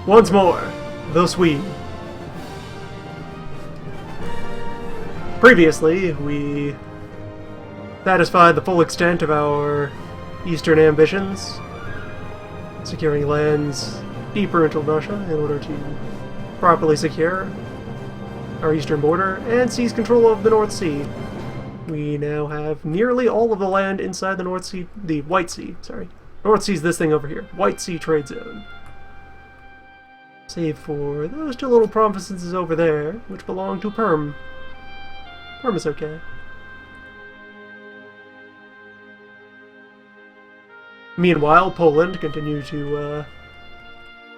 Once more, the Swede. Previously, we satisfied the full extent of our eastern ambitions, securing lands deeper into Russia in order to properly secure our eastern border and seize control of the North Sea. We now have nearly all of the land inside the North Sea, the White Sea, sorry. North Sea's this thing over here, White Sea Trade Zone. Save for those two little provinces over there, which belong to Perm. Perm is okay. Meanwhile, Poland continued to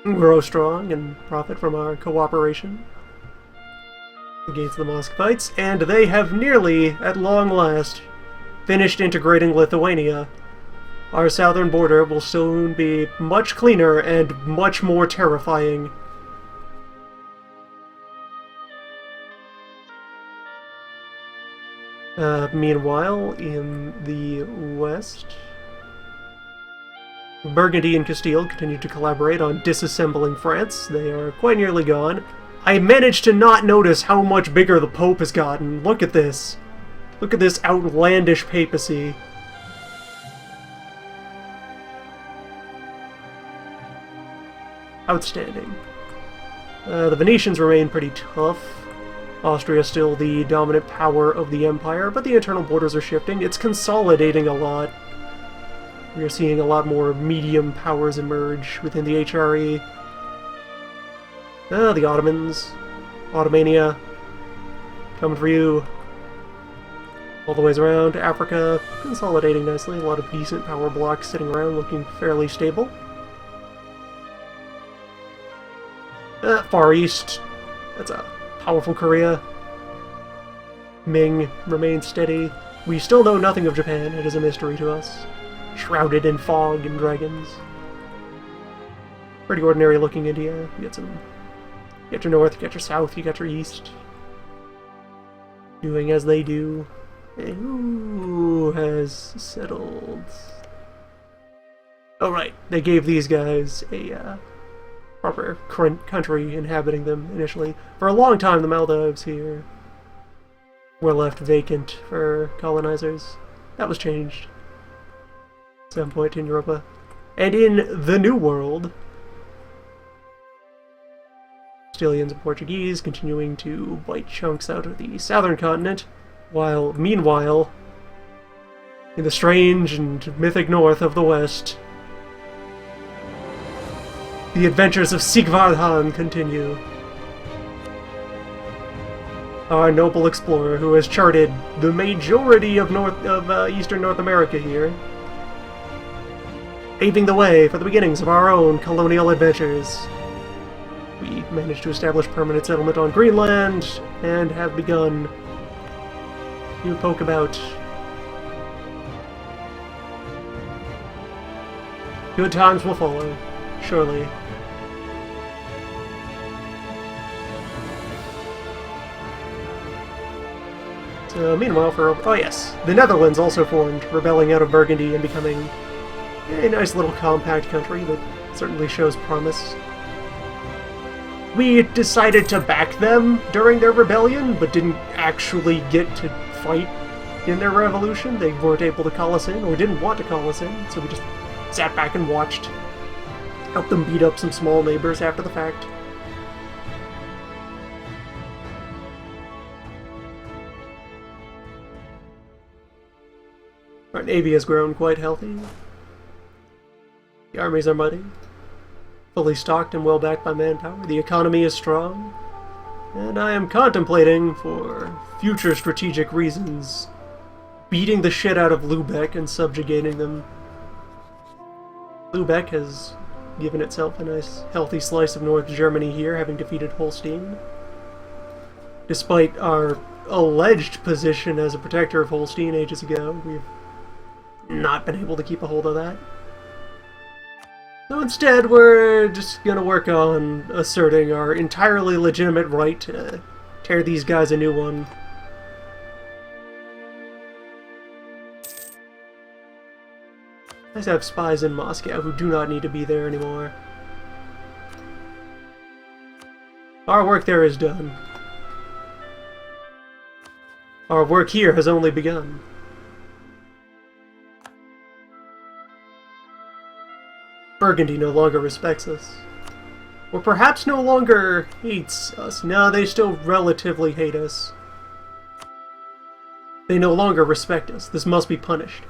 grow strong and profit from our cooperation against the Muscovites, and they have nearly, at long last, finished integrating Lithuania. Our southern border will soon be much cleaner and much more terrifying. Meanwhile, in the west, Burgundy and Castile continue to collaborate on disassembling France. They are quite nearly gone. I managed to not notice how much bigger the Pope has gotten. Look at this. Look at this outlandish papacy. Outstanding. The Venetians remain pretty tough. Austria is still the dominant power of the empire, but the internal borders are shifting. It's consolidating a lot. We are seeing a lot more medium powers emerge within the HRE. The Ottomans. Ottomania. Coming for you. All the ways around. Africa. Consolidating nicely. A lot of decent power blocks sitting around looking fairly stable. Far East. That's a powerful Korea. Ming remains steady. We still know nothing of Japan. It is a mystery to us. Shrouded in fog and dragons. Pretty ordinary looking India. You get some... You get your north, you get your south, you got your east. Doing as they do. And who has settled? Oh right, they gave these guys a proper country inhabiting them initially. For a long time the Maldives here were left vacant for colonizers. That was changed at some point in Europa. And in the New World, Castilians and Portuguese continuing to bite chunks out of the southern continent, while meanwhile, in the strange and mythic north of the west, the adventures of Sigvard Han continue. Our noble explorer who has charted the majority of Eastern North America here, paving the way for the beginnings of our own colonial adventures. We managed to establish permanent settlement on Greenland, and have begun to poke about. Good times will follow, surely. So, meanwhile, oh yes, the Netherlands also formed, rebelling out of Burgundy and becoming a nice little compact country that certainly shows promise. We decided to back them during their rebellion, but didn't actually get to fight in their revolution. They weren't able to call us in, or didn't want to call us in, so we just sat back and watched. Helped them beat up some small neighbors after the fact. Our navy has grown quite healthy. The armies are muddy. Fully stocked and well backed by manpower. The economy is strong. And I am contemplating, for future strategic reasons, beating the shit out of Lübeck and subjugating them. Lübeck has given itself a nice, healthy slice of North Germany here, having defeated Holstein. Despite our alleged position as a protector of Holstein ages ago, we've not been able to keep a hold of that. So instead, we're just gonna work on asserting our entirely legitimate right to tear these guys a new one. I have spies in Moscow who do not need to be there anymore. Our work there is done. Our work here has only begun. Burgundy no longer respects us. Or perhaps no longer hates us. No, they still relatively hate us. They no longer respect us. This must be punished.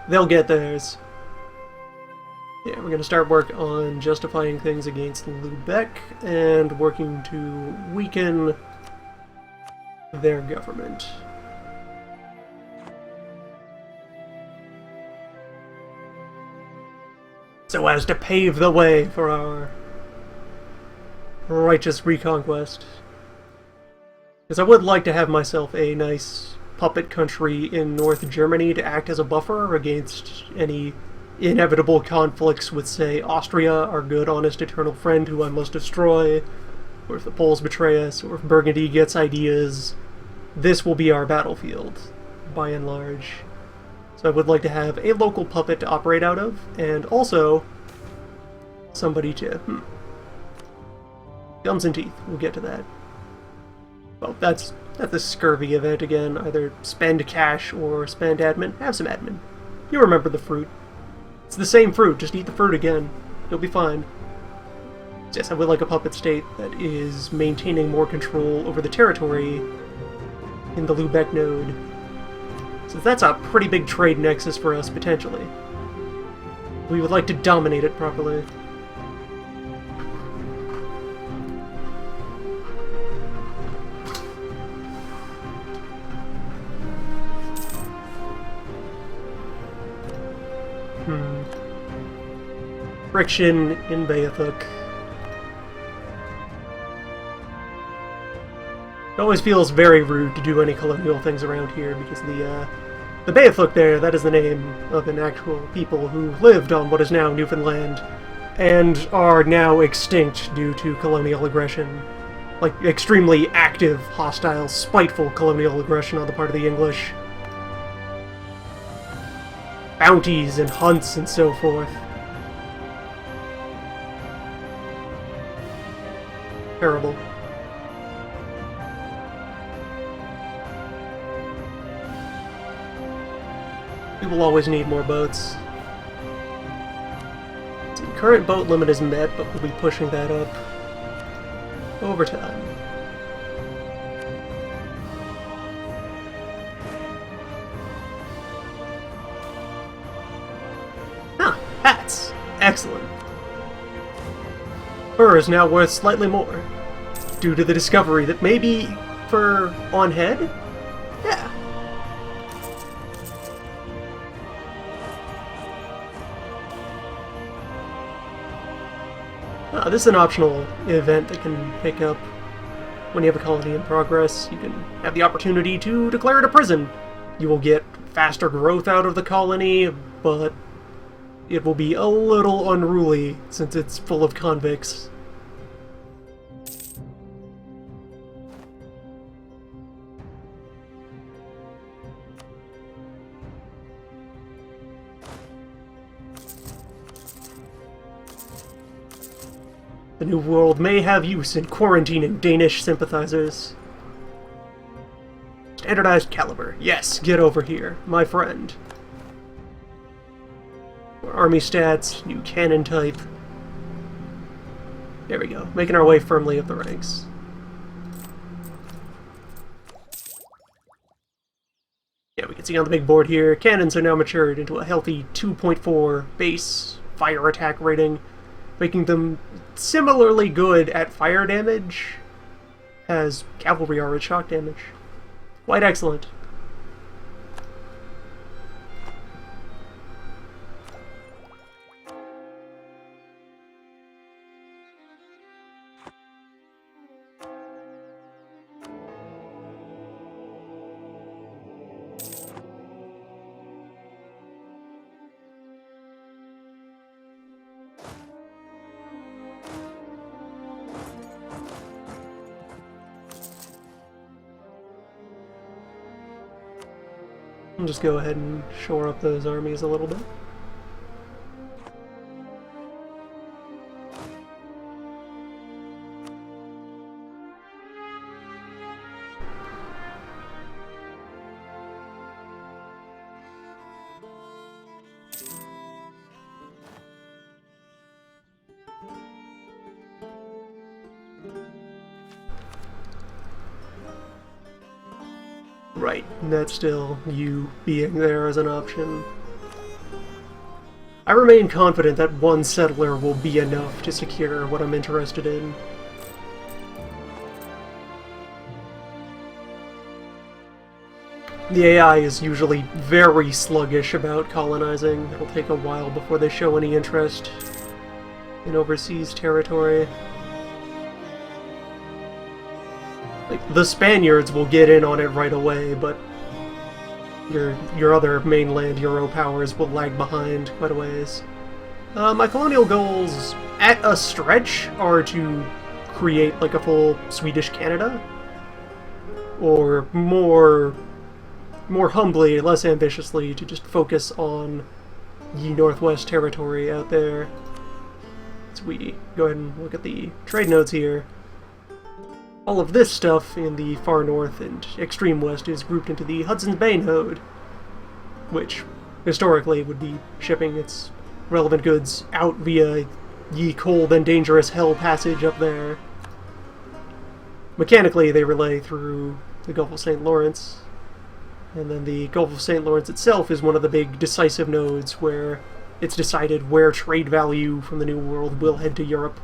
They'll get theirs. Yeah, we're gonna start work on justifying things against Lubeck and working to weaken their government. So as to pave the way for our righteous reconquest. Because I would like to have myself a nice puppet country in North Germany to act as a buffer against any inevitable conflicts with, say, Austria, our good, honest, eternal friend who I must destroy, or if the Poles betray us, or if Burgundy gets ideas. This will be our battlefield, by and large. So I would like to have a local puppet to operate out of, and also somebody to... Gums and teeth, we'll get to that. Well, that's the scurvy event again. Either spend cash or spend admin. Have some admin. You remember the fruit. It's the same fruit, just eat the fruit again. You'll be fine. Yes, I would like a puppet state that is maintaining more control over the territory in the Lubeck node. So that's a pretty big trade nexus for us, potentially. We would like to dominate it properly. Friction in Beathuk. It always feels very rude to do any colonial things around here because the Beathuk there, that is the name of an actual people who lived on what is now Newfoundland and are now extinct due to colonial aggression. Like, extremely active, hostile, spiteful colonial aggression on the part of the English. Bounties and hunts and so forth. Terrible. We will always need more boats. The current boat limit is met, but we'll be pushing that up over time. Ah, hats! Excellent. Fur is now worth slightly more, due to the discovery that maybe fur on head? Yeah. This is an optional event that can pick up when you have a colony in progress. You can have the opportunity to declare it a prison. You will get faster growth out of the colony, but it will be a little unruly since it's full of convicts. The New World may have use in quarantining Danish sympathizers. Standardized caliber. Yes, get over here, my friend. Army stats, new cannon type. There we go, making our way firmly up the ranks. Yeah, we can see on the big board here, cannons are now matured into a healthy 2.4 base fire attack rating, making them similarly good at fire damage as cavalry are at shock damage. Quite excellent. I'll just go ahead and shore up those armies a little bit. Right, and that's still you being there as an option. I remain confident that one settler will be enough to secure what I'm interested in. The AI is usually very sluggish about colonizing. It'll take a while before they show any interest in overseas territory. Like, the Spaniards will get in on it right away, but your other mainland Euro powers will lag behind quite a ways. My colonial goals, at a stretch, are to create like a full Swedish Canada, or more humbly, less ambitiously, to just focus on the Northwest Territory out there. So we go ahead and look at the trade nodes here. All of this stuff in the far north and extreme west is grouped into the Hudson's Bay node, which historically would be shipping its relevant goods out via ye cold and dangerous hell passage up there. Mechanically, they relay through the Gulf of St. Lawrence, and then the Gulf of St. Lawrence itself is one of the big decisive nodes where it's decided where trade value from the New World will head to Europe.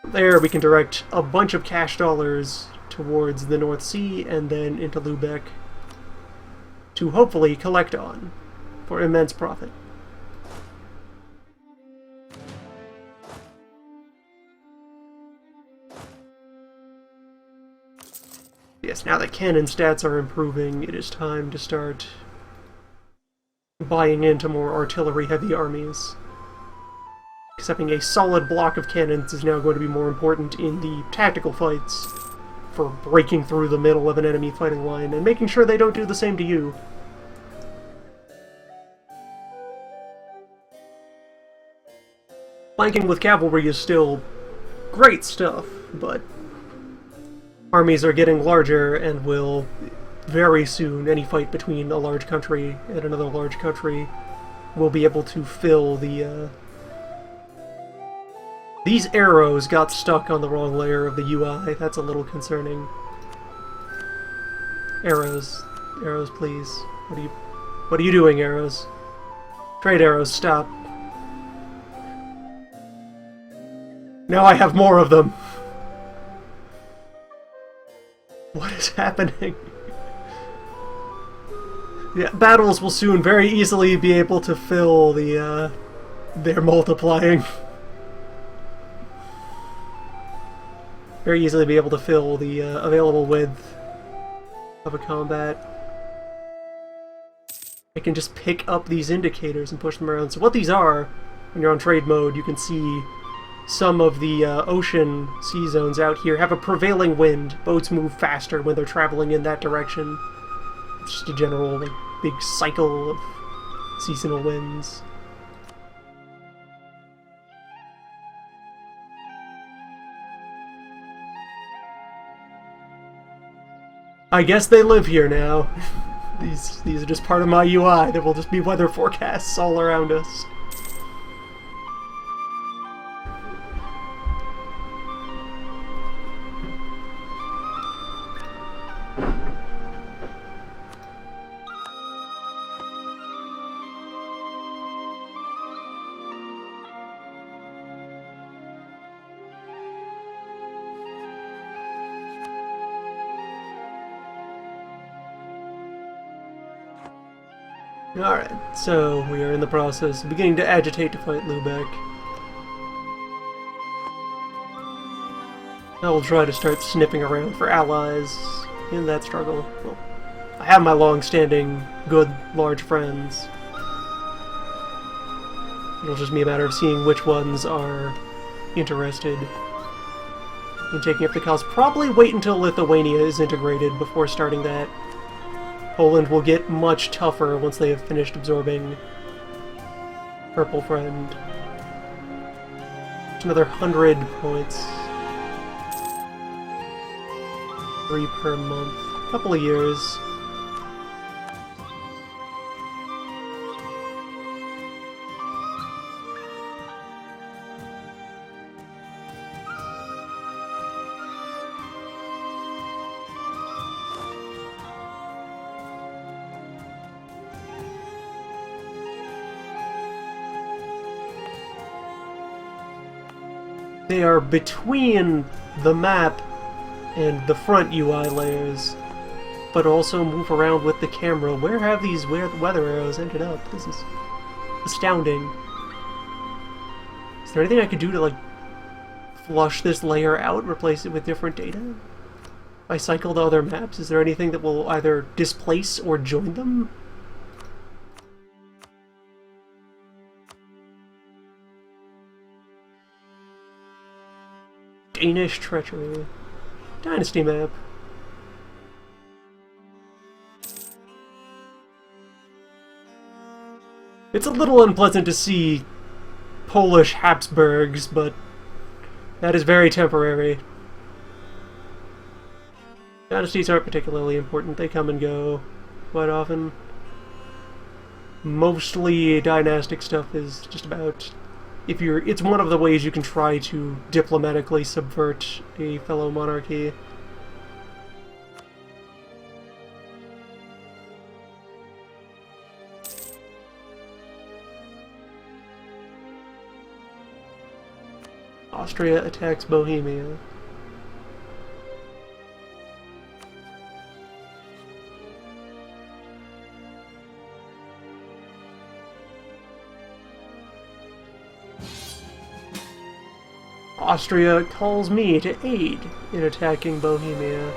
There we can direct a bunch of cash dollars towards the North Sea and then into Lubeck to hopefully collect on for immense profit. Yes, now that cannon stats are improving, it is time to start buying into more artillery-heavy armies. Accepting a solid block of cannons is now going to be more important in the tactical fights for breaking through the middle of an enemy fighting line and making sure they don't do the same to you. Flanking with cavalry is still great stuff, but armies are getting larger and will very soon, any fight between a large country and another large country will be able to fill the These arrows got stuck on the wrong layer of the UI. That's a little concerning. Arrows. Arrows, please. What are you doing, arrows? Trade arrows, stop. Now I have more of them. What is happening? Yeah, battles will soon very easily be able to fill the, they're multiplying. Very easily be able to fill the available width of a combat. I can just pick up these indicators and push them around. So what these are, when you're on trade mode, you can see some of the ocean sea zones out here have a prevailing wind. Boats move faster when they're traveling in that direction. It's just a general, like, big cycle of seasonal winds. I guess they live here now. These are just part of my UI. There will just be weather forecasts all around us. Alright, so we are in the process of beginning to agitate to fight Lubeck. I will try to start sniffing around for allies in that struggle. Well, I have my long-standing, good, large friends. It'll just be a matter of seeing which ones are interested in taking up the cause. Probably wait until Lithuania is integrated before starting that. Poland will get much tougher once they have finished absorbing Purple Friend. Another 100 points. 3 per month. Couple of years. They are between the map and the front UI layers, but also move around with the camera. Where have these weather arrows ended up? This is astounding. Is there anything I could do to, like, flush this layer out, replace it with different data? If I cycle to other maps, is there anything that will either displace or join them? Danish treachery. Dynasty map. It's a little unpleasant to see Polish Habsburgs, but that is very temporary. Dynasties aren't particularly important. They come and go quite often. Mostly dynastic stuff is just about it's one of the ways you can try to diplomatically subvert a fellow monarchy. Austria attacks Bohemia. Austria calls me to aid in attacking Bohemia.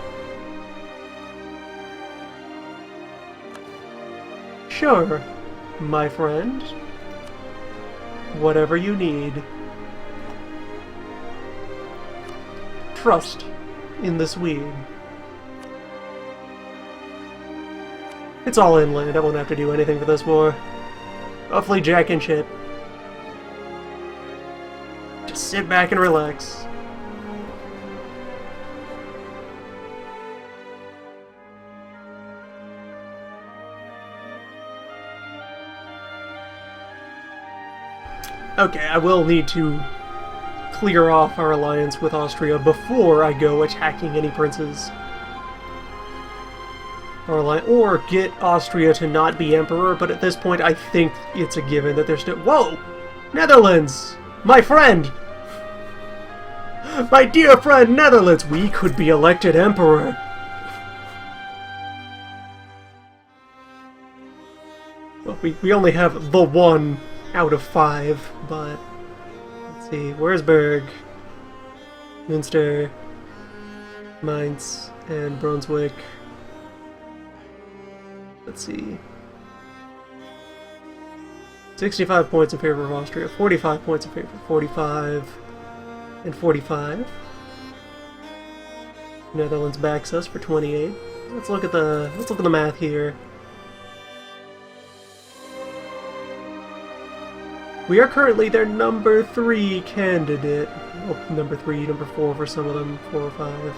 Sure, my friend. Whatever you need. Trust in the Swede. It's all inland. I won't have to do anything for this war. Awfully jack and shit. Just sit back and relax. Okay, I will need to clear off our alliance with Austria before I go attacking any princes. Or get Austria to not be emperor, but at this point I think it's a given that they're still— Whoa! Netherlands! My friend! My dear friend Netherlands! We could be elected emperor! Well, we only have the 1 out of 5, but... Let's see, where's Berg? Münster, Mainz, and Brunswick. Let's see. 65 points in favor of Austria, 45 points in favor, 45, and 45. Netherlands backs us for 28. Let's look at the math here. We are currently their number 3 candidate. Oh, number 3, number 4 for some of them, 4 or 5.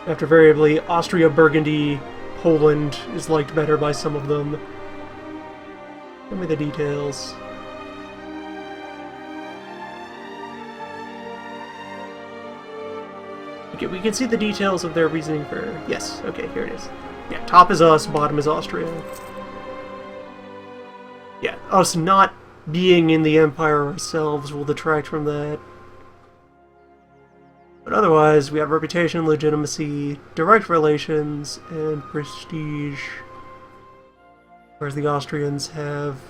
After variably, Austria, Burgundy, Poland is liked better by some of them. Show me the details. Okay, we can see the details of their reasoning for... Yes, okay, here it is. Yeah, top is us, bottom is Austria. Yeah, us not being in the Empire ourselves will detract from that. But otherwise, we have reputation, legitimacy, direct relations, and prestige. Whereas the Austrians have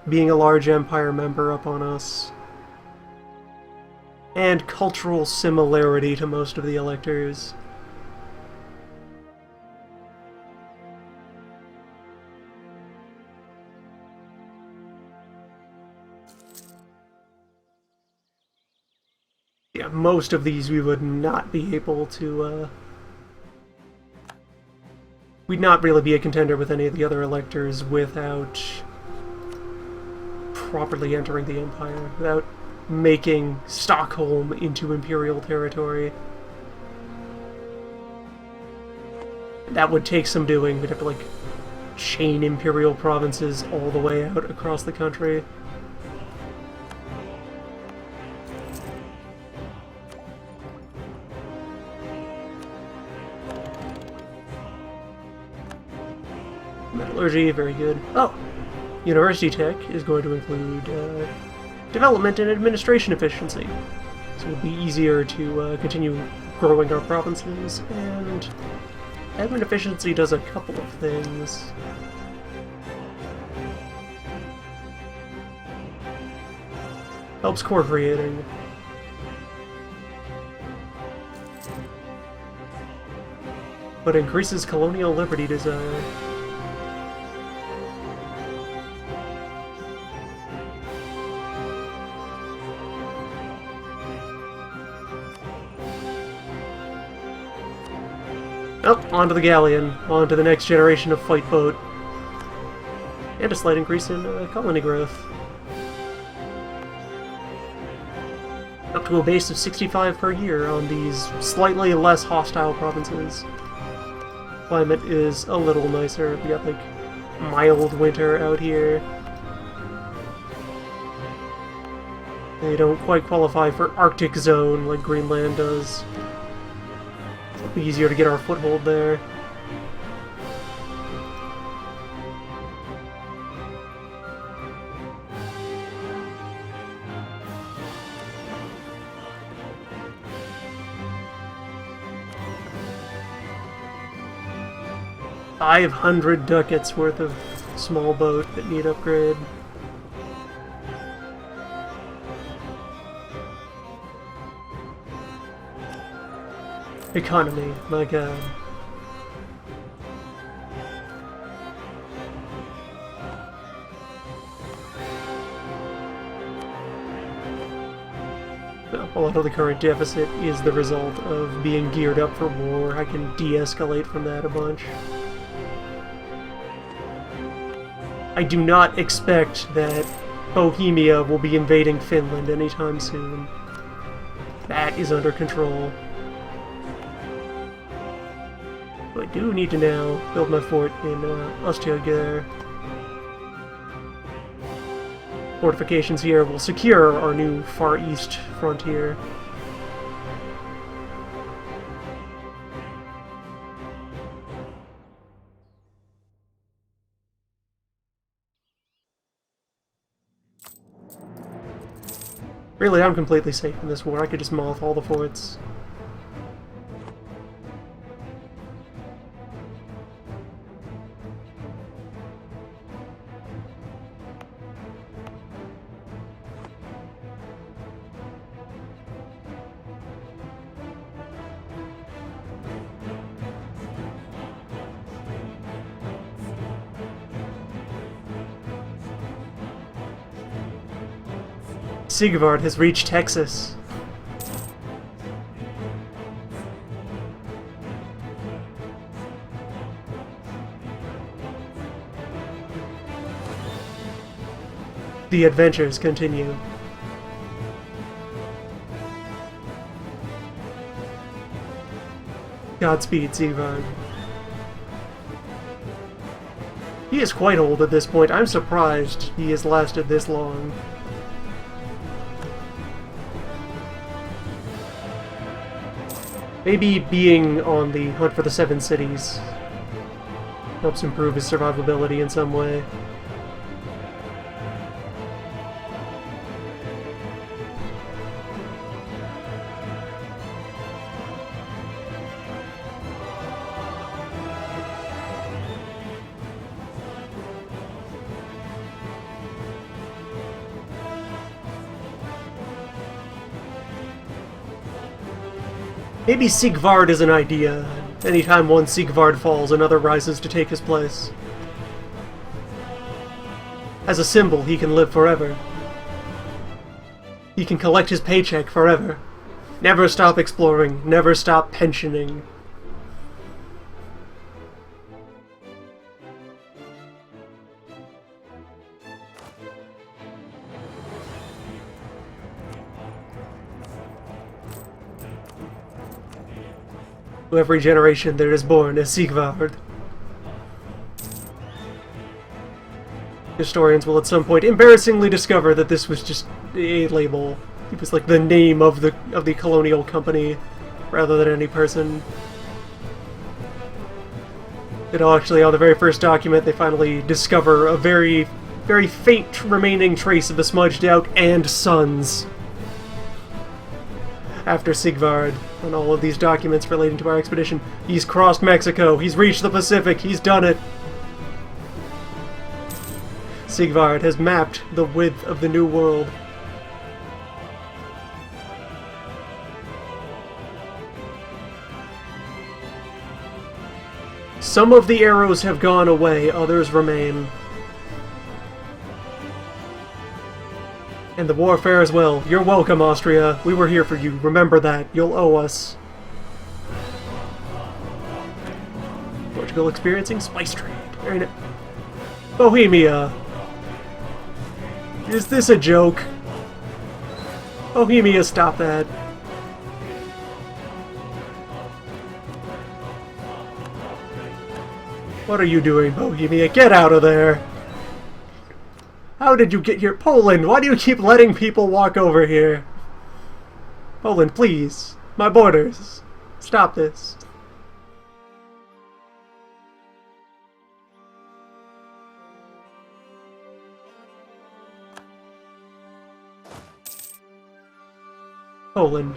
being a large empire member up on us. And cultural similarity to most of the electors. Yeah, most of these we would not be able to, we'd not really be a contender with any of the other electors without properly entering the Empire, without making Stockholm into Imperial territory. That would take some doing. We'd have to, like, chain Imperial provinces all the way out across the country. Metallurgy, very good. Oh! University Tech is going to include development and administration efficiency. So it'll be easier to continue growing our provinces, and admin efficiency does a couple of things. Helps core creating. But increases colonial liberty desire. Up, onto the galleon, onto the next generation of fight boat. And a slight increase in colony growth. Up to a base of 65 per year on these slightly less hostile provinces. Climate is a little nicer. We got, like, mild winter out here. They don't quite qualify for Arctic zone like Greenland does. It'll be easier to get our foothold there. $500 ducats worth of small boat that need upgrade. Economy, my god. A lot of the current deficit is the result of being geared up for war. I can de-escalate from that a bunch. I do not expect that Bohemia will be invading Finland anytime soon. That is under control. I do need to now build my fort in Ostjogger. Fortifications here will secure our new Far East frontier. Really, I'm completely safe in this war. I could just moth all the forts. Sigvard has reached Texas. The adventures continue. Godspeed, Sigvard. He is quite old at this point. I'm surprised he has lasted this long. Maybe being on the hunt for the Seven Cities helps improve his survivability in some way. Maybe Sigvard is an idea. Anytime one Sigvard falls, another rises to take his place. As a symbol, he can live forever. He can collect his paycheck forever. Never stop exploring, never stop pensioning. Every generation there is born a Sigvard. Historians will at some point embarrassingly discover that this was just a label. It was like the name of the colonial company, rather than any person. Actually, on the very first document, they finally discover a very faint remaining trace of the smudged out "and sons." after Sigvard on all of these documents relating to our expedition. He's crossed Mexico. He's reached the Pacific. He's done it. Sigvard has mapped the width of the New World. Some of the arrows have gone away, others remain. And the warfare as well. You're welcome, Austria. We were here for you. Remember that. You'll owe us. Portugal experiencing spice trade. Very nice. Bohemia. Is this a joke? Bohemia, stop that. What are you doing, Bohemia? Get out of there! How did you get here? Poland, why do you keep letting people walk over here? Poland, please. My borders. Stop this. Poland.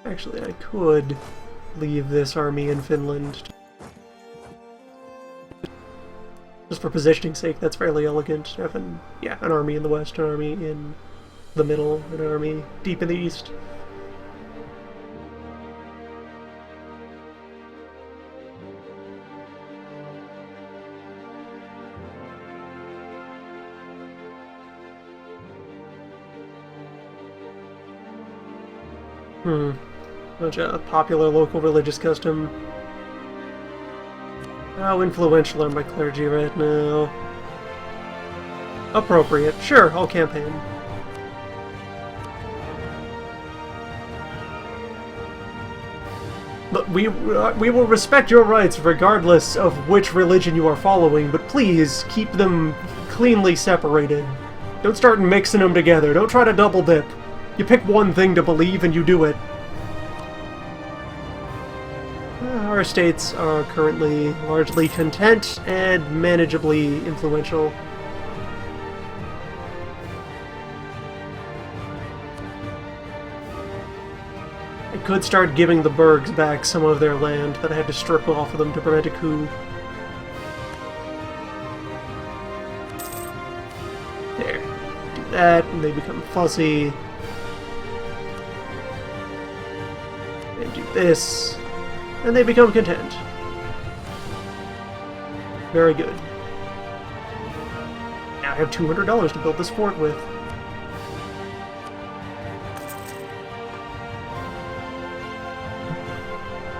Actually, I could leave this army in Finland. Just for positioning's sake, that's fairly elegant. Having, yeah, an army in the west, an army in the middle, an army deep in the east. Bunch of popular local religious custom. How influential are my clergy right now? Appropriate. Sure, I'll campaign. Look, we will respect your rights regardless of which religion you are following, but please keep them cleanly separated. Don't start mixing them together. Don't try to double dip. You pick one thing to believe and you do it. Our states are currently largely content and manageably influential. I could start giving the Bergs back some of their land that I had to strip off of them to prevent a coup. There. Do that, and they become fussy. And do this. And they become content. Very good. Now I have $200 to build this fort with.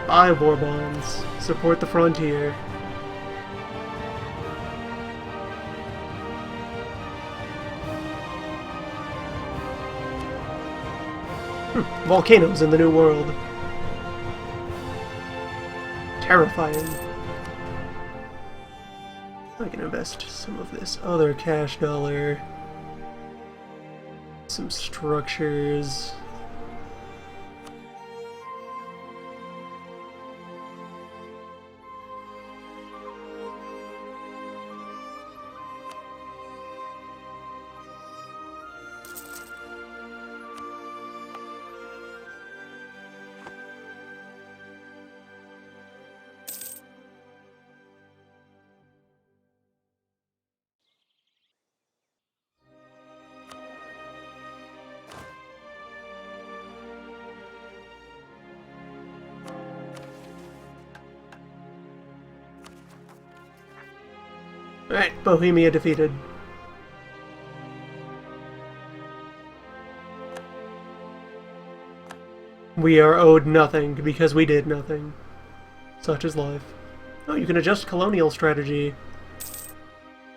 Buy war bonds. Support the frontier. Volcanoes in the New World. Terrifying. I can invest some of this other cash dollar. Some structures. Alright, Bohemia defeated. We are owed nothing because we did nothing. Such is life. Oh, you can adjust colonial strategy.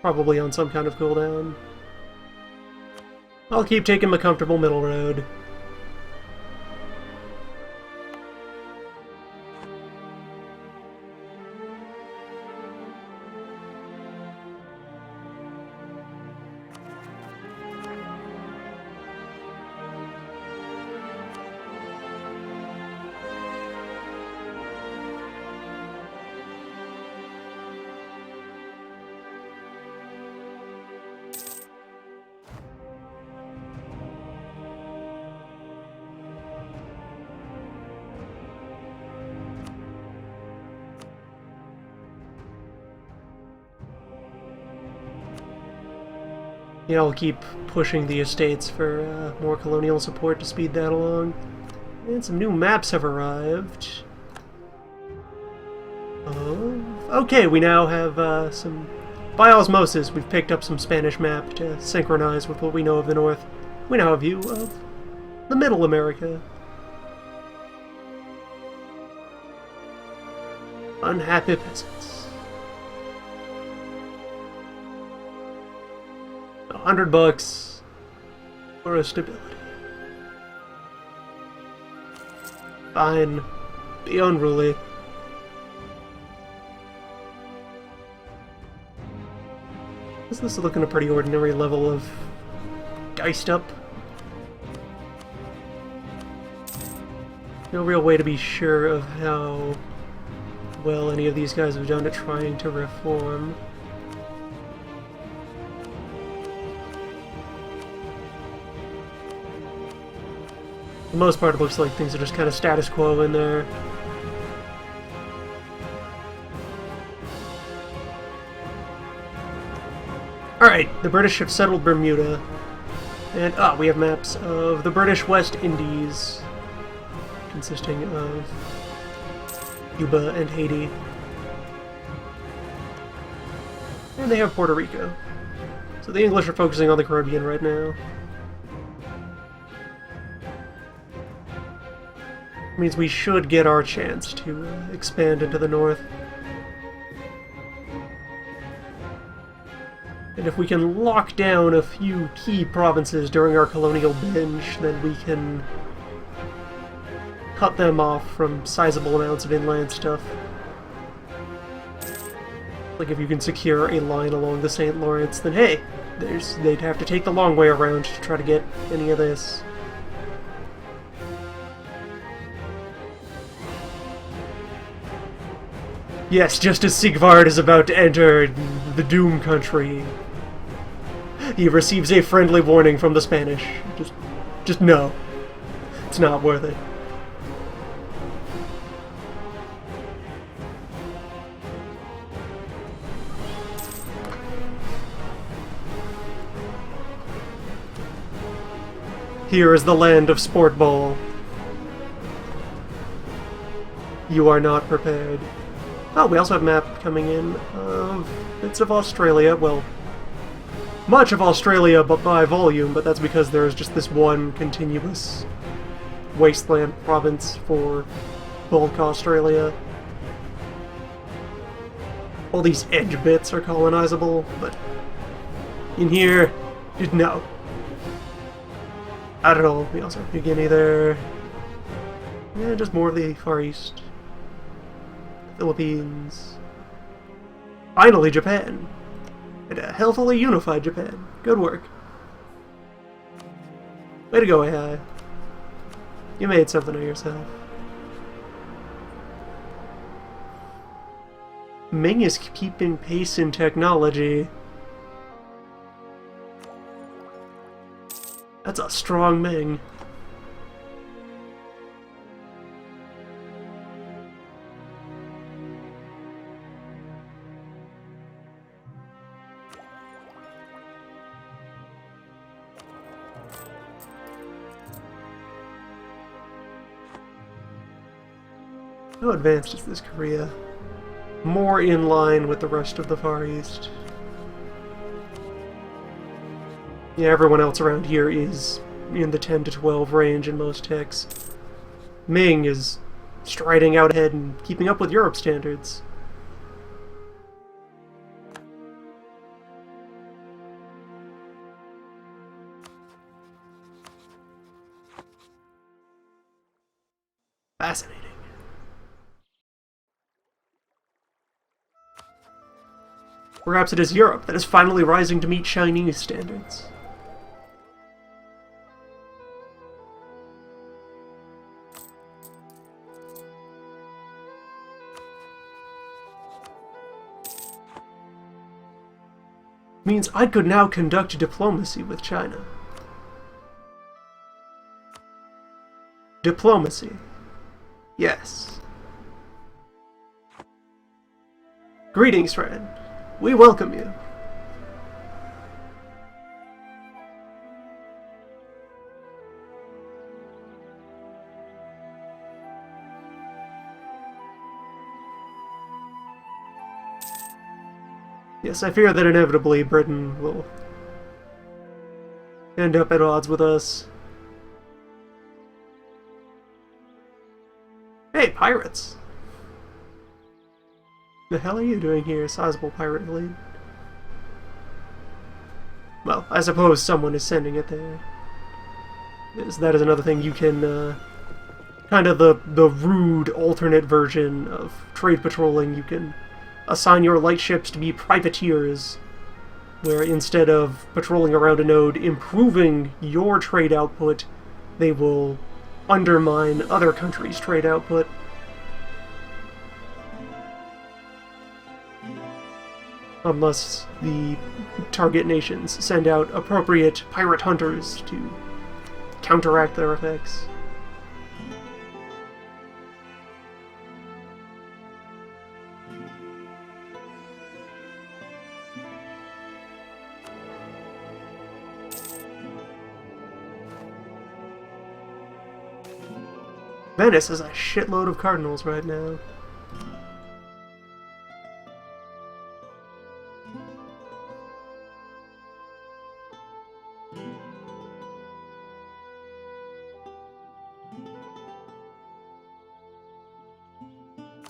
Probably on some kind of cooldown. I'll keep taking the comfortable middle road. Yeah, I'll keep pushing the estates for more colonial support to speed that along. And some new maps have arrived. Oh, okay, we now have some... By osmosis, we've picked up some Spanish map to synchronize with what we know of the North. We now have a view of the Middle America. Unhappy peasants. $100 for a stability. Fine. Be unruly. This is looking a pretty ordinary level of diced up. No real way to be sure of how well any of these guys have done at trying to reform. For the most part, it looks like things are just kind of status quo in there. Alright, the British have settled Bermuda. And, we have maps of the British West Indies, consisting of Cuba and Haiti. And they have Puerto Rico. So the English are focusing on the Caribbean right now. Means we should get our chance to expand into the north. And if we can lock down a few key provinces during our colonial binge, then we can cut them off from sizable amounts of inland stuff. Like if you can secure a line along the St. Lawrence, then hey, they'd have to take the long way around to try to get any of this. Yes, just as Sigvard is about to enter the Doom Country, he receives a friendly warning from the Spanish. Just no. It's not worth it. Here is the land of Sport Bowl. You are not prepared. Oh, we also have a map coming in of bits of Australia. Well, much of Australia but by volume, but that's because there's just this one continuous wasteland province for bulk Australia. All these edge bits are colonizable, but in here, just no. I don't know, we also have New Guinea there. Yeah, just more of the Far East. Philippines. Finally, Japan. And a healthily unified Japan. Good work. Way to go, AI. You made something of yourself. Ming is keeping pace in technology. That's a strong Ming. How advanced is this Korea? More in line with the rest of the Far East. Yeah, everyone else around here is in the 10 to 12 range in most techs. Ming is striding out ahead and keeping up with Europe standards. Fascinating. Perhaps it is Europe that is finally rising to meet Chinese standards. Means I could now conduct diplomacy with China. Diplomacy. Yes. Greetings, friend. We welcome you. Yes, I fear that inevitably Britain will end up at odds with us. Hey, pirates! The hell are you doing here, sizable pirate fleet? Well, I suppose someone is sending it there. That is another thing you can, kind of the rude alternate version of trade patrolling. You can assign your light ships to be privateers, where instead of patrolling around a node improving your trade output, they will undermine other countries' trade output. Unless the target nations send out appropriate pirate hunters to counteract their effects. Venice has a shitload of cardinals right now.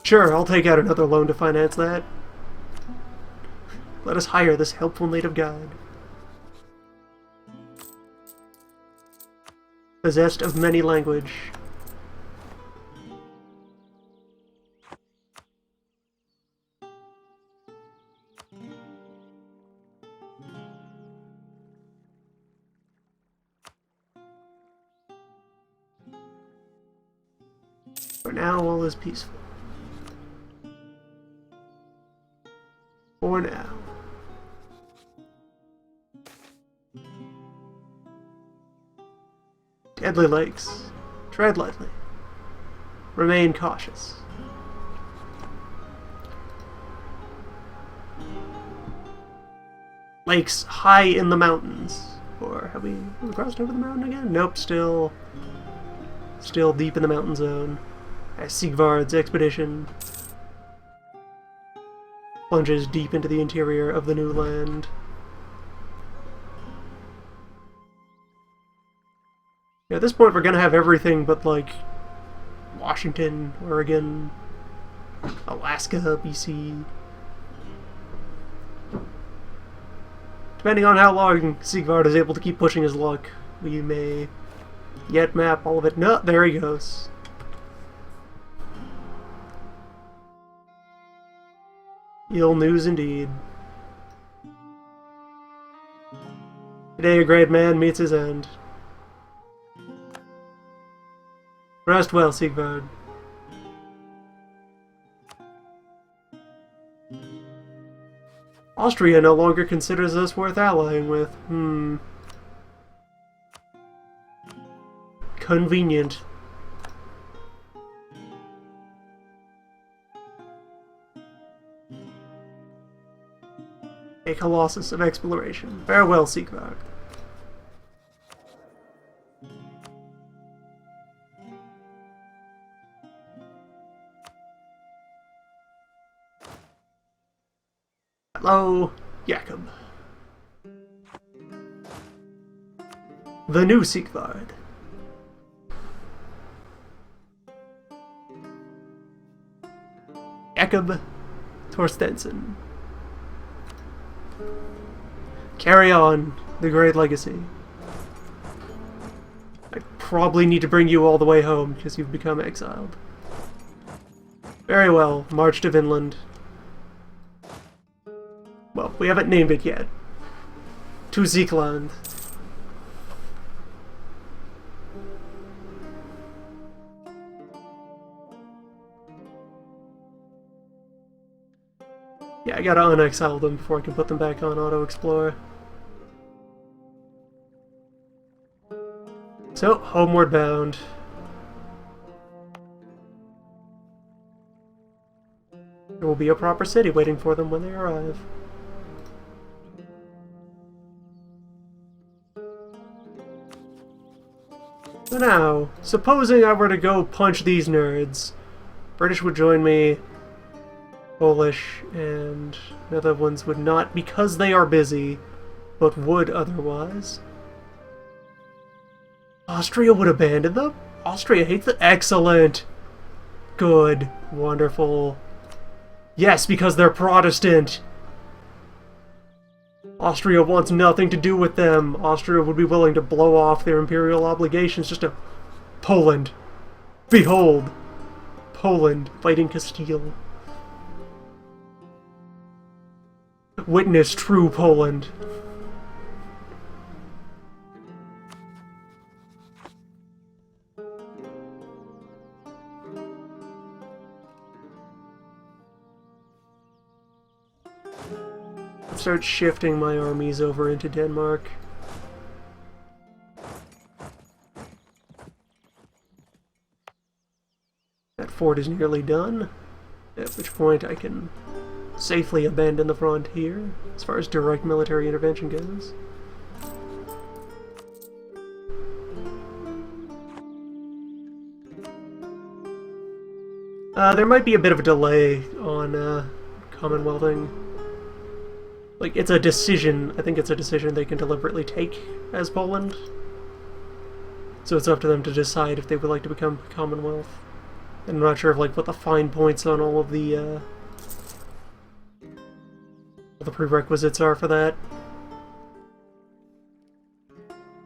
Sure, I'll take out another loan to finance that. Let us hire this helpful native guide. Possessed of many language. For now, all is peaceful. For now. Deadly lakes. Tread lightly. Remain cautious. Lakes high in the mountains. Or have we crossed over the mountain again? Nope, still deep in the mountain zone. As Sigvard's expedition plunges deep into the interior of the new land. Yeah, at this point we're gonna have everything but, like, Washington, Oregon, Alaska, BC. Depending on how long Sigvard is able to keep pushing his luck, we may yet map all of it. No, there he goes. Ill news indeed. Today a great man meets his end. Rest well, Sigvard. Austria no longer considers us worth allying with. Convenient. A colossus of exploration. Farewell, Sigvard. Hello, Jakob. The new Sigvard. Jakob Torstensen. Carry on the great legacy. I probably need to bring you all the way home because you've become exiled. Very well, march to Vinland. Well, we haven't named it yet. To Zeekland. Yeah, I gotta unexile them before I can put them back on Auto Explorer. So, homeward bound. There will be a proper city waiting for them when they arrive. So now, supposing I were to go punch these nerds, British would join me. Polish and Netherlands would not, because they are busy, but would otherwise. Austria would abandon them? Austria hates them? Excellent! Good. Wonderful. Yes, because they're Protestant! Austria wants nothing to do with them. Austria would be willing to blow off their imperial obligations just to... Poland. Behold! Poland fighting Castile. Witness true Poland. Start shifting my armies over into Denmark. That fort is nearly done, at which point I can safely abandon the frontier as far as direct military intervention goes. There might be a bit of a delay on Commonwealthing. Like, it's a decision, I think it's a decision they can deliberately take as Poland. So it's up to them to decide if they would like to become Commonwealth. And I'm not sure of, like, what the fine points on all of the prerequisites are for that.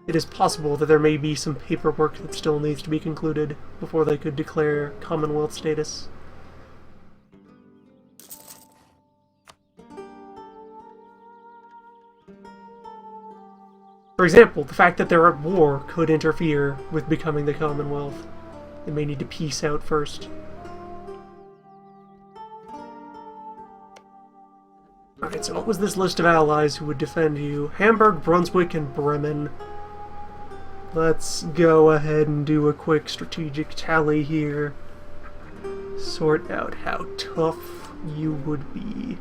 It is possible that there may be some paperwork that still needs to be concluded before they could declare Commonwealth status. For example, the fact that they're at war could interfere with becoming the Commonwealth. They may need to peace out first. Alright, so what was this list of allies who would defend you? Hamburg, Brunswick, and Bremen. Let's go ahead and do a quick strategic tally here. Sort out how tough you would be.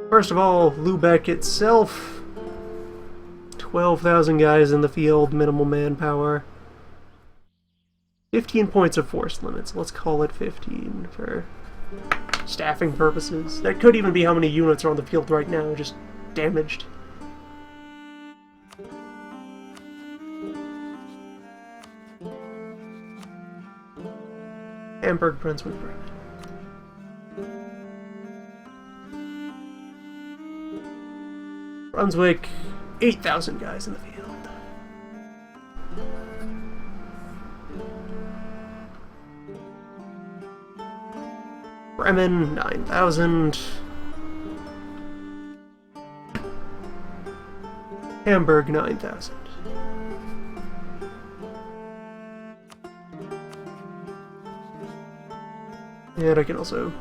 First of all, Lubeck itself. 12,000 guys in the field, minimal manpower. 15 points of force limits. Let's call it 15 for staffing purposes. That could even be how many units are on the field right now, just damaged. Hamburg, Brunswick, Bremen. Brunswick, 8,000 guys in the field. Bremen, 9,000. Hamburg, 9,000. And I can also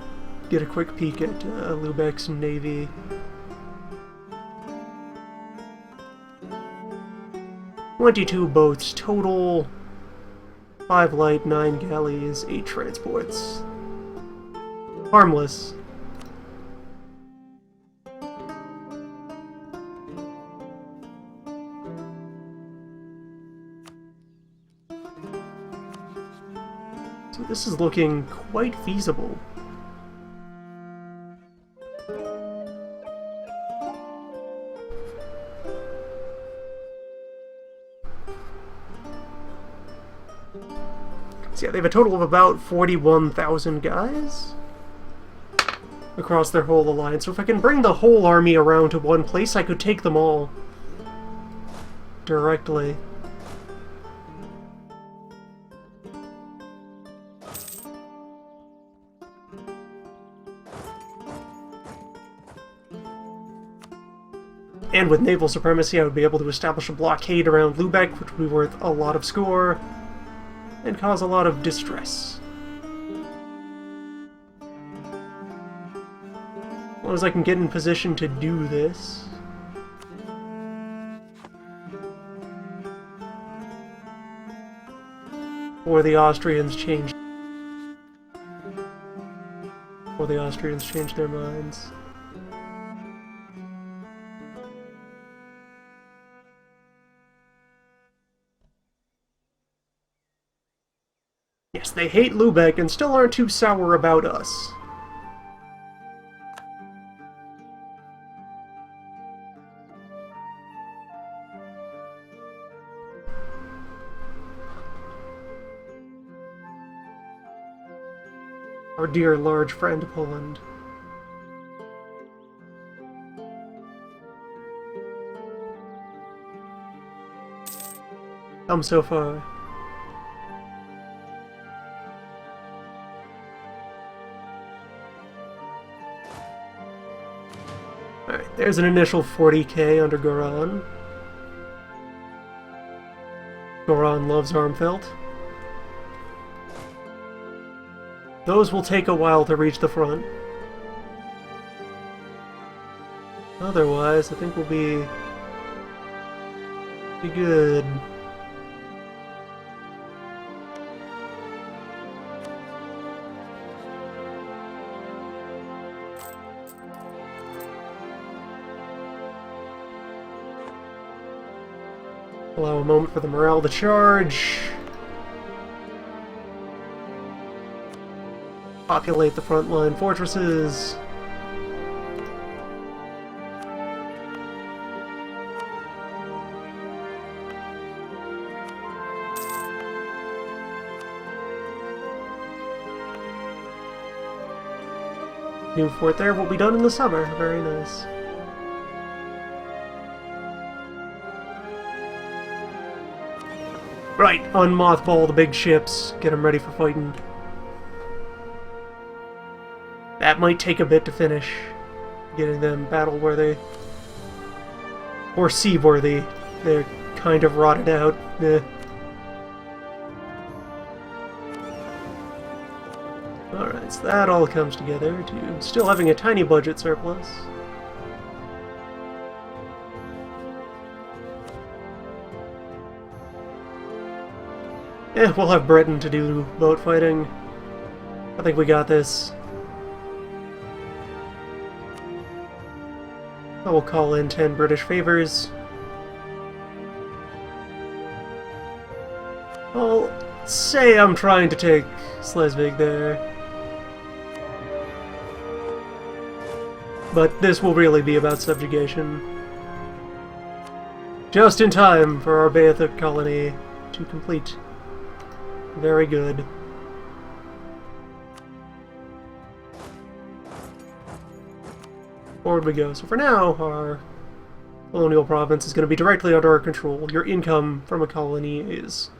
get a quick peek at Lubeck's navy. 22 boats total, 5 light, 9 galleys, 8 transports. Harmless. So this is looking quite feasible. So yeah, they have a total of about 41,000 guys across their whole alliance. So if I can bring the whole army around to one place, I could take them all directly. And with naval supremacy, I would be able to establish a blockade around Lubeck, which would be worth a lot of score and cause a lot of distress. As long as I can get in position to do this. Or the Austrians change. Or the Austrians change their minds. Yes, they hate Lubeck and still aren't too sour about us. Our dear large friend Poland. Come so far. Alright, there's an initial 40k under Goran. Goran loves Armfelt. Those will take a while to reach the front. Otherwise, I think we'll be good. Allow a moment for the morale to charge. Populate the frontline fortresses. New fort there will be done in the summer. Very nice. Right, unmothball the big ships. Get them ready for fighting. That might take a bit to finish. Getting them battle-worthy. Or sea-worthy. They're kind of rotted out. Eh. Alright, so that all comes together to still having a tiny budget surplus. We'll have Britain to do boat fighting. I think we got this. I will call in 10 British favors. I'll say I'm trying to take Schleswig there. But this will really be about subjugation. Just in time for our Beatha colony to complete. Very good. Forward we go. So for now, our colonial province is going to be directly under our control. Your income from a colony is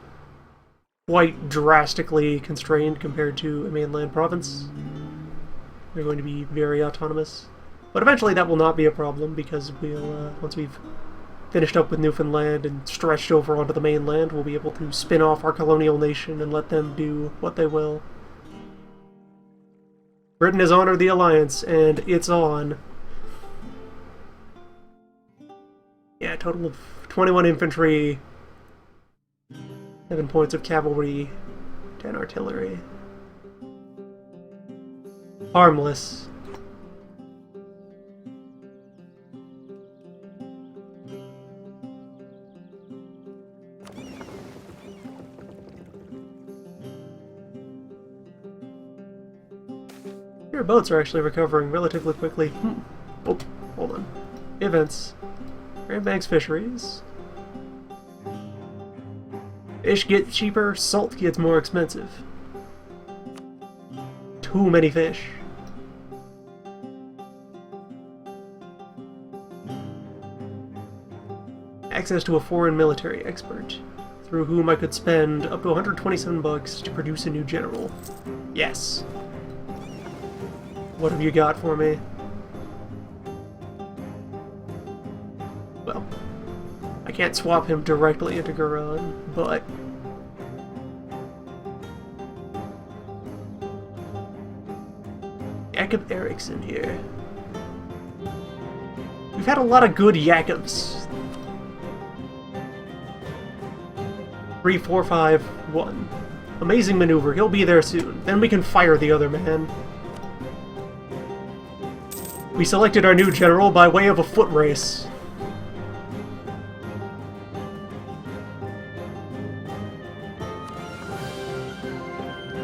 quite drastically constrained compared to a mainland province. They're going to be very autonomous. But eventually that will not be a problem because we'll, once we've finished up with Newfoundland and stretched over onto the mainland, we'll be able to spin off our colonial nation and let them do what they will. Britain has honored the alliance, and it's on. Yeah, total of 21 infantry, 7 points of cavalry, 10 artillery. Harmless. Your boats are actually recovering relatively quickly. Oh, hold on. Events. Grand Banks Fisheries. Fish get cheaper, salt gets more expensive. Too many fish. Access to a foreign military expert, through whom I could spend up to 127 bucks to produce a new general. Yes. What have you got for me? Well, I can't swap him directly into Goran, but Jakob Eriksson here. We've had a lot of good Jakobs. 3, 4, 5, 1. Amazing maneuver. He'll be there soon. Then we can fire the other man. We selected our new general by way of a foot race.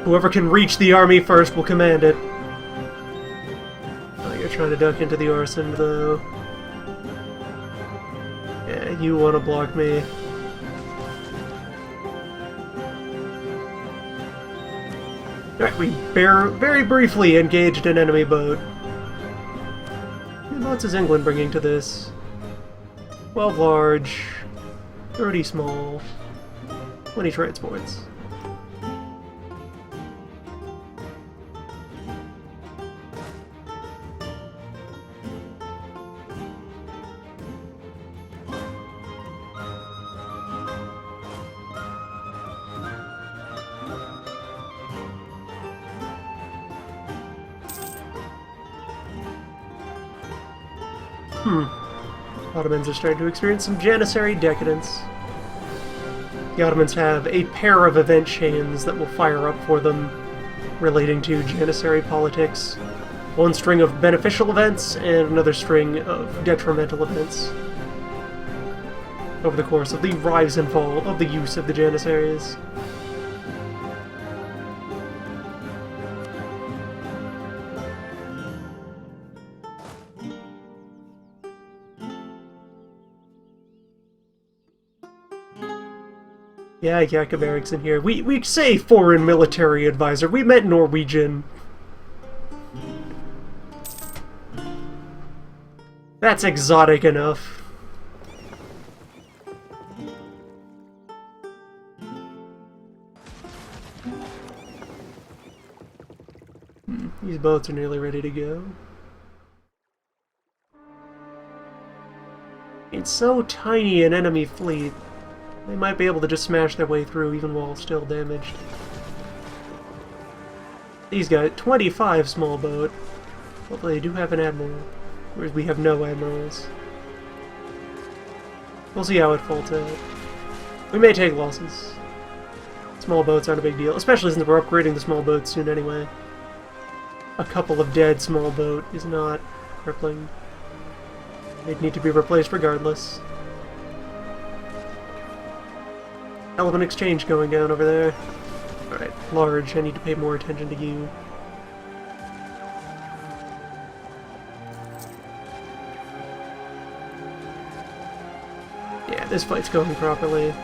Whoever can reach the army first will command it. Oh, you're trying to duck into the arson, though. Yeah, you want to block me. Alright, we very briefly engaged an enemy boat. How many boats is England bringing to this? 12 large, 30 small, 20 transports. Ottomans are starting to experience some Janissary decadence. The Ottomans have a pair of event chains that will fire up for them relating to Janissary politics. One string of beneficial events and another string of detrimental events over the course of the rise and fall of the use of the Janissaries. Yeah, Yaka Barracks in here. We say foreign military advisor. We meant Norwegian. That's exotic enough. These boats are nearly ready to go. It's so tiny an enemy fleet. They might be able to just smash their way through even while still damaged. These guys, 25 small boat. Hopefully they do have an admiral. Whereas we have no admirals. We'll see how it falls out. We may take losses. Small boats aren't a big deal, especially since we're upgrading the small boats soon anyway. A couple of dead small boat is not crippling. They'd need to be replaced regardless. Hell of an exchange going down over there. Alright, large, I need to pay more attention to you. Yeah, this fight's going properly.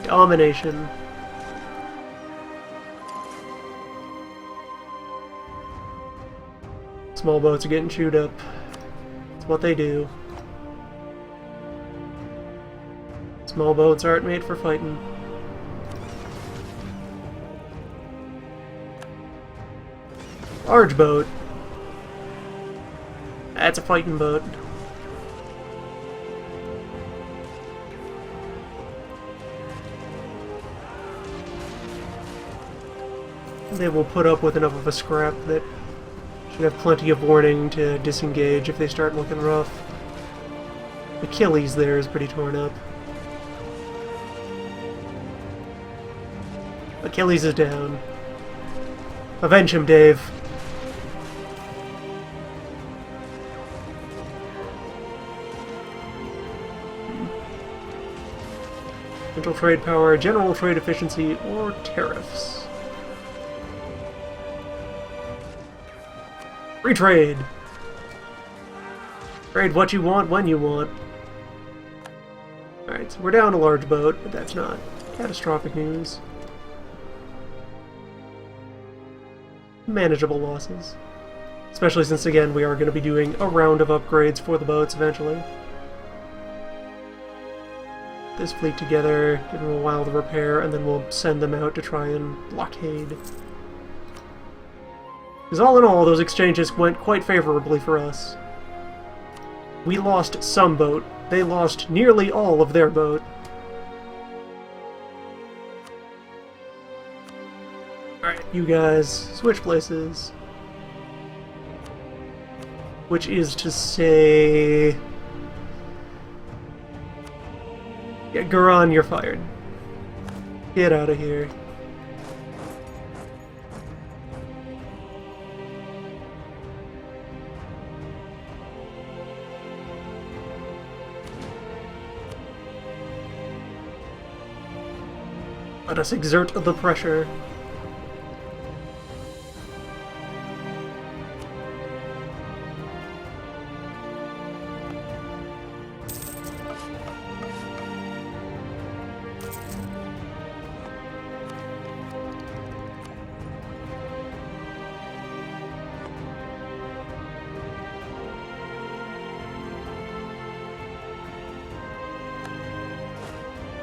Domination. Small boats are getting chewed up. It's what they do. Small boats aren't made for fighting. Large boat. That's a fighting boat. They will put up with enough of a scrap that should have plenty of warning to disengage if they start looking rough. Achilles there is pretty torn up. Achilles is down. Avenge him, Dave. Central trade power, general trade efficiency, or tariffs. Free trade! Trade what you want, when you want. Alright, so we're down a large boat, but that's not catastrophic news. Manageable losses. Especially since, again, we are going to be doing a round of upgrades for the boats eventually. This fleet together, give them a while to repair, and then we'll send them out to try and blockade. Because all in all, those exchanges went quite favorably for us. We lost some boat. They lost nearly all of their boat. Alright, you guys, switch places. Which is to say... Yeah, Garan, you're fired. Get out of here. Let us exert the pressure.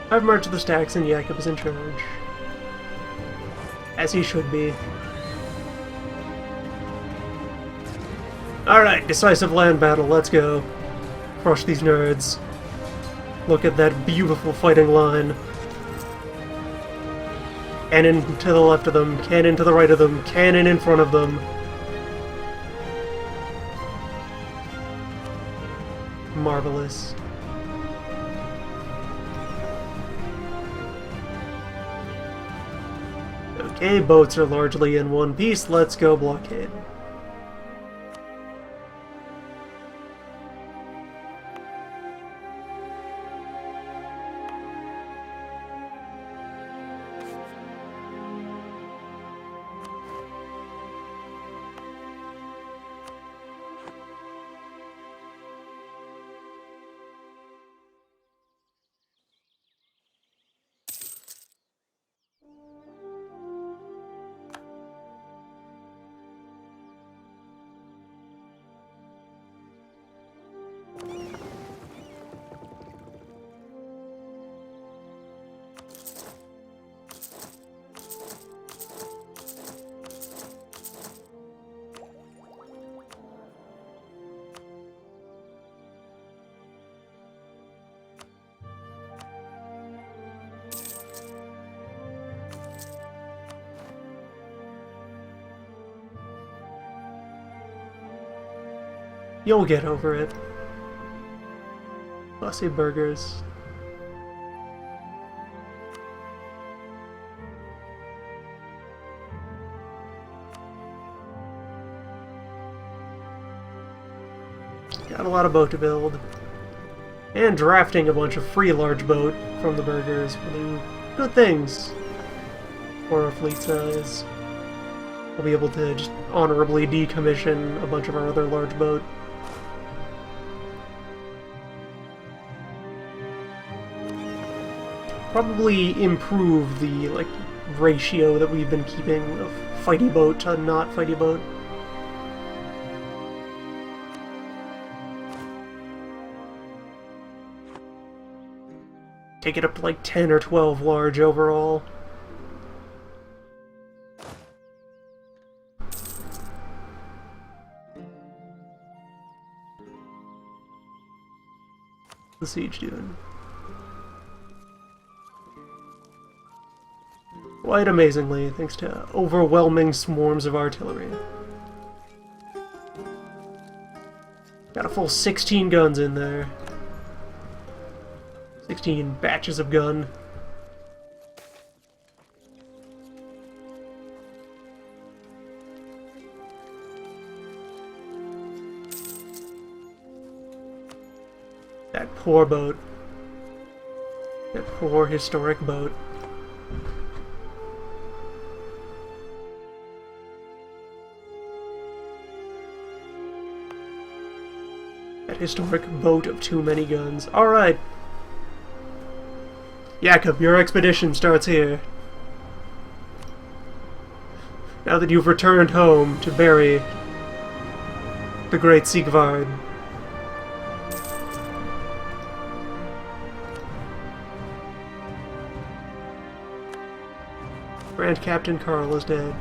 I've merged the stacks and Jakob is in charge. As he should be. Alright, decisive land battle, let's go. Crush these nerds. Look at that beautiful fighting line. Cannon to the left of them, cannon to the right of them, cannon in front of them. Marvelous. Okay, boats are largely in one piece. Let's go blockade. You'll get over it. Fussy burgers. Got a lot of boat to build. And drafting a bunch of free large boat from the burgers will do good things for our fleet size. We'll be able to just honorably decommission a bunch of our other large boat. Probably improve the ratio that we've been keeping of fighty boat to not fighty boat. Take it up to like 10 or 12 large overall. The siege doing? Quite amazingly, thanks to overwhelming swarms of artillery. Got a full 16 guns in there. 16 batches of gun. That poor boat. That poor historic boat. That historic boat of too many guns. Alright. Jakob, your expedition starts here. Now that you've returned home to bury the great Sigvard. Grand Captain Karl is dead.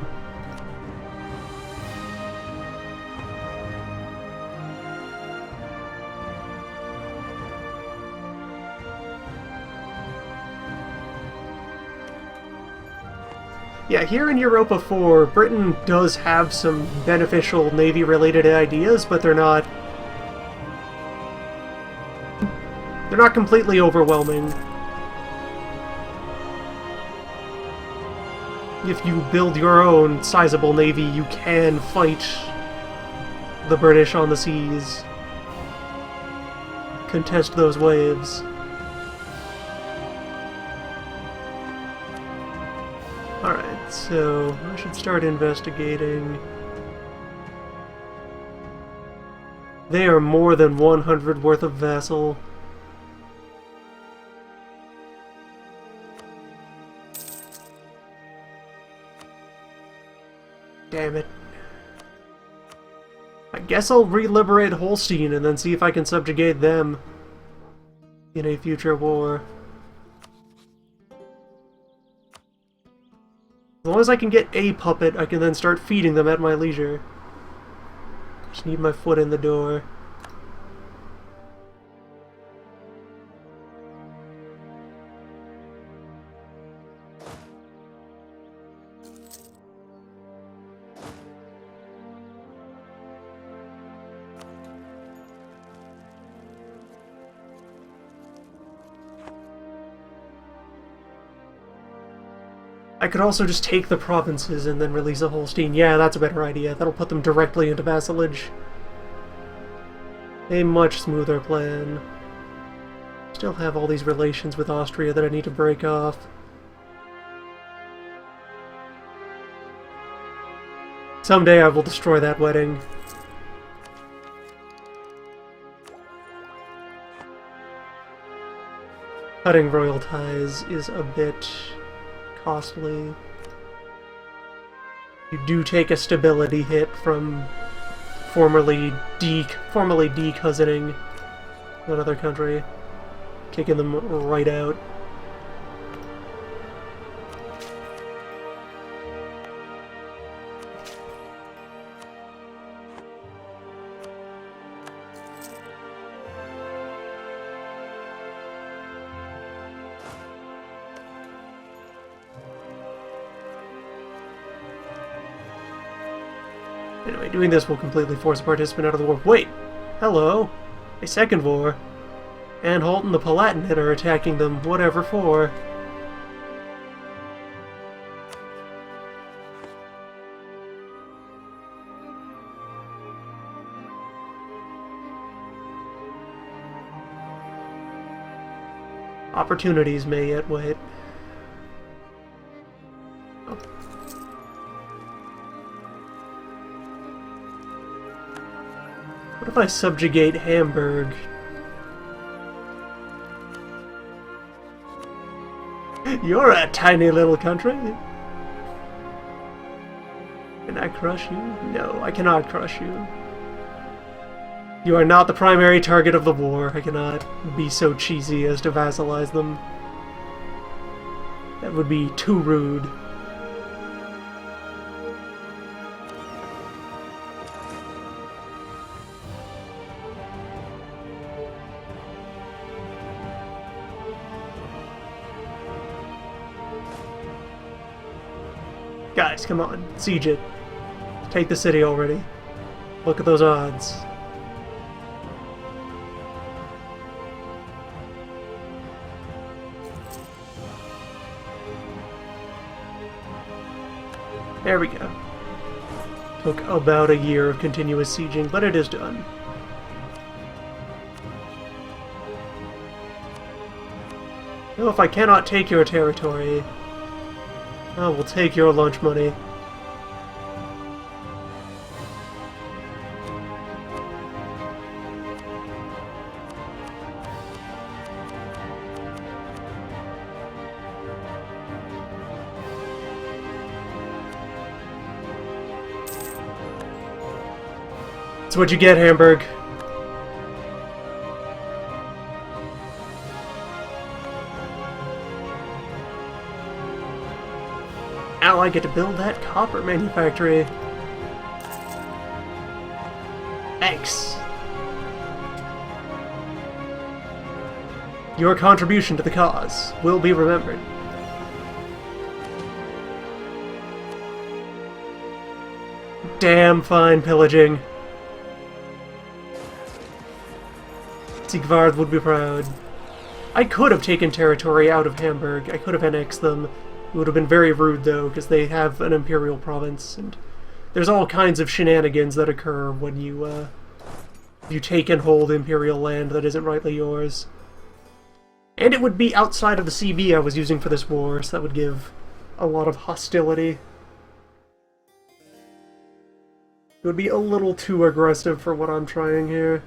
Yeah, here in Europa 4, Britain does have some beneficial Navy-related ideas, but they're not completely overwhelming. If you build your own sizable navy, you can fight the British on the seas. Contest those waves. Alright, so I should start investigating. They are more than 100 worth of vassal. Damn it. I guess I'll re-liberate Holstein and then see if I can subjugate them in a future war. As long as I can get a puppet, I can then start feeding them at my leisure. Just need my foot in the door. I could also just take the provinces and then release a Holstein. Yeah, that's a better idea. That'll put them directly into vassalage. A much smoother plan. Still have all these relations with Austria that I need to break off. Someday I will destroy that wedding. Cutting royal ties is a bit costly. You do take a stability hit from formerly decousining another country, kicking them right out. Anyway, doing this will completely force a participant out of the war. Wait! Hello! A second war. Anhalt and the Palatinate are attacking them, whatever for. Opportunities may yet wait. What if I subjugate Hamburg? You're a tiny little country. Can I crush you? No, I cannot crush you. You are not the primary target of the war. I cannot be so cheesy as to vassalize them. That would be too rude. Guys, come on. Siege it. Take the city already. Look at those odds. There we go. Took about a year of continuous sieging, but it is done. Now, if I cannot take your territory, I will take your lunch money. That's what you get, Hamburg. Now I get to build that copper manufactory. Thanks. Your contribution to the cause will be remembered. Damn fine pillaging. Siegward would be proud. I could have taken territory out of Hamburg. I could have annexed them. It would have been very rude, though, because they have an imperial province, and there's all kinds of shenanigans that occur when you take and hold imperial land that isn't rightly yours. And it would be outside of the CV I was using for this war, so that would give a lot of hostility. It would be a little too aggressive for what I'm trying here.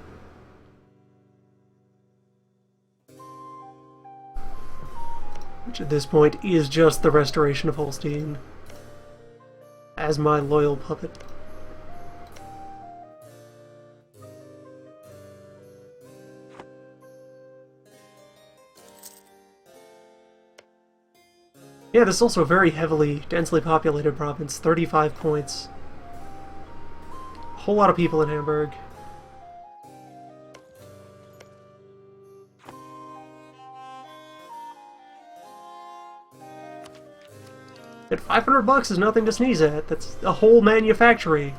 Which at this point is just the restoration of Holstein as my loyal puppet. Yeah, this is also a very heavily, densely populated province. 35 points. A whole lot of people in Hamburg. And $500 is nothing to sneeze at. That's a whole manufactory.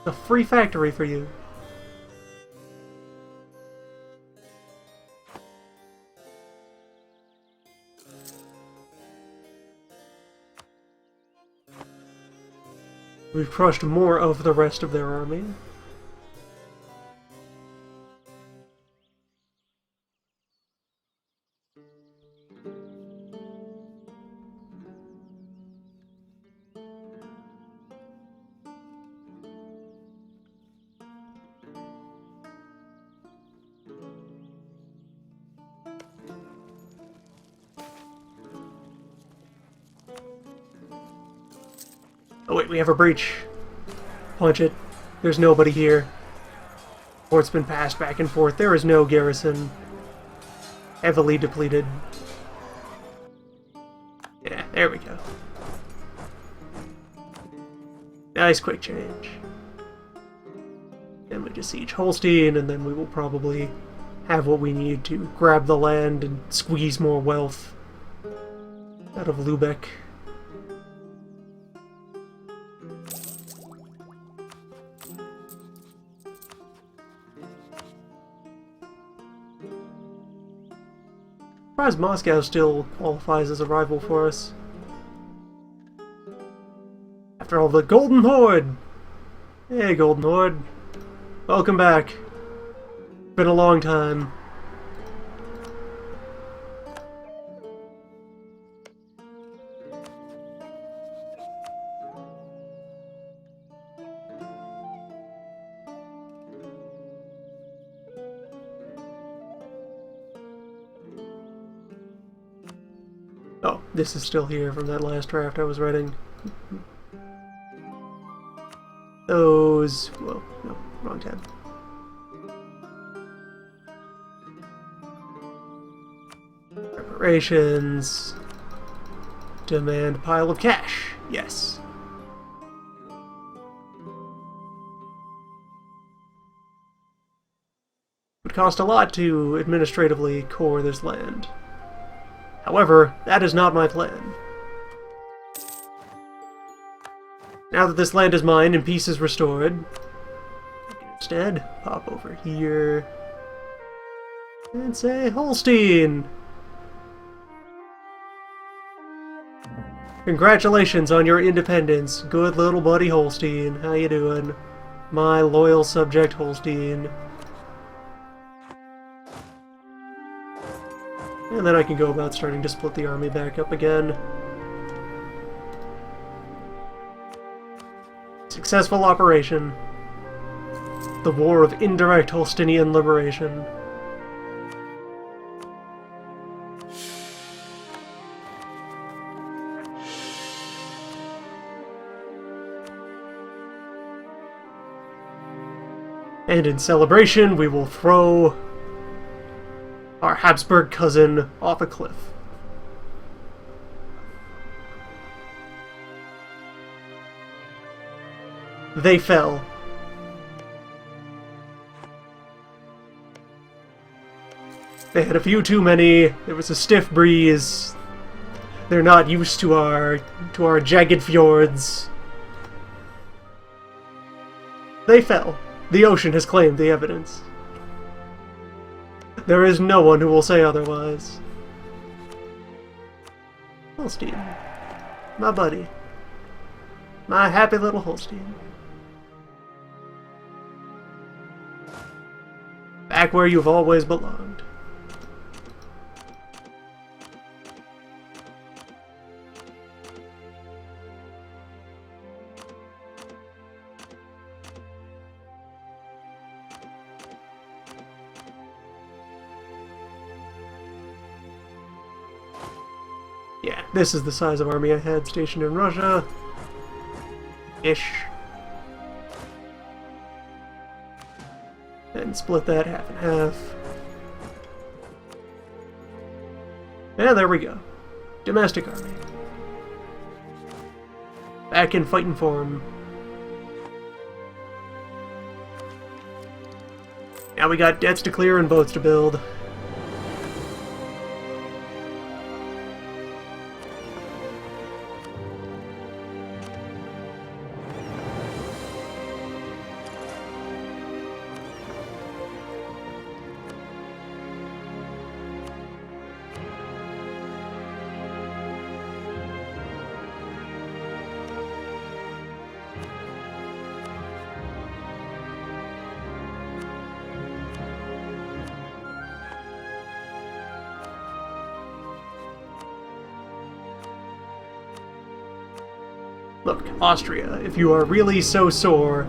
A free factory for you. We've crushed more of the rest of their army. Oh wait, we have a breach. Punch it. There's nobody here. Fort's been passed back and forth. There is no garrison. Heavily depleted. Yeah, there we go. Nice quick change. Then we just siege Holstein, and then we will probably have what we need to grab the land and squeeze more wealth out of Lübeck. Surprised Moscow still qualifies as a rival for us. After all, the Golden Horde! Hey, Golden Horde. Welcome back. Been a long time. Oh, this is still here from that last draft I was writing. Those... well, no, wrong tab. Reparations. Demand pile of cash. Yes. It would cost a lot to administratively core this land. However, that is not my plan. Now that this land is mine and peace is restored, I can instead pop over here and say, Holstein! Congratulations on your independence, good little buddy Holstein. How you doing? My loyal subject Holstein. And then I can go about starting to split the army back up again. Successful operation. The War of Indirect Holsteinian Liberation. And in celebration, we will throw our Habsburg cousin off a cliff. They fell. They had a few too many. There was a stiff breeze. They're not used to our jagged fjords. They fell. The ocean has claimed the evidence. There is no one who will say otherwise. Holstein. My buddy. My happy little Holstein. Back where you've always belonged. Yeah, this is the size of army I had stationed in Russia. Ish. And split that half and half. And there we go. Domestic army. Back in fighting form. Now we got debts to clear and boats to build. Look, Austria, if you are really so sore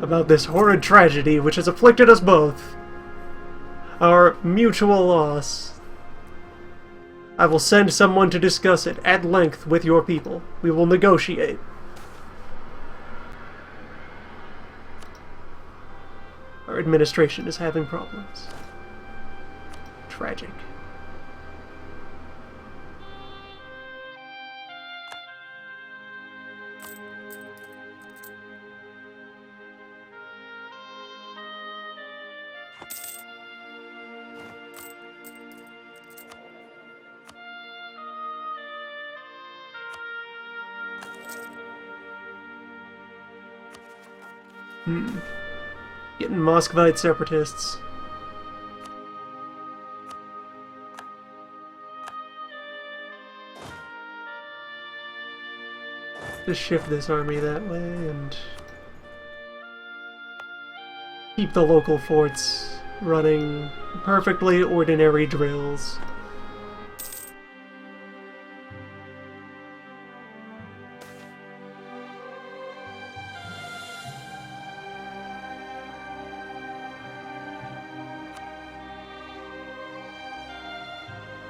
about this horrid tragedy which has afflicted us both, our mutual loss, I will send someone to discuss it at length with your people. We will negotiate. Our administration is having problems. Tragic. Getting Muscovite separatists. Just shift this army that way and keep the local forts running perfectly ordinary drills.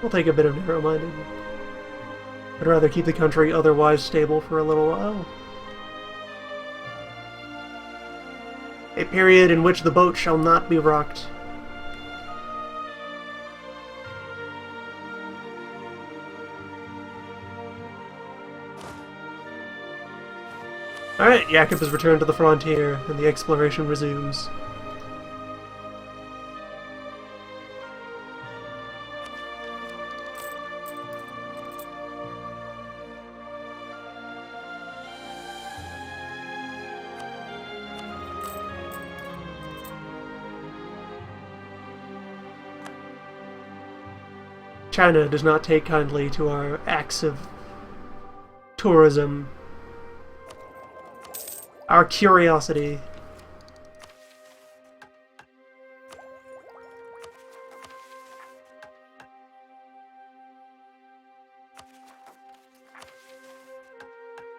We'll take a bit of narrow-minded. I'd rather keep the country otherwise stable for a little while. A period in which the boat shall not be rocked. Alright, Yakub has returned to the frontier, and the exploration resumes. China does not take kindly to our acts of tourism, our curiosity.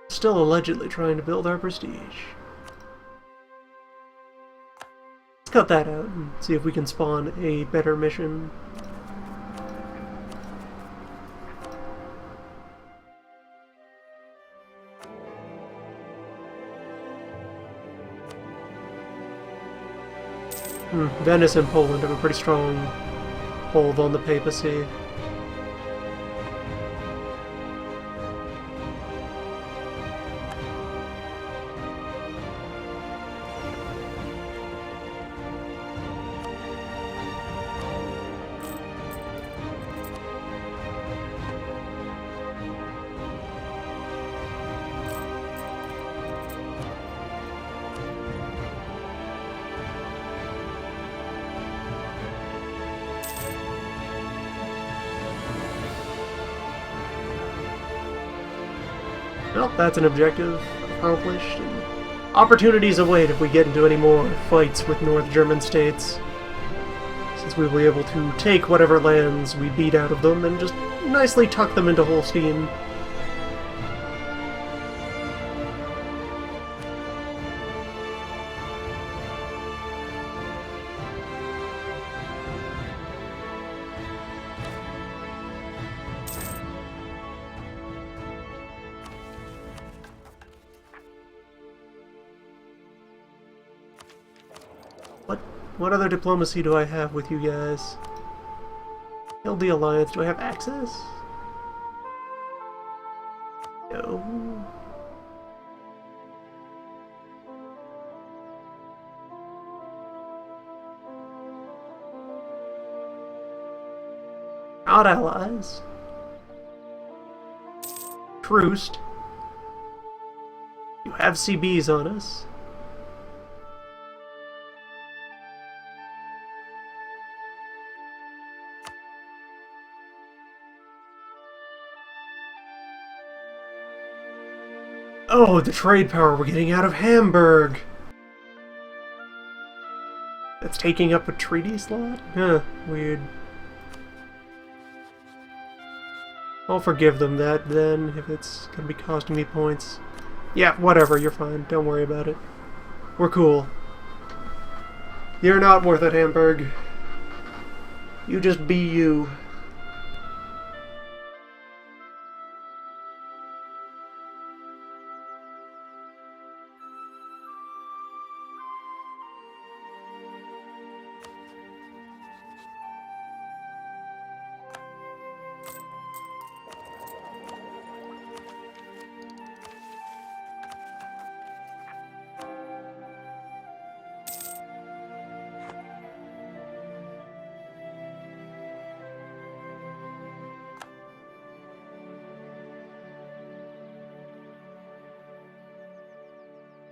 Still allegedly trying to build our prestige. Let's cut that out and see if we can spawn a better mission. Venice and Poland have a pretty strong hold on the papacy. Well, that's an objective accomplished, and opportunities await if we get into any more fights with North German states, since we'll be able to take whatever lands we beat out of them and just nicely tuck them into Holstein. What other diplomacy do I have with you guys? Build the alliance. Do I have access? No. Not allies. Truced. You have CBs on us. Oh, the trade power we're getting out of Hamburg! That's taking up a treaty slot? Huh, weird. I'll forgive them that then, if it's gonna be costing me points. Yeah, whatever, you're fine. Don't worry about it. We're cool. You're not worth it, Hamburg. You just be you.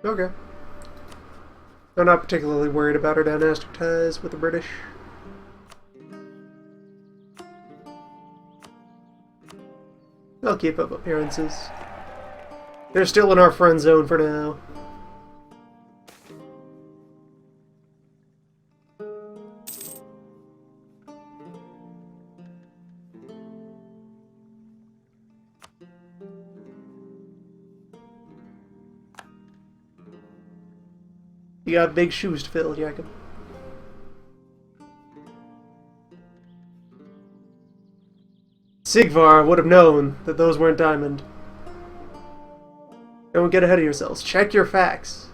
Okay. I'm not particularly worried about our dynastic ties with the British. I'll keep up appearances. They're still in our friend zone for now. You got big shoes to fill, Jacob. Sigvar would have known that those weren't diamond. Don't get ahead of yourselves. Check your facts.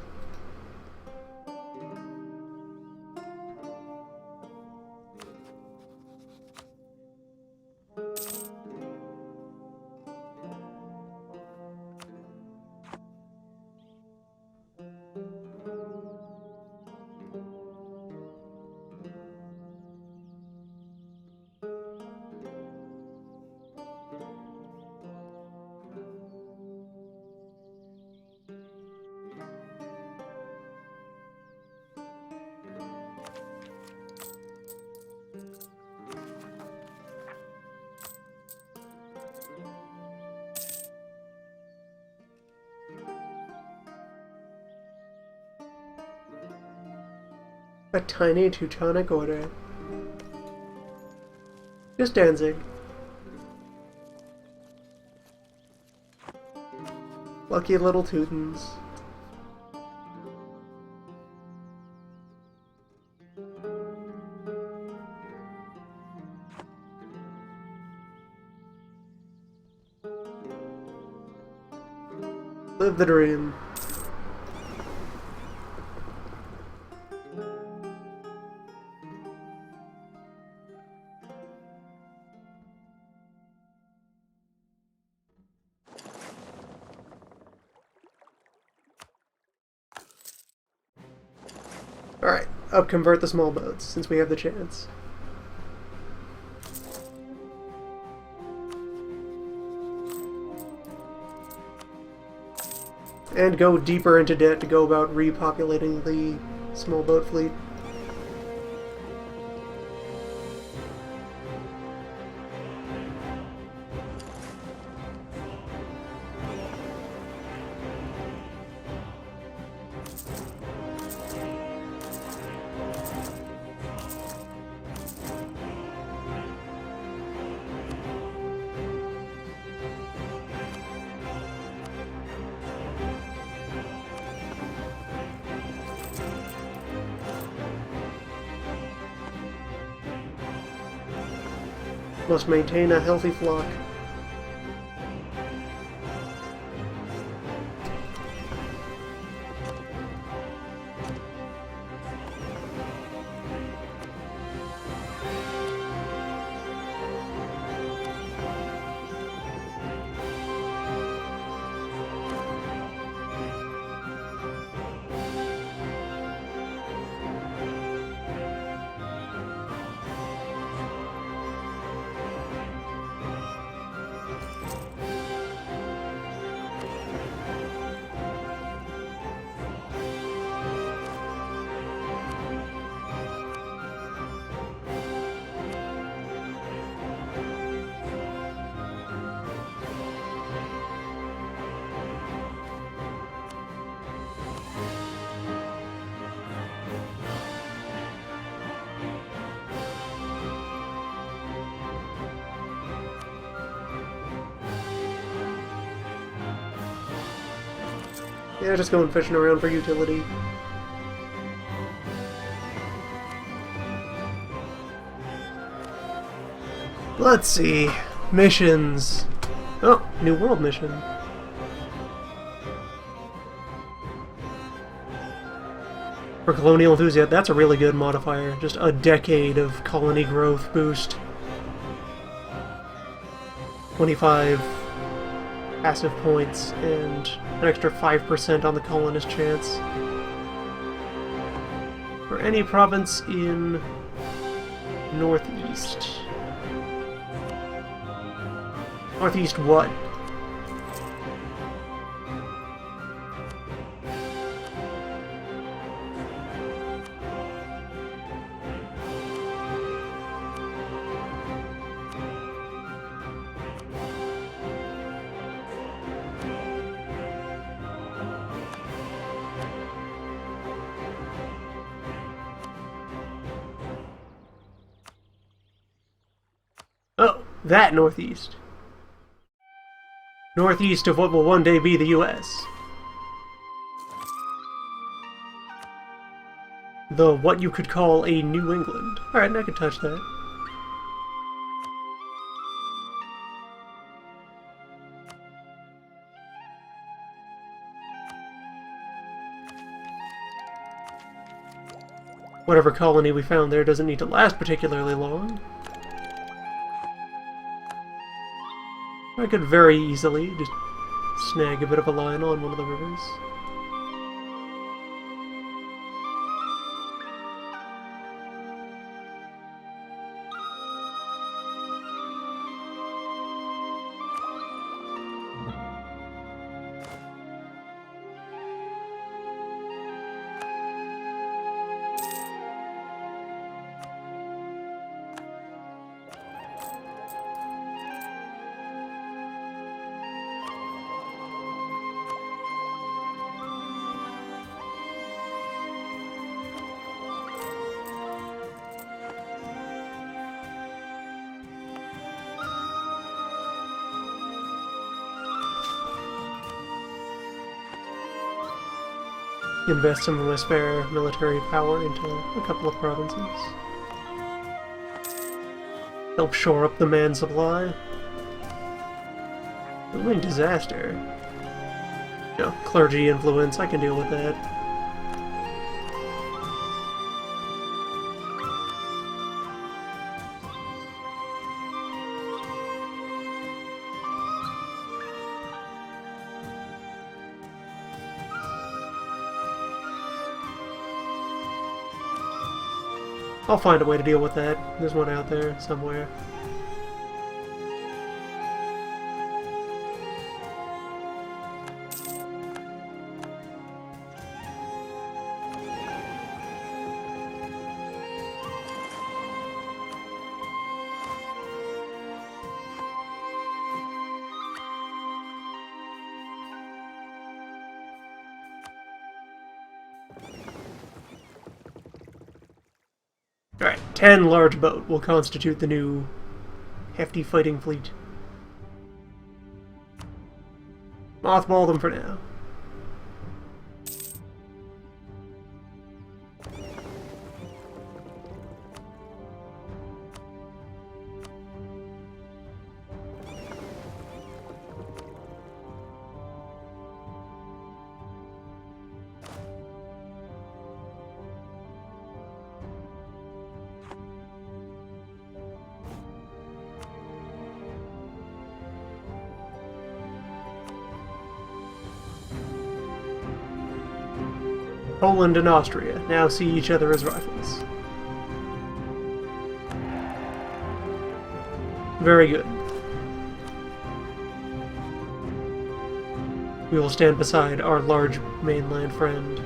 A tiny Teutonic order. Just Danzig. Lucky little Teutons. Live the dream. Alright, upconvert the small boats, since we have the chance. And go deeper into debt to go about repopulating the small boat fleet. Must maintain a healthy flock. Yeah, just going fishing around for utility. Let's see. Missions. Oh, New World mission. For Colonial Enthusiast, that's a really good modifier. Just a decade of colony growth boost. 25 passive points and an extra 5% on the colonist chance. For any province in Northeast. Northeast what? Oh, that Northeast. Northeast of what will one day be the US. The what you could call a New England. Alright, I could touch that. Whatever colony we found there doesn't need to last particularly long. I could very easily just snag a bit of a line on one of the rivers. Invest some of my spare military power into a couple of provinces. Help shore up the man supply. Building disaster. No, clergy influence, I can deal with that. I'll find a way to deal with that. There's one out there somewhere. Alright, 10 large boat will constitute the new hefty fighting fleet. Mothball them for now. Poland and Austria now see each other as rivals. Very good. We will stand beside our large mainland friend.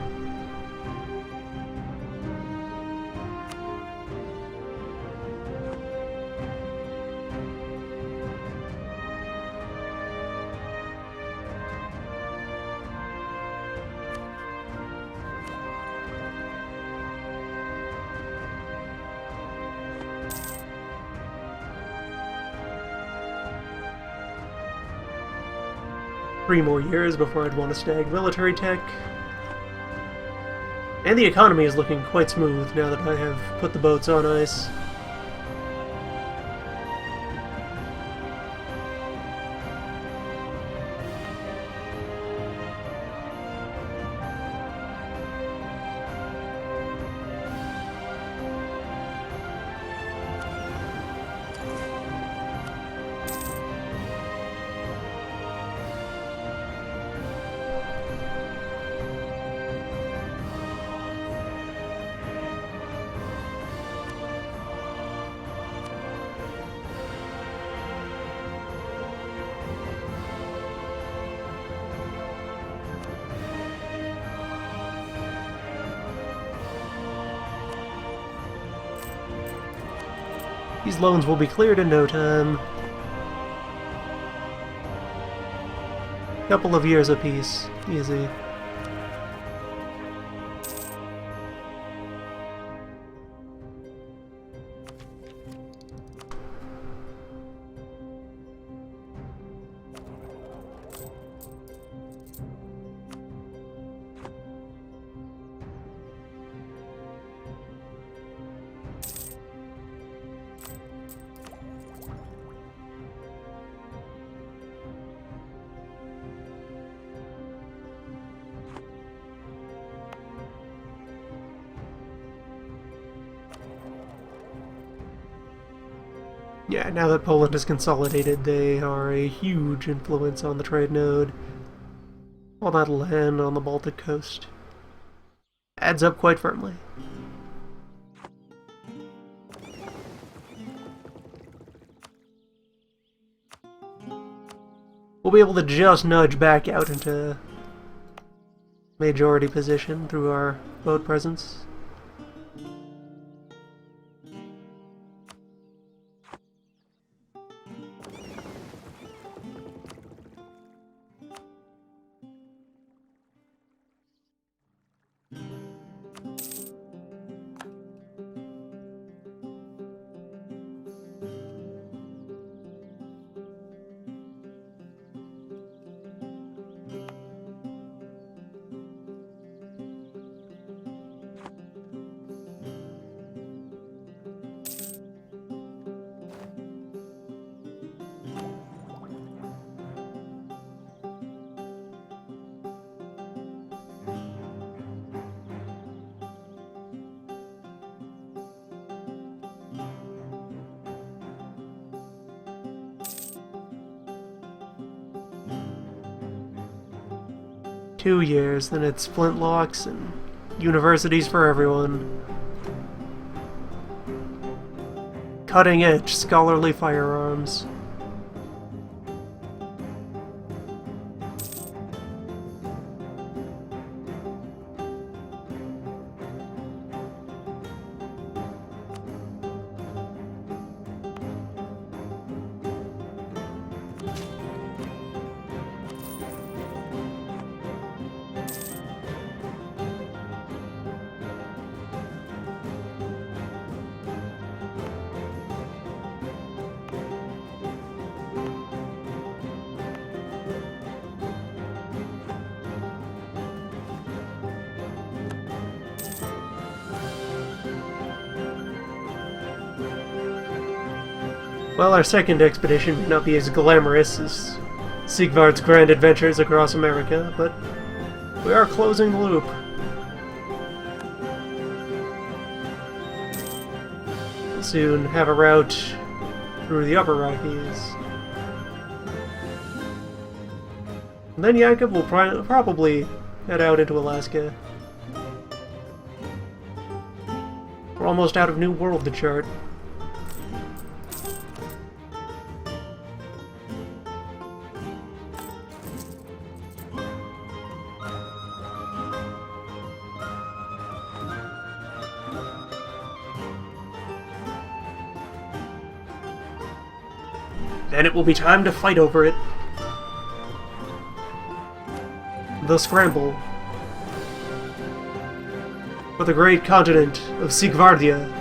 3 more years before I'd want to snag military tech. And the economy is looking quite smooth now that I have put the boats on ice. These loans will be cleared in no time. Couple of years apiece. Easy. Yeah, now that Poland is consolidated, they are a huge influence on the trade node. All that land on the Baltic coast adds up quite firmly. We'll be able to just nudge back out into majority position through our boat presence. Two years, then it's flintlocks and universities for everyone. Cutting-edge, scholarly firearms. While our second expedition may not be as glamorous as Sigvard's grand adventures across America, but we are closing the loop. We'll soon have a route through the Upper Rockies. And then Jakob will probably head out into Alaska. We're almost out of New World to chart. Then it will be time to fight over it. The scramble for the great continent of Sigvardia.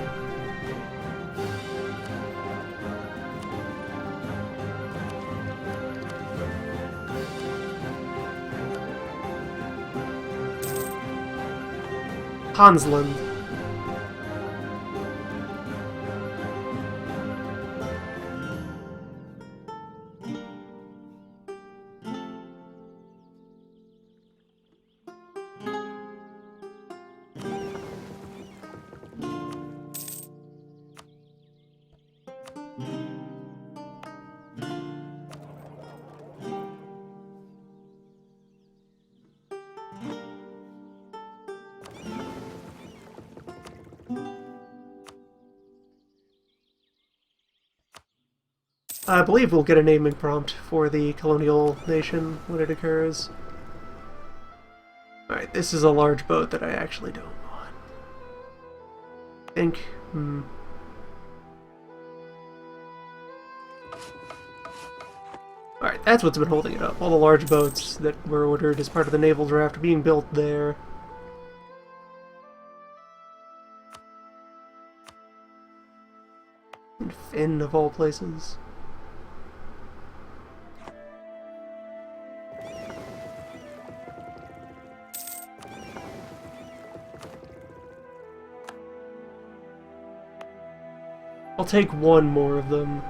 Hansland. I believe we'll get a naming prompt for the colonial nation when it occurs. Alright, this is a large boat that I actually don't want. I think... Alright, that's what's been holding it up. All the large boats that were ordered as part of the naval draft are being built there. In Finn, of all places. I'll take one more of them.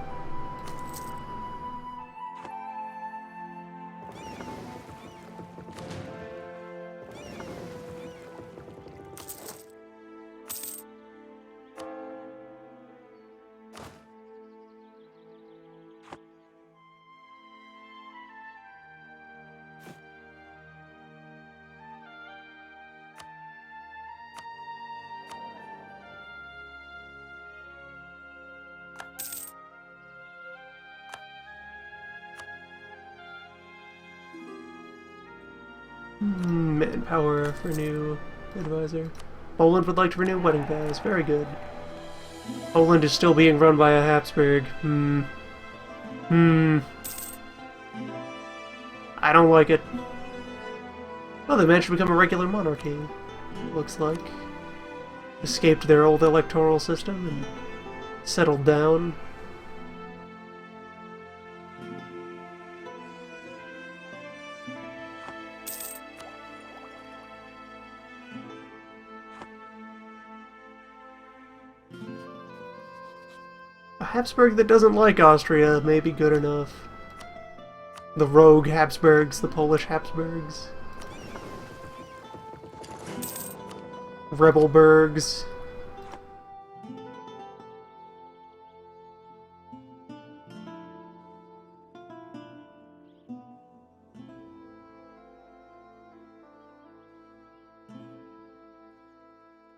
Manpower for new advisor. Poland would like to renew wedding vows. Very good. Poland is still being run by a Habsburg. I don't like it. Oh, they managed to become a regular monarchy. Looks like. Escaped their old electoral system and settled down. A Habsburg that doesn't like Austria may be good enough. The rogue Habsburgs, the Polish Habsburgs. Rebelbergs.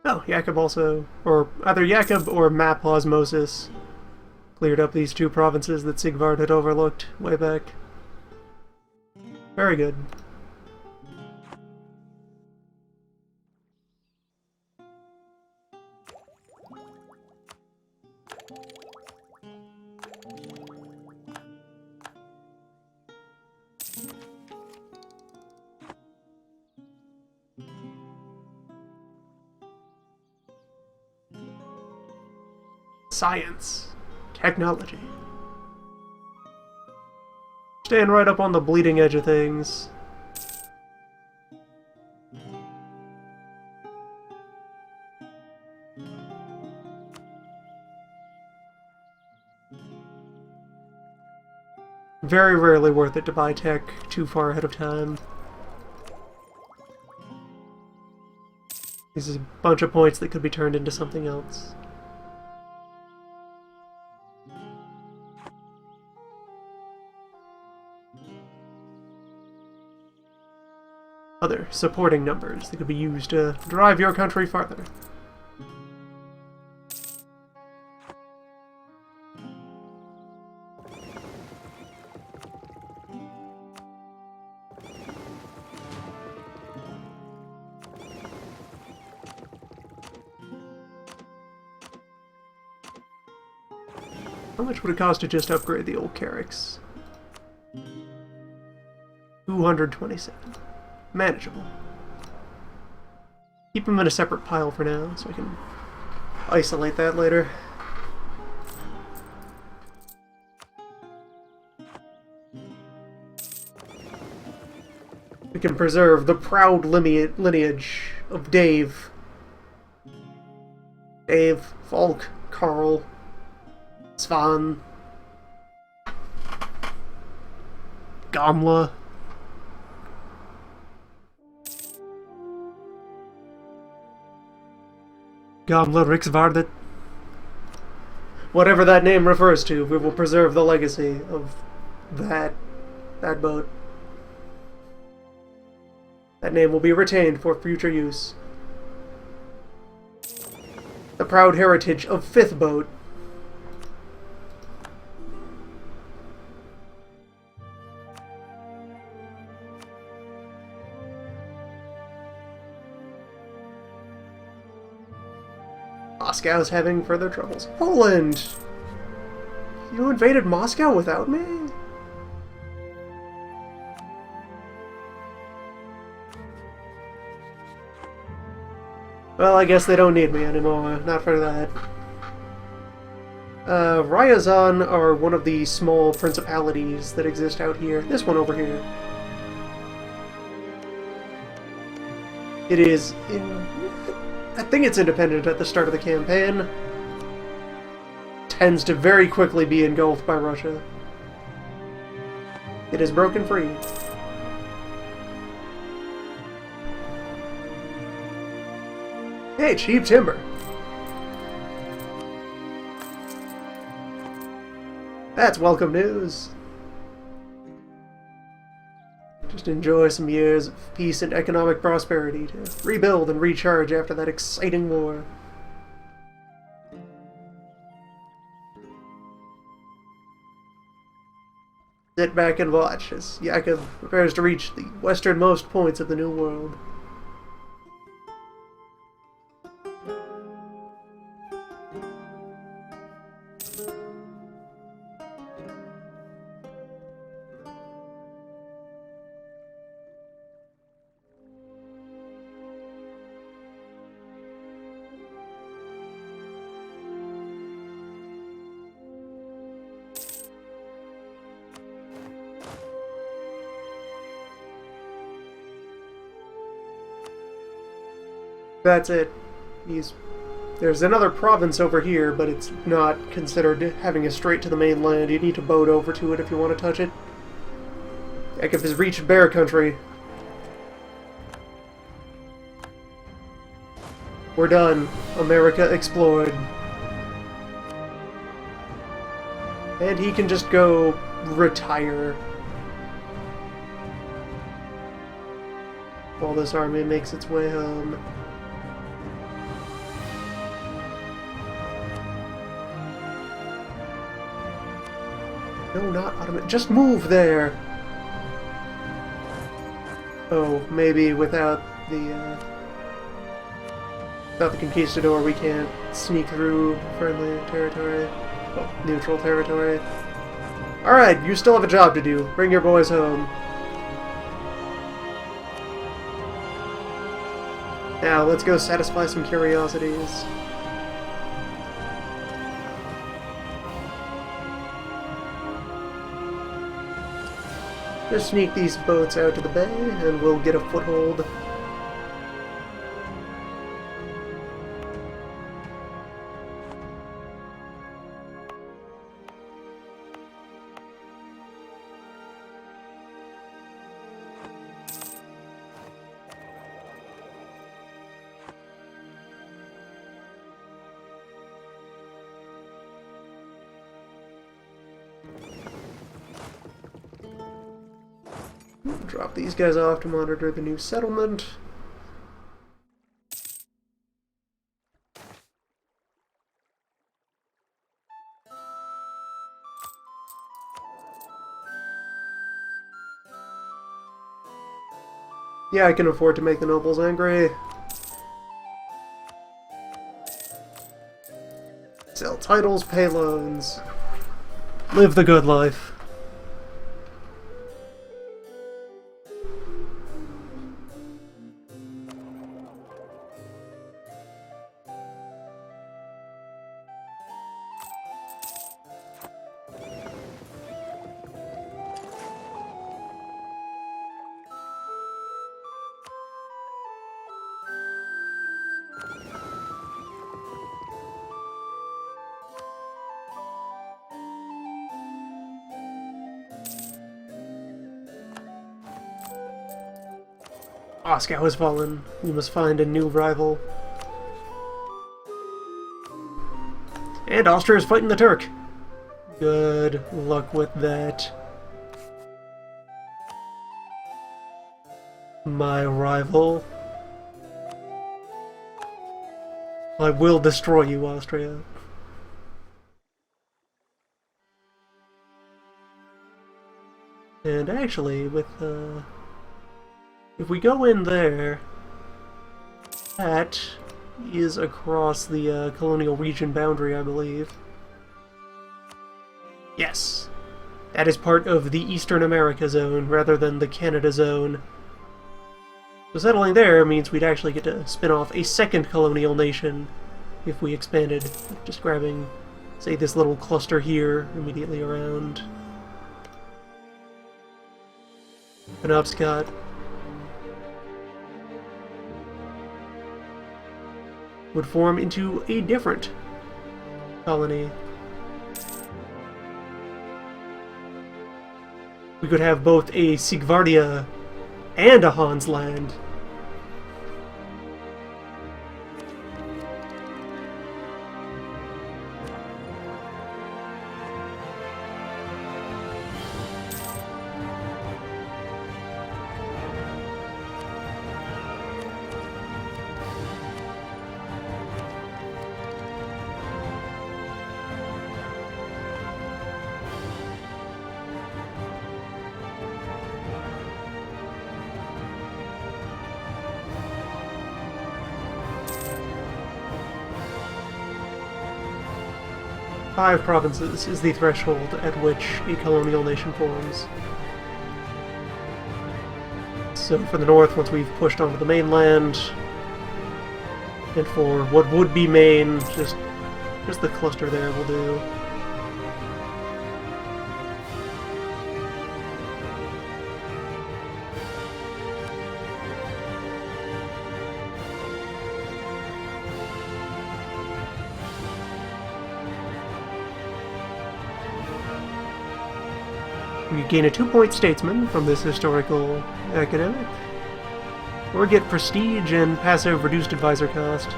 Oh, Jakub also, or either Jakub or Map Osmosis cleared up these two provinces that Sigvard had overlooked way back. Very good. Science. Technology. Staying right up on the bleeding edge of things. Very rarely worth it to buy tech too far ahead of time. This is a bunch of points that could be turned into something else. Other supporting numbers that could be used to drive your country farther. How much would it cost to just upgrade the old Carracks? 227. Manageable. Keep them in a separate pile for now, so I can isolate that later. We can preserve the proud lineage of Dave Dave, Falk, Carl, Svan, Gamla. Gamla Riksvardet. Whatever that name refers to, we will preserve the legacy of that boat. That name will be retained for future use. The proud heritage of Fifth Boat. Moscow's having further troubles. Poland! You invaded Moscow without me? Well, I guess they don't need me anymore. Not for that. Ryazan are one of the small principalities that exist out here. This one over here. It is I think it's independent at the start of the campaign. Tends to very quickly be engulfed by Russia. It is broken free. Hey, cheap timber. That's welcome news. Just enjoy some years of peace and economic prosperity to rebuild and recharge after that exciting war. Sit back and watch as Yakov prepares to reach the westernmost points of the New World. That's it. There's another province over here, but it's not considered having a straight to the mainland. You need to boat over to it if you want to touch it. Yakov has reached Bear Country. We're done. America explored. And he can just go retire. While this army makes its way home. No, not Ottoman. Just move there! Oh, maybe without the conquistador we can't sneak through friendly territory. Well, neutral territory. Alright, you still have a job to do. Bring your boys home. Now, let's go satisfy some curiosities. Just sneak these boats out to the bay, and we'll get a foothold. Drop these guys off to monitor the new settlement. Yeah, I can afford to make the nobles angry. Sell titles, pay loans. Live the good life. Moscow has fallen. We must find a new rival. And Austria is fighting the Turk. Good luck with that. My rival. I will destroy you, Austria. And actually, with if we go in there, that is across the colonial region boundary, I believe. Yes. That is part of the Eastern America zone, rather than the Canada zone. So settling there means we'd actually get to spin off a second colonial nation if we expanded, just grabbing, say, this little cluster here immediately around Penobscot. Would form into a different colony. We could have both a Sigvardia and a Hans land. 5 provinces is the threshold at which a colonial nation forms. So for the north, once we've pushed onto the mainland, and for what would be Maine, just the cluster there will do. We gain a 2-point statesman from this historical academic, or get prestige and passive reduced advisor cost.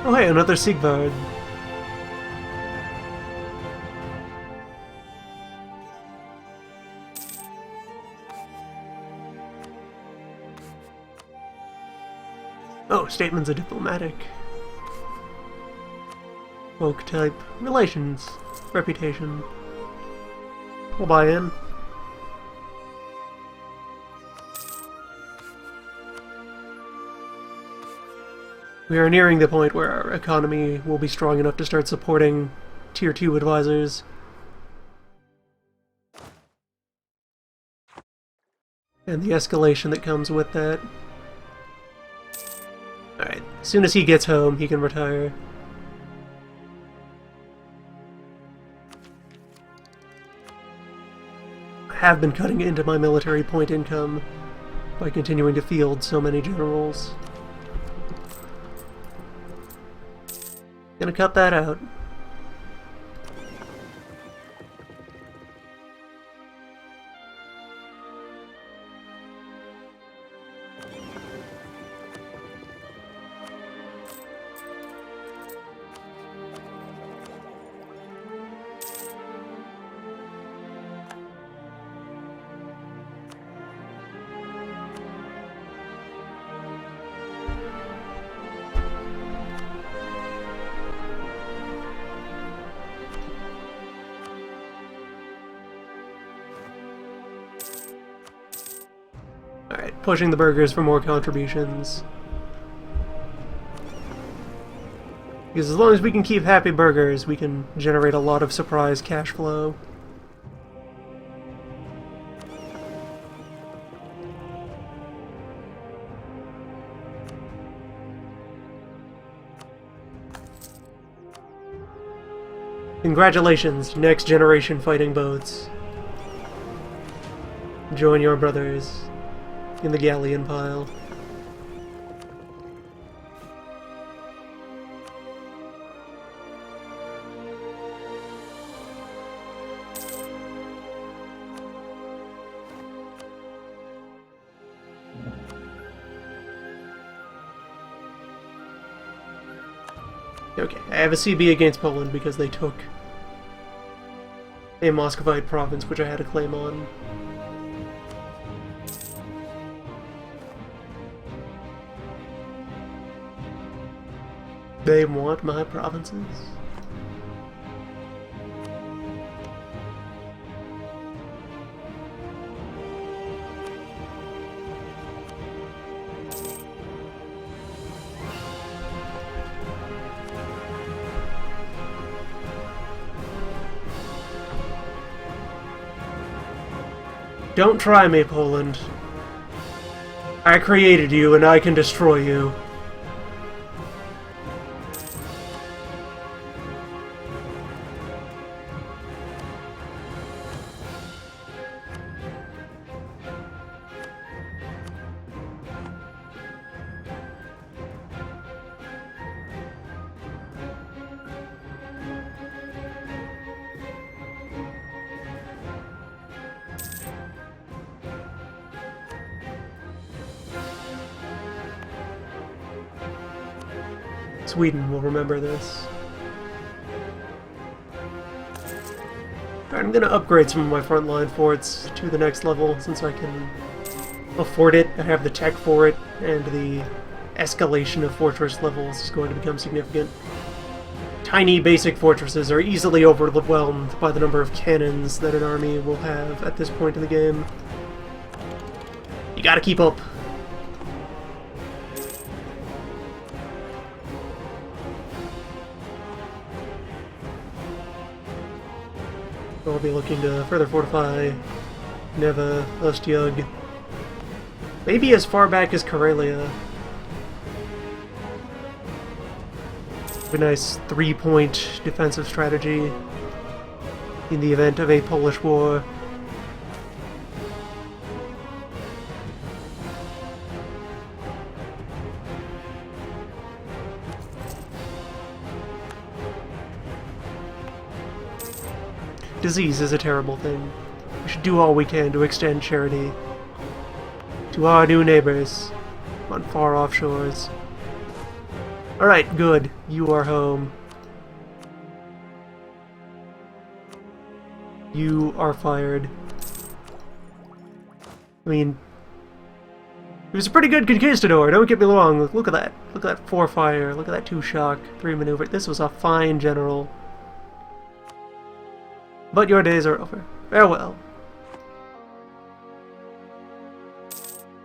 Oh hey, another Sigvard. Oh, Stateman's a diplomatic. Folk type. Relations. Reputation. We'll buy in. We are nearing the point where our economy will be strong enough to start supporting Tier 2 advisors. And the escalation that comes with that. Alright, as soon as he gets home, he can retire. I have been cutting into my military point income by continuing to field so many generals. Gonna cut that out. Alright, pushing the burgers for more contributions. Because as long as we can keep happy burgers, we can generate a lot of surprise cash flow. Congratulations, next generation fighting boats. Join your brothers in the galleon pile. Okay, I have a CB against Poland because they took a Muscovite province, which I had a claim on. They want my provinces? Don't try me, Poland. I created you, and I can destroy you. Sweden will remember this. Alright, I'm gonna upgrade some of my frontline forts to the next level since I can afford it. I have the tech for it, and the escalation of fortress levels is going to become significant. Tiny basic fortresses are easily overwhelmed by the number of cannons that an army will have at this point in the game. You gotta keep up. I'll be looking to further fortify Neva, Ustjugd, maybe as far back as Karelia. A nice 3-point defensive strategy in the event of a Polish war. Disease is a terrible thing. We should do all we can to extend charity to our new neighbors on far-off shores. Alright, good. You are home. You are fired. I mean, he was a pretty good conquistador, don't get me wrong. Look at that. Look at that 4 fire. Look at that 2 shock, 3 maneuver. This was a fine general. But your days are over. Farewell.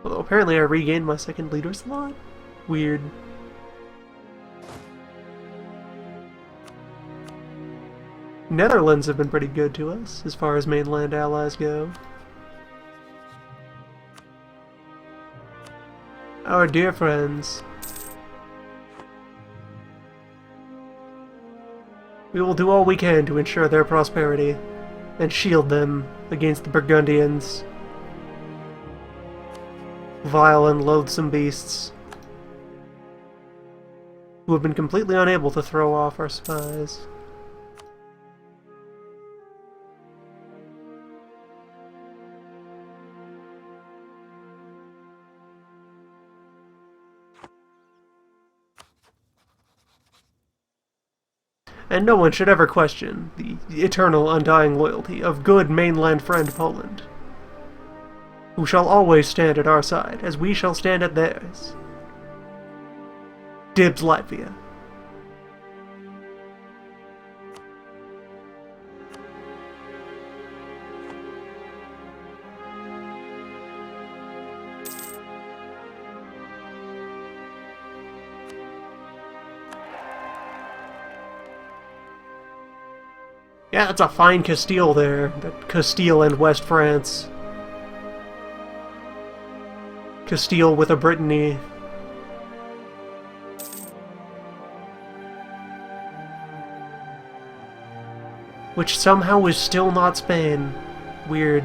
Although apparently I regained my second leader slot. Weird. Netherlands have been pretty good to us, as far as mainland allies go. Our dear friends. We will do all we can to ensure their prosperity, and shield them against the Burgundians. Vile and loathsome beasts, who have been completely unable to throw off our spies. And no one should ever question the eternal, undying loyalty of good mainland friend Poland, who shall always stand at our side, as we shall stand at theirs. Dibs Latvia. Yeah, that's a fine Castile there. That Castile and West France. Castile with a Brittany. Which somehow is still not Spain. Weird.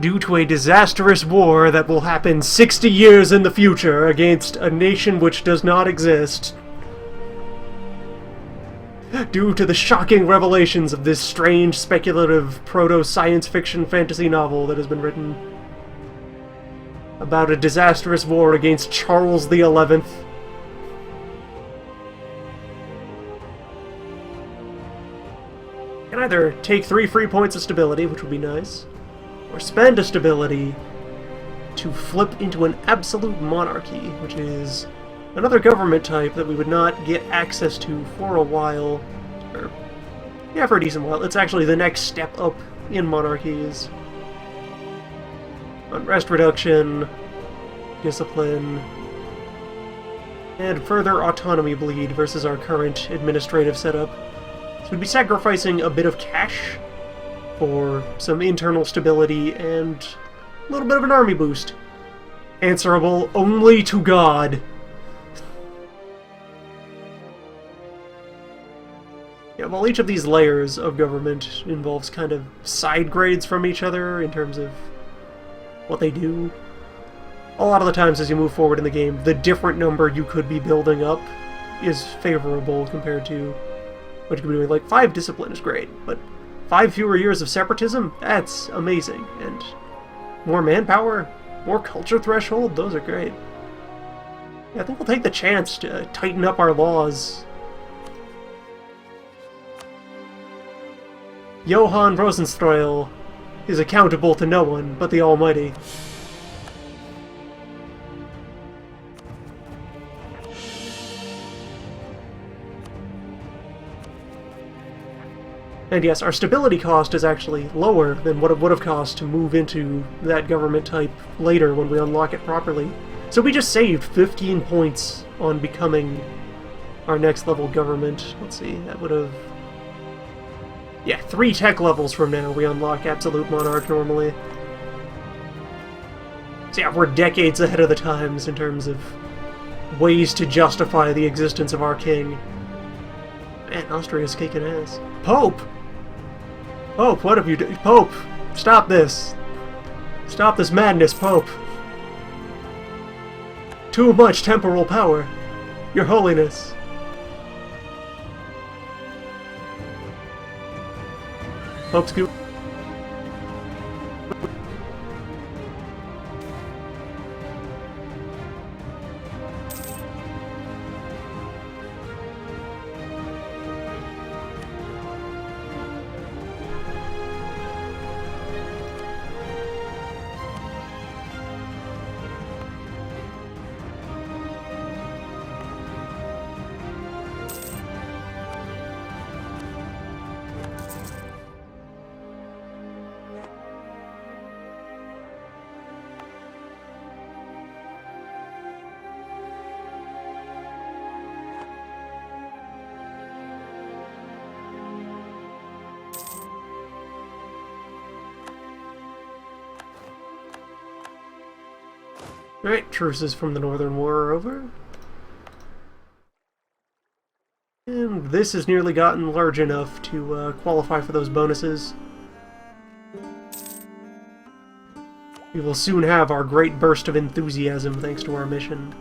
Due to a disastrous war that will happen 60 years in the future against a nation which does not exist. due to the shocking revelations of this strange, speculative, proto-science fiction fantasy novel that has been written about a disastrous war against Charles the 11th. You can either take 3 free points of stability, which would be nice, or spend a stability to flip into an absolute monarchy, which is another government type that we would not get access to for a while, or, yeah, for a decent while. It's actually the next step up in monarchies. Unrest reduction, discipline, and further autonomy bleed versus our current administrative setup. So we'd be sacrificing a bit of cash for some internal stability and a little bit of an army boost. Answerable only to God. Yeah, well, each of these layers of government involves kind of side grades from each other in terms of what they do. A lot of the times as you move forward in the game, the different number you could be building up is favorable compared to what you could be doing. Like, 5 discipline is great, but 5 fewer years of separatism? That's amazing. And more manpower, more culture threshold, those are great. Yeah, I think we'll take the chance to tighten up our laws. Johann Rosenstrel is accountable to no one but the Almighty. And yes, our stability cost is actually lower than what it would have cost to move into that government type later when we unlock it properly. So we just saved 15 points on becoming our next level government. Let's see, that would have... yeah, 3 tech levels from now we unlock Absolute Monarch normally. So yeah, we're decades ahead of the times in terms of ways to justify the existence of our king. Man, Austria's kicking ass. Pope! Pope, what have you done? Pope! Stop this! Stop this madness, Pope! Too much temporal power! Your Holiness! Pope's goop. Alright, truces from the Northern War are over. And this has nearly gotten large enough to qualify for those bonuses. We will soon have our great burst of enthusiasm thanks to our mission.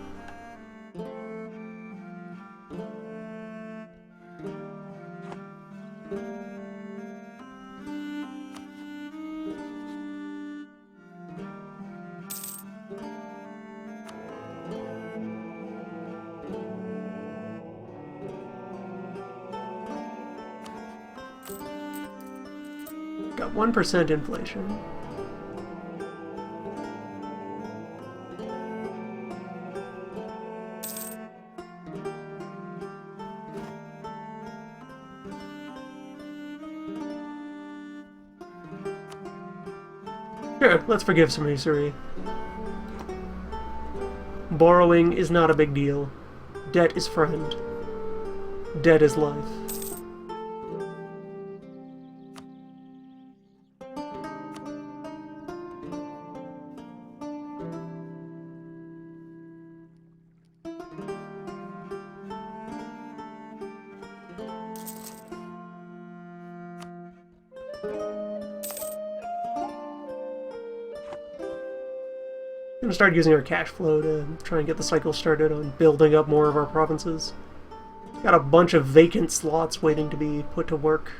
Got 1% inflation. Sure, let's forgive some usury. Borrowing is not a big deal. Debt is friend. Debt is life. I'm gonna start using our cash flow to try and get the cycle started on building up more of our provinces. Got a bunch of vacant slots waiting to be put to work.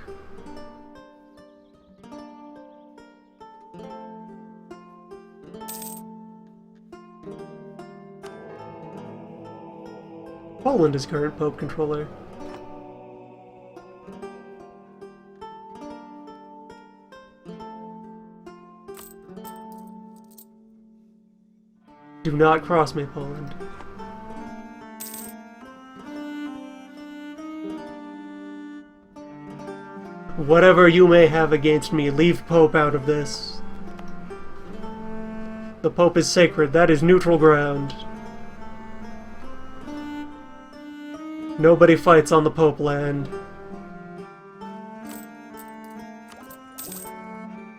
Poland is current Pope controller. Do not cross me, Poland. Whatever you may have against me, leave Pope out of this. The Pope is sacred. That is neutral ground. Nobody fights on the Pope land.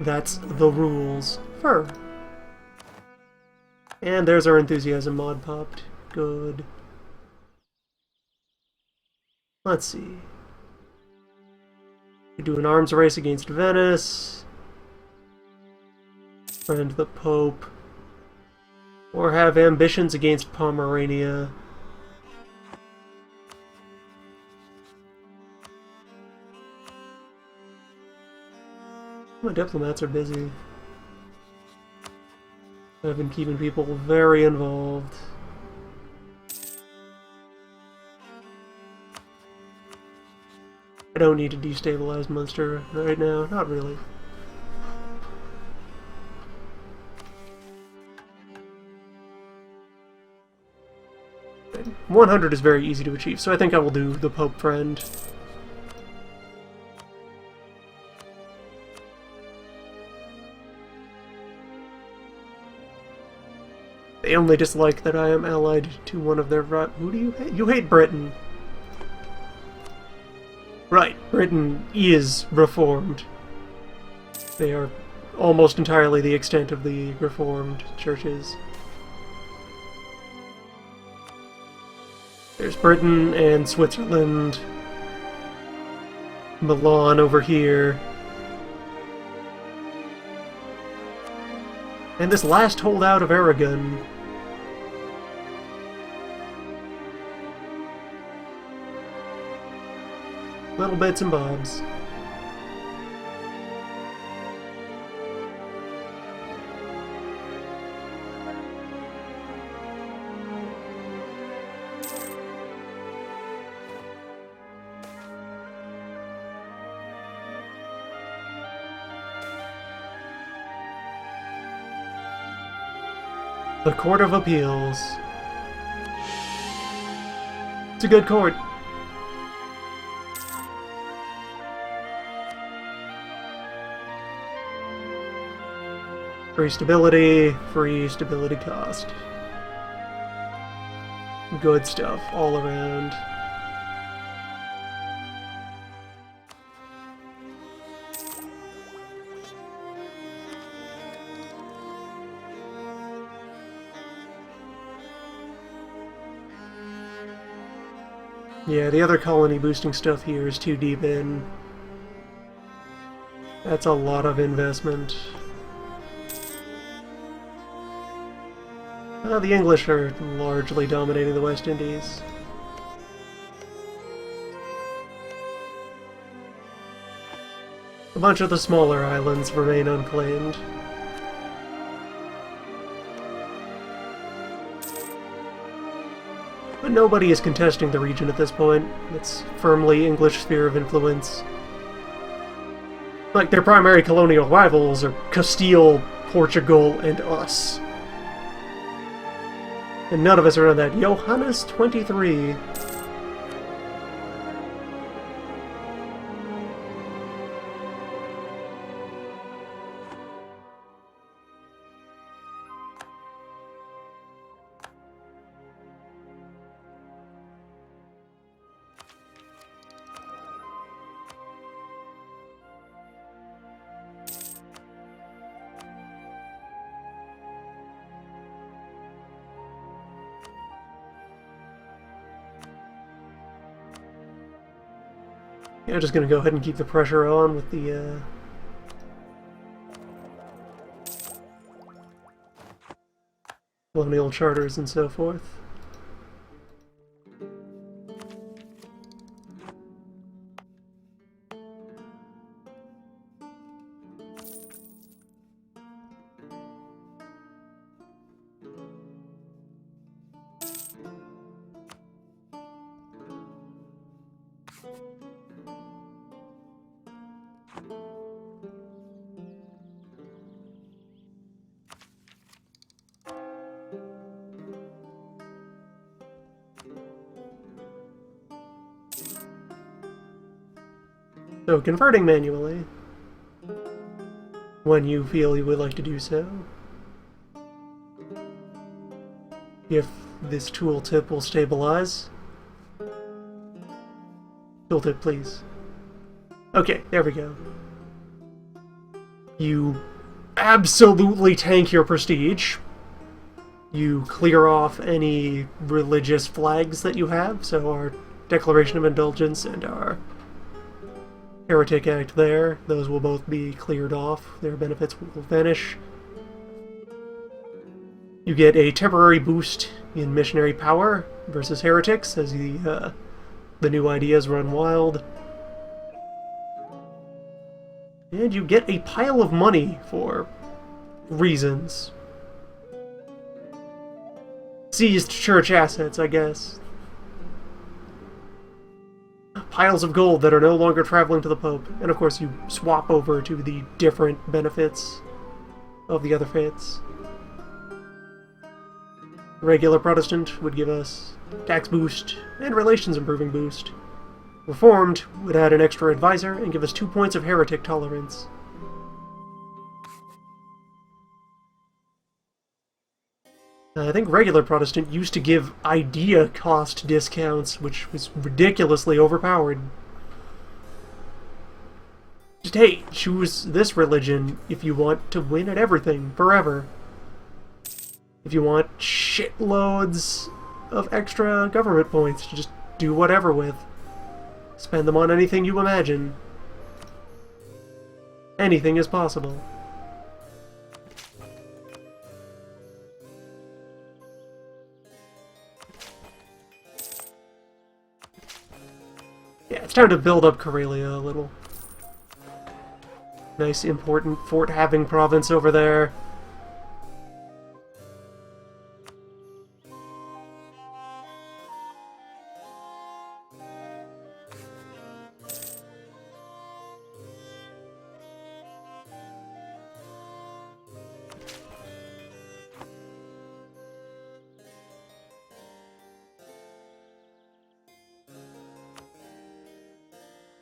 That's the rules. Fur. And there's our enthusiasm mod popped. Good. Let's see. We do an arms race against Venice. Friend the Pope. Or have ambitions against Pomerania. My diplomats are busy. I've been keeping people very involved. I don't need to destabilize Munster right now, not really. Okay. 100 is very easy to achieve, so I think I will do the Pope friend. They only dislike that I am allied to one of their... Who do you hate? You hate Britain. Right, Britain is reformed. They are almost entirely the extent of the reformed churches. There's Britain and Switzerland. Milan over here. And this last holdout of Aragon. Little bits and bobs. The Court of Appeals. It's a good court. Free stability cost. Good stuff all around. Yeah, the other colony boosting stuff here is too deep in. That's a lot of investment. The English are largely dominating the West Indies. A bunch of the smaller islands remain unclaimed. But nobody is contesting the region at this point. It's firmly English sphere of influence. Like, their primary colonial rivals are Castile, Portugal, and us. And none of us are on that. Johannes 23. Yeah, just gonna go ahead and keep the pressure on with the, colonial charters and so forth. So, converting manually, when you feel you would like to do so. If this tooltip will stabilize. Tooltip, please. Okay, there we go. You absolutely tank your prestige. You clear off any religious flags that you have, so our Declaration of Indulgence and our Heretic Act there, those will both be cleared off. Their benefits will vanish. You get a temporary boost in missionary power versus heretics as the new ideas run wild. And you get a pile of money for reasons. Seized church assets, I guess. Piles of gold that are no longer traveling to the Pope. And of course you swap over to the different benefits of the other faiths. Regular Protestant would give us tax boost and relations improving boost. Reformed would add an extra advisor and give us 2 points of heretic tolerance. I think regular Protestant used to give idea cost discounts, which was ridiculously overpowered. Just, hey, choose this religion if you want to win at everything, forever. If you want shitloads of extra government points to just do whatever with. Spend them on anything you imagine. Anything is possible. Yeah, it's time to build up Karelia a little. Nice, important fort-having province over there.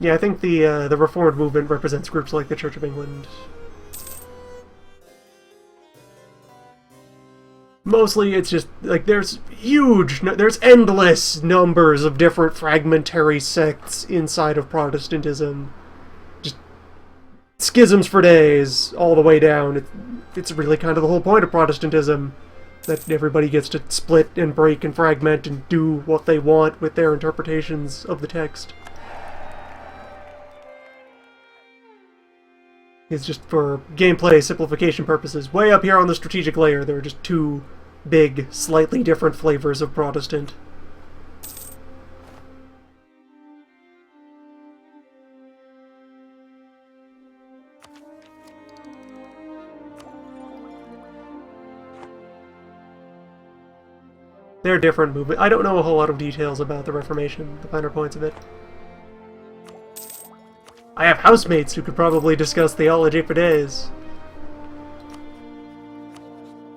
Yeah, I think the Reformed movement represents groups like the Church of England. Mostly, it's just, like, there's endless numbers of different fragmentary sects inside of Protestantism. Just schisms for days, all the way down. It's really kind of the whole point of Protestantism, that everybody gets to split and break and fragment and do what they want with their interpretations of the text. It's just for gameplay simplification purposes. Way up here on the strategic layer, there are just 2 big, slightly different flavors of Protestant. They're different movement. I don't know a whole lot of details about the Reformation, the finer points of it. I have housemates who could probably discuss theology for days.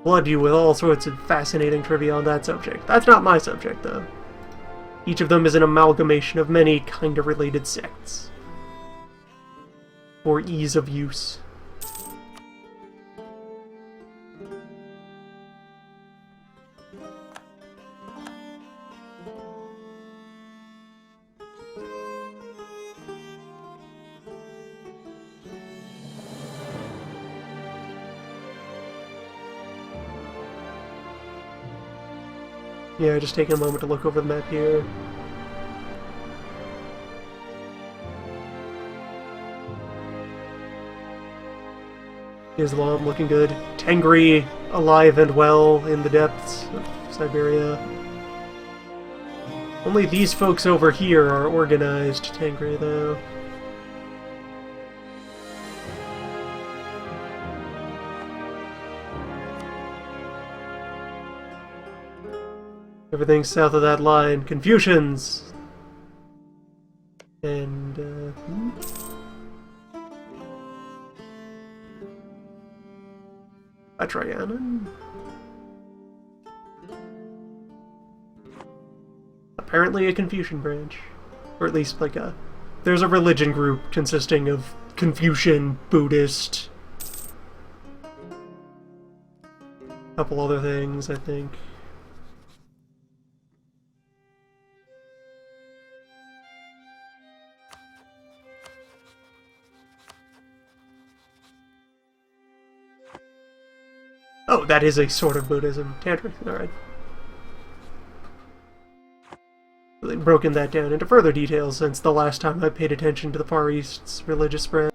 Flood you with all sorts of fascinating trivia on that subject. That's not my subject, though. Each of them is an amalgamation of many kinda related sects. For ease of use. Yeah, just taking a moment to look over the map here. Islam looking good. Tengri alive and well in the depths of Siberia. Only these folks over here are organized Tengri, though. Everything south of that line. Confucians! And, Atrayanan? Apparently a Confucian branch. Or at least, like, there's a religion group consisting of Confucian, Buddhist, a couple other things, I think. Oh, that is a sort of Buddhism. Tantric, alright. They've broken that down into further details since the last time I paid attention to the Far East's religious spread.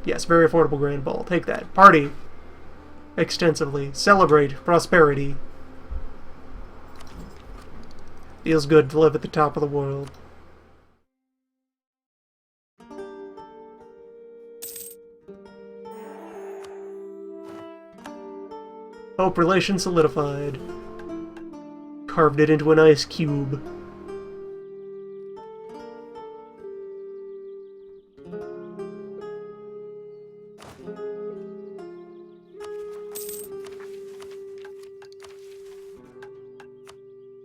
Yes, very affordable grand ball. Take that. Party extensively. Celebrate prosperity. Feels good to live at the top of the world. Hope relation solidified. Carved it into an ice cube.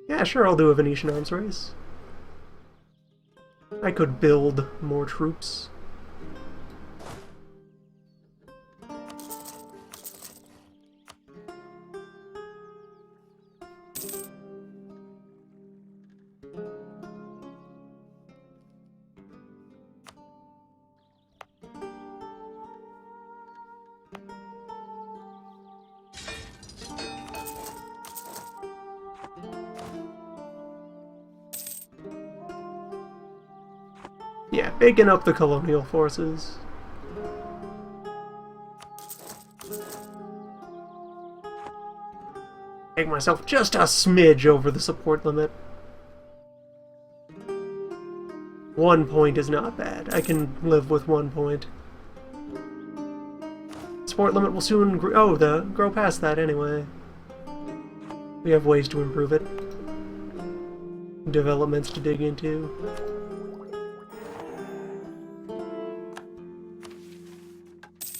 Yeah, sure, I'll do a Venetian arms race. I could build more troops. Yeah, baking up the colonial forces. Make myself just a smidge over the support limit. 1 point is not bad. I can live with 1 point. Support limit will soon grow past that anyway. We have ways to improve it. Developments to dig into.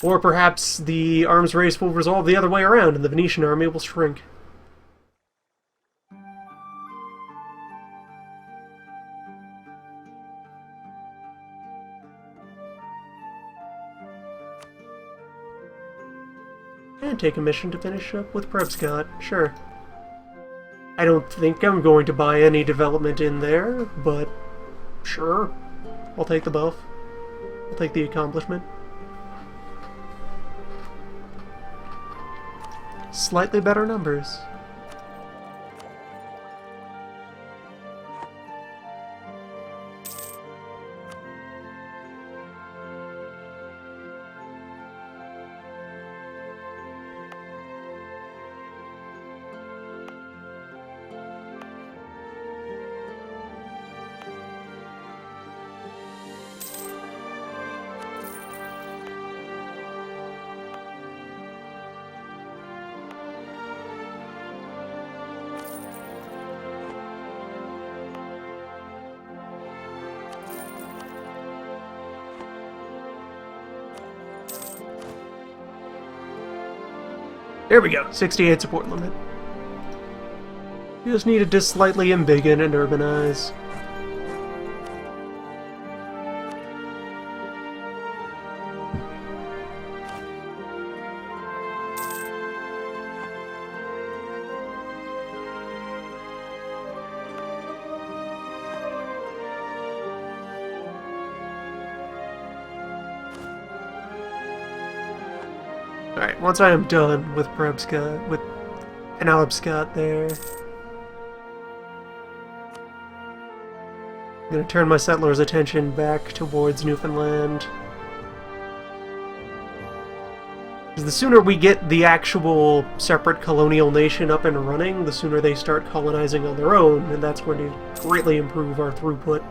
Or perhaps the arms race will resolve the other way around and the Venetian army will shrink. And take a mission to finish up with Pt.5, sure. I don't think I'm going to buy any development in there, but sure. I'll take the buff. I'll take the accomplishment. Slightly better numbers. There we go, 68 support limit. You just needed to slightly embiggen and urbanize. Alright, once I am done with Penobscot, with Penobscot there, I'm gonna turn my settlers' attention back towards Newfoundland. Because the sooner we get the actual separate colonial nation up and running, the sooner they start colonizing on their own, and that's going to greatly improve our throughput.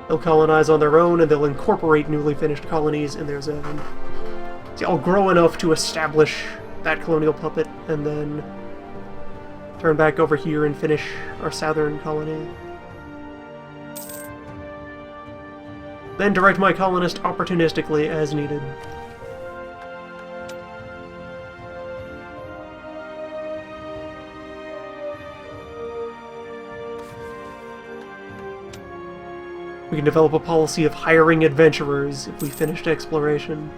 They'll colonize on their own, and they'll incorporate newly finished colonies in their zone. So I'll grow enough to establish that colonial puppet, and then turn back over here and finish our southern colony. Then direct my colonist opportunistically as needed. We can develop a policy of hiring adventurers if we finished exploration.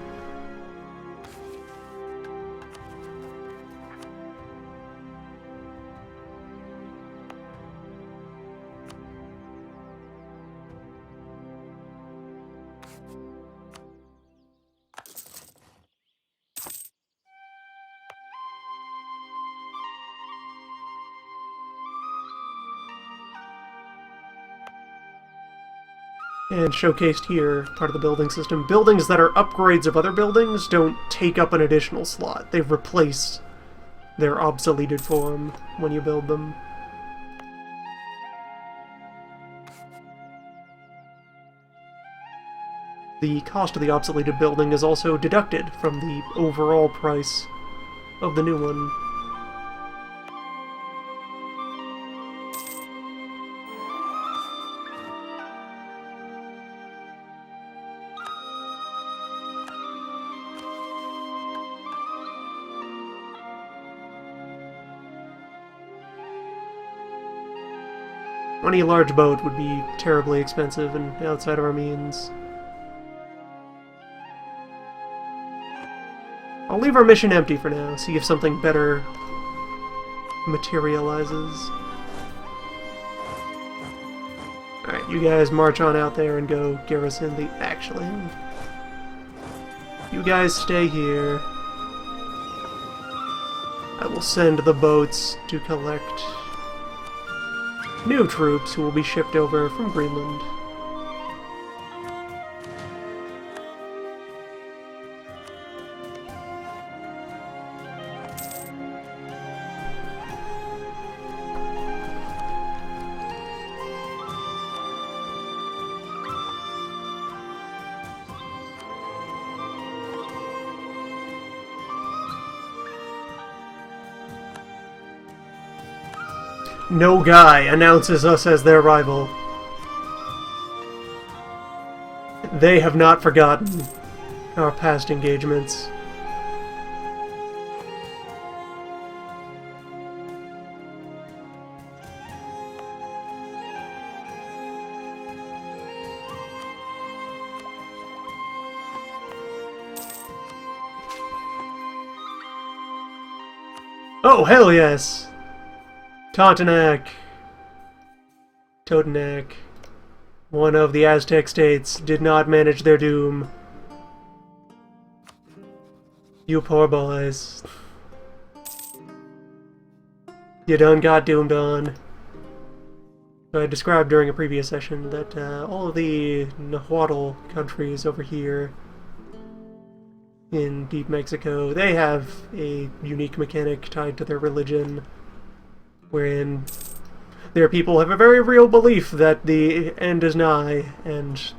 And showcased here, part of the building system, buildings that are upgrades of other buildings don't take up an additional slot. They replace their obsoleted form when you build them. The cost of the obsoleted building is also deducted from the overall price of the new one. Any large boat would be terribly expensive and outside of our means. I'll leave our mission empty for now, see if something better materializes. Alright, you guys march on out there and go garrison the... Actually, you guys stay here. I will send the boats to collect new troops who will be shipped over from Greenland. No guy announces us as their rival. They have not forgotten our past engagements. Oh, hell yes! Tontonac, Totonac, one of the Aztec states, did not manage their doom. You poor boys. You done got doomed on. So I described during a previous session that all of the Nahuatl countries over here in deep Mexico, they have a unique mechanic tied to their religion, wherein their people have a very real belief that the end is nigh and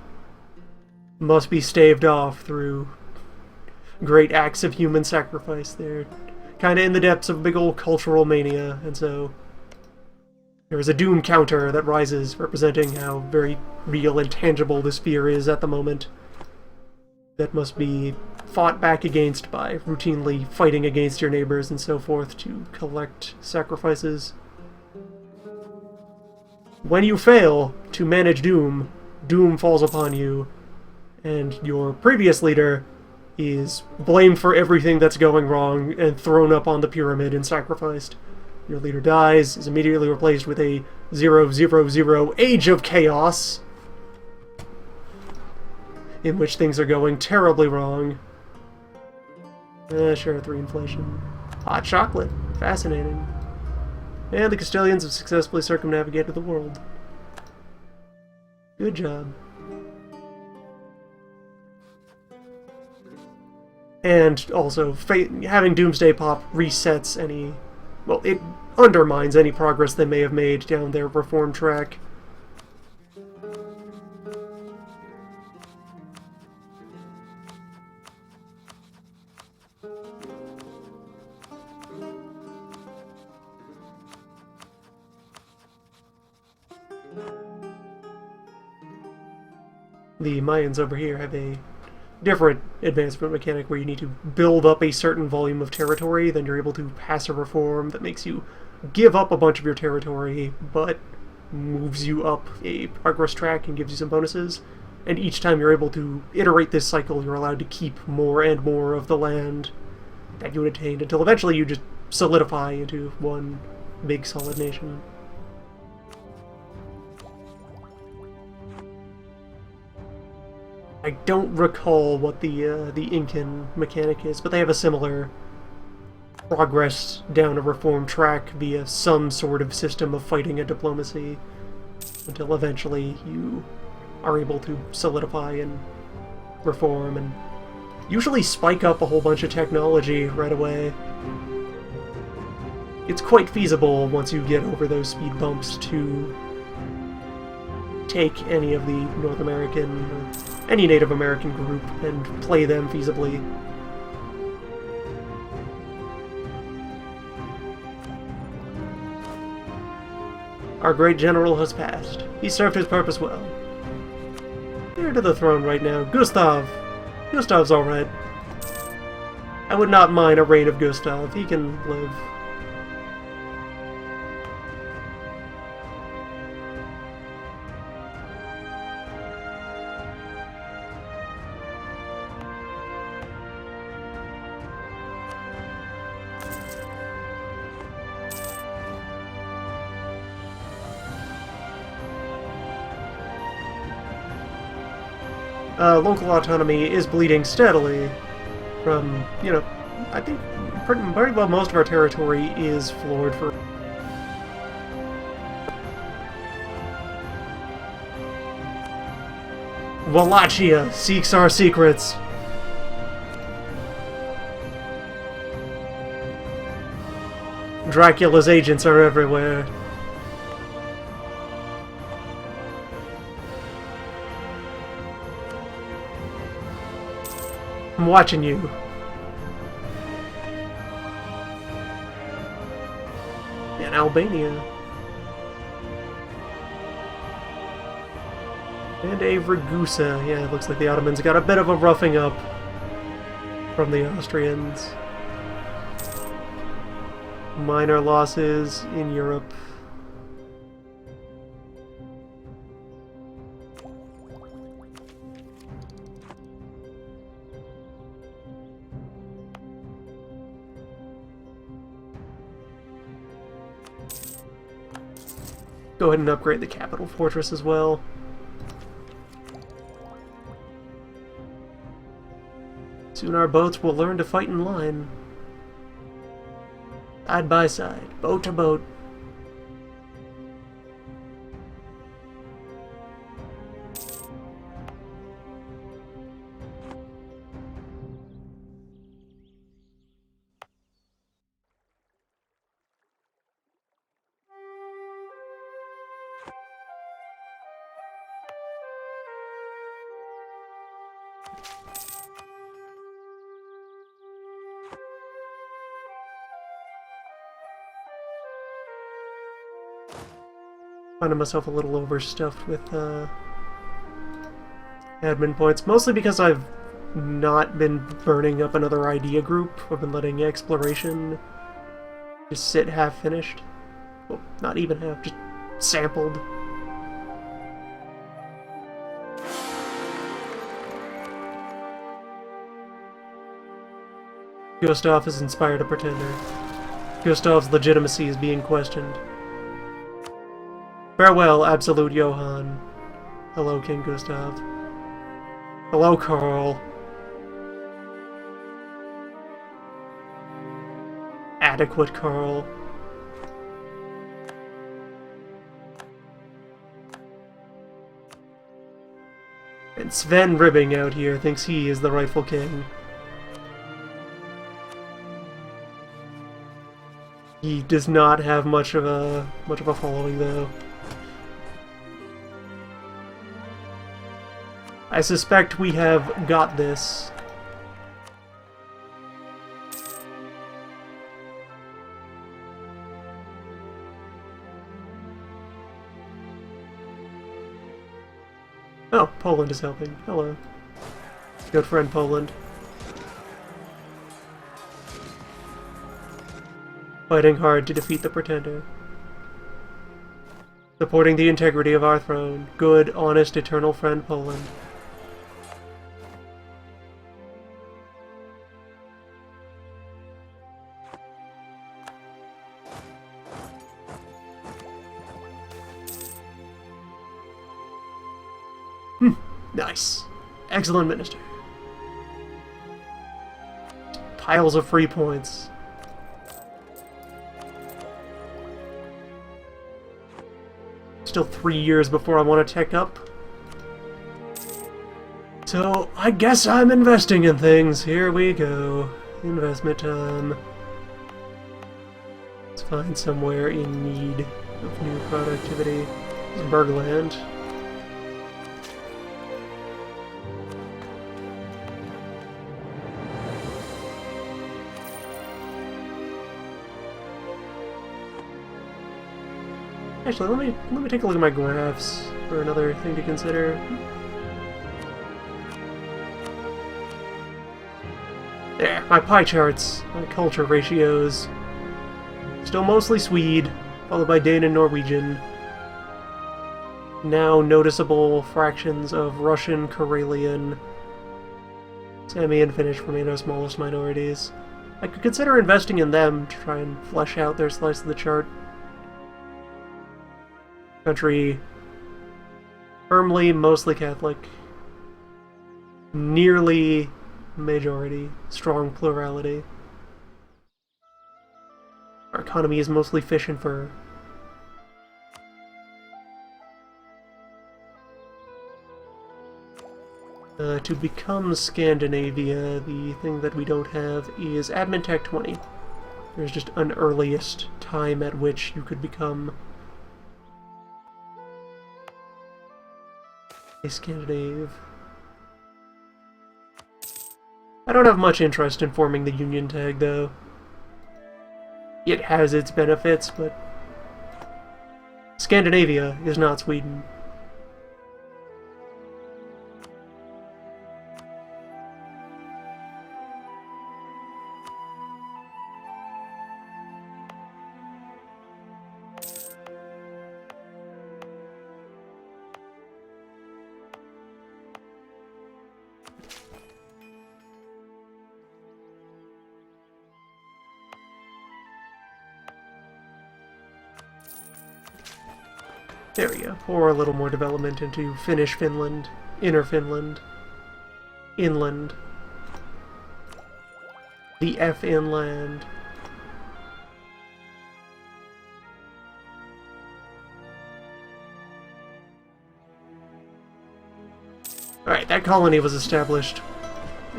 must be staved off through great acts of human sacrifice. They're kind of in the depths of a big old cultural mania, and so there is a doom counter that rises, representing how very real and tangible this fear is at the moment, that must be fought back against by routinely fighting against your neighbors and so forth to collect sacrifices. When you fail to manage doom, doom falls upon you, and your previous leader is blamed for everything that's going wrong and thrown up on the pyramid and sacrificed. Your leader dies, is immediately replaced with a 000 Age of Chaos, in which things are going terribly wrong. Sure, 3 inflation. Hot chocolate. Fascinating. And the Castilians have successfully circumnavigated the world. Good job. And also, having Doomsday Pop resets any... Well, it undermines any progress they may have made down their reform track. The Mayans over here have a different advancement mechanic where you need to build up a certain volume of territory, then you're able to pass a reform that makes you give up a bunch of your territory, but moves you up a progress track and gives you some bonuses. And each time you're able to iterate this cycle, you're allowed to keep more and more of the land that you had attained until eventually you just solidify into one big solid nation. I don't recall what the Incan mechanic is, but they have a similar progress down a reform track via some sort of system of fighting and diplomacy until eventually you are able to solidify and reform and usually spike up a whole bunch of technology right away. It's quite feasible once you get over those speed bumps to take any of the North American or any Native American group and play them feasibly. Our great general has passed. He served his purpose well. Heir to the throne right now, Gustav. Gustav's alright. I would not mind a reign of Gustav. He can live. Local autonomy is bleeding steadily from, you know, I think pretty well most of our territory is floored for... Wallachia seeks our secrets. Dracula's agents are everywhere. I'm watching you. In Albania. And a Ragusa. Yeah, it looks like the Ottomans got a bit of a roughing up from the Austrians. Minor losses in Europe. Go ahead and upgrade the capital fortress as well. Soon our boats will learn to fight in line. Side by side, boat to boat. Finding myself a little overstuffed with admin points, mostly because I've not been burning up another idea group. I've been letting exploration just sit half-finished. Well, not even half, just sampled. Gustav has inspired a pretender. Gustav's legitimacy is being questioned. Farewell, Absolute Johann. Hello, King Gustav. Hello, Karl. Adequate Karl. And Sven Ribbing out here thinks he is the rightful king. He does not have much of a following, though. I suspect we have got this. Oh, Poland is helping. Hello. Good friend, Poland. Fighting hard to defeat the Pretender. Supporting the integrity of our throne. Good, honest, eternal friend, Poland. Nice. Excellent minister. Piles of free points. Still 3 years before I want to tech up. So, I guess I'm investing in things. Here we go. Investment time. Let's find somewhere in need of new productivity. Bergland. Actually, let me take a look at my graphs for another thing to consider. There, my pie charts, my culture ratios. Still mostly Swede, followed by Dane and Norwegian. Now noticeable fractions of Russian, Karelian, Sami, and Finnish remain our smallest minorities. I could consider investing in them to try and flesh out their slice of the chart. Country firmly, mostly Catholic, nearly majority, strong plurality. Our economy is mostly fish and fur. To become Scandinavia, the thing that we don't have is Admin Tech 20. There's just an earliest time at which you could become a Scandinave. I don't have much interest in forming the Union tag, though. It has its benefits, but Scandinavia is not Sweden. There we go. Pour a little more development into Finnish Finland, Inner Finland, Inland, the F inland. Alright, that colony was established,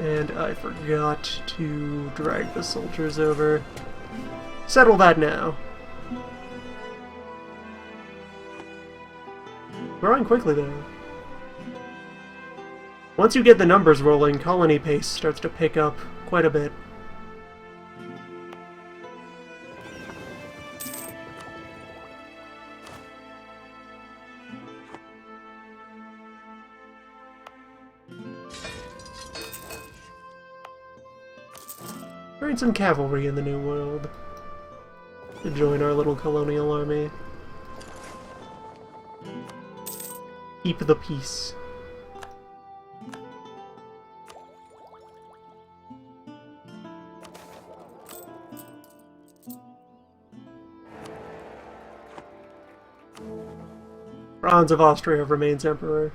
and I forgot to drag the soldiers over. Settle that now. Growing quickly, though. Once you get the numbers rolling, colony pace starts to pick up quite a bit. Train some cavalry in the New World to join our little colonial army. Keep the peace. Franz of Austria remains emperor.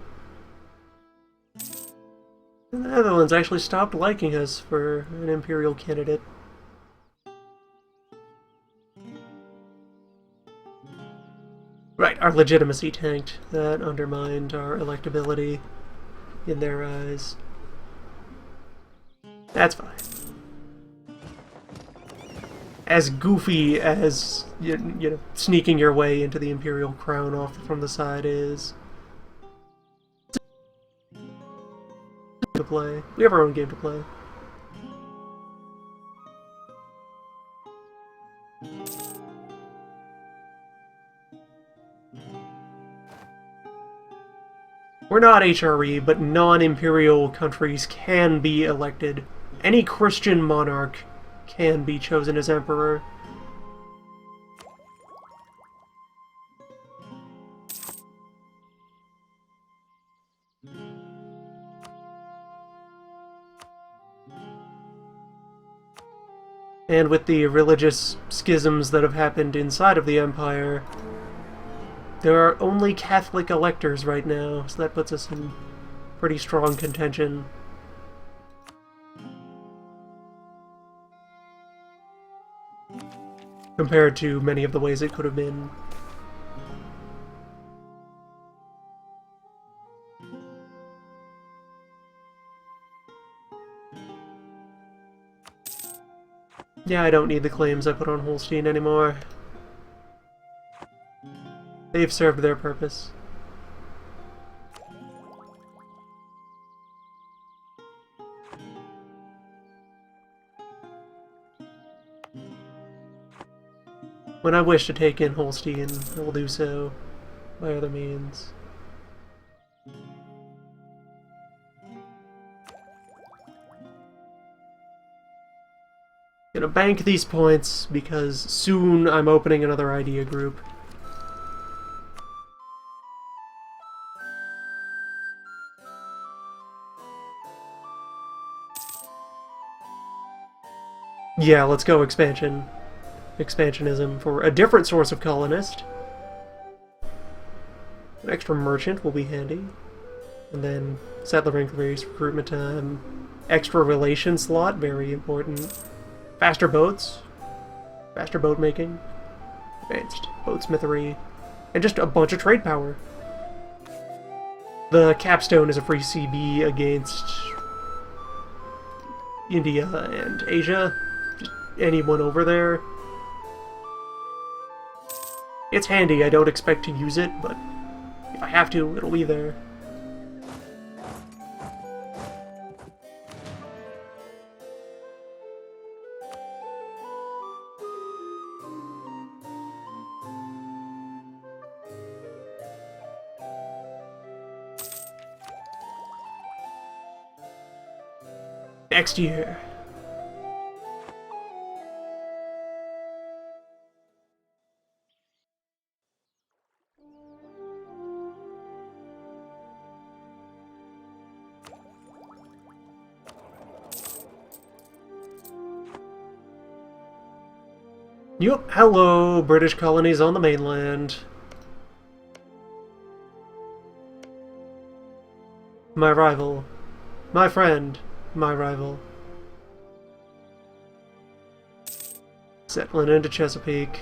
The Netherlands actually stopped liking us for an imperial candidate. Right, our legitimacy tanked. That undermined our electability in their eyes. That's fine. As goofy as, you know, sneaking your way into the imperial crown off from the side is. To play. We have our own game to play. We're not HRE, but non-imperial countries can be elected. Any Christian monarch can be chosen as emperor. And with the religious schisms that have happened inside of the Empire, there are only Catholic electors right now, so that puts us in pretty strong contention. Compared to many of the ways it could have been. Yeah, I don't need the claims I put on Holstein anymore. They've served their purpose. When I wish to take in Holstein, I will do so by other means. Gonna bank these points because soon I'm opening another idea group. Yeah, let's go expansion. Expansionism for a different source of colonist. An extra merchant will be handy. And then settler increase, recruitment time, extra relation slot, very important. Faster boats, faster boat making, advanced boatsmithery, and just a bunch of trade power. The capstone is a free CB against India and Asia. Just anyone over there. It's handy, I don't expect to use it, but if I have to, it'll be there. Next year. Yup, hello, British colonies on the mainland. My rival. My friend. My rival. Settling into Chesapeake.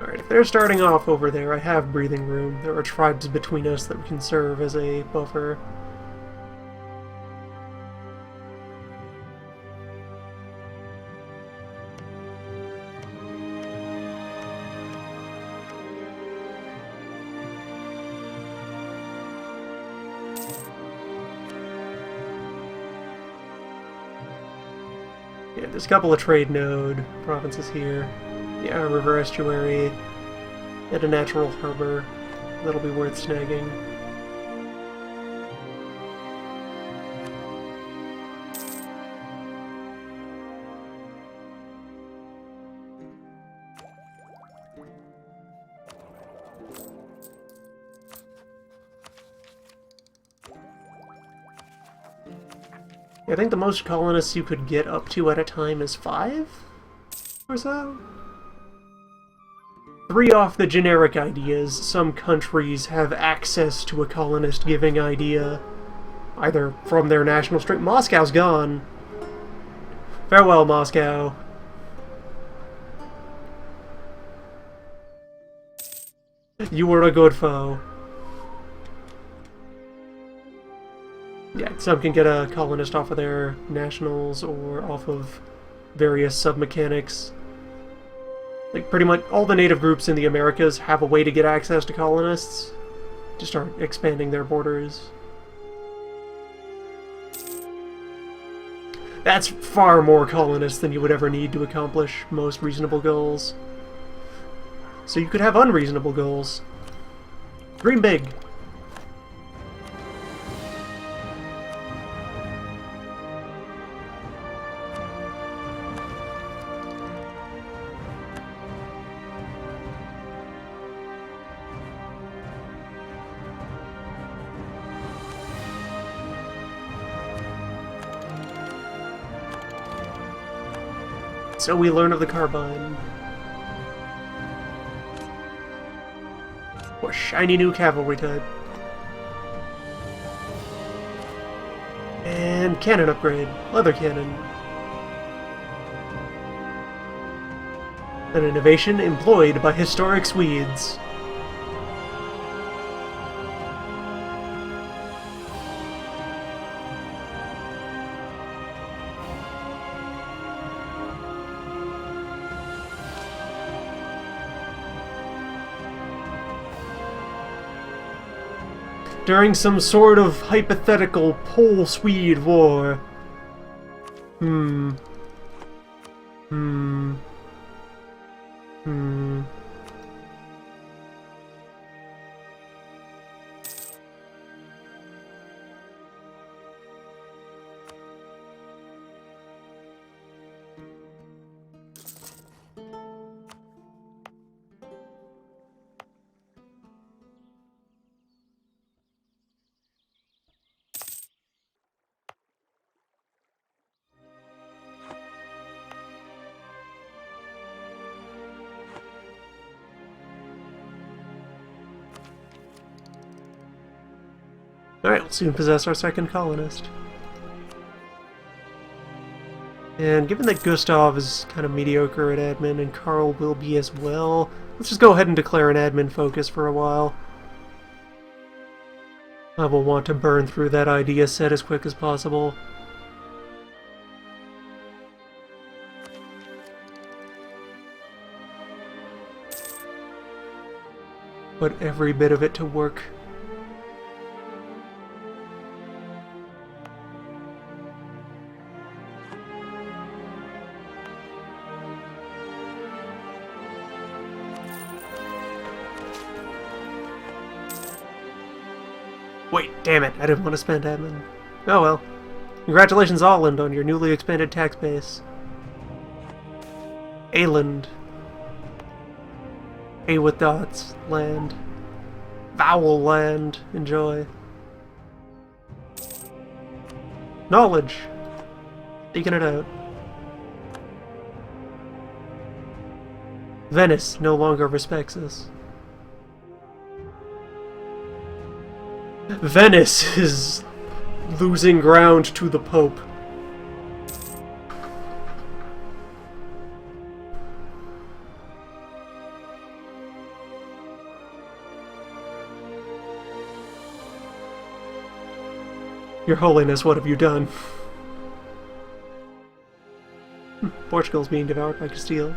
Alright, if they're starting off over there, I have breathing room. There are tribes between us that can serve as a buffer. Yeah, there's a couple of trade node provinces here. Yeah, river estuary, and a natural harbor. That'll be worth snagging. I think the most colonists you could get up to at a time is 5? Or so? 3 off the generic ideas. Some countries have access to a colonist-giving idea, either from their national strength. Moscow's gone. Farewell, Moscow. You were a good foe. Yeah, some can get a colonist off of their nationals or off of various sub-mechanics. Like, pretty much all the native groups in the Americas have a way to get access to colonists. to start expanding their borders. That's far more colonists than you would ever need to accomplish most reasonable goals. So you could have unreasonable goals. Dream big. So we learn of the Carbine. What shiny new cavalry type. And cannon upgrade. Leather cannon. An innovation employed by historic Swedes. During some sort of hypothetical Pole-Swede war. Alright, we'll soon possess our second colonist. And given that Gustav is kind of mediocre at admin, and Karl will be as well, let's just go ahead and declare an admin focus for a while. I will want to burn through that idea set as quick as possible. Put every bit of it to work. Wait, damn it, I didn't want to spend admin. Oh well. Congratulations, Åland, on your newly expanded tax base. Åland. A with dots. Land. Vowel land. Enjoy. Knowledge. Speaking it out. Venice no longer respects us. Venice is losing ground to the Pope. Your Holiness, what have you done? Portugal's being devoured by Castile.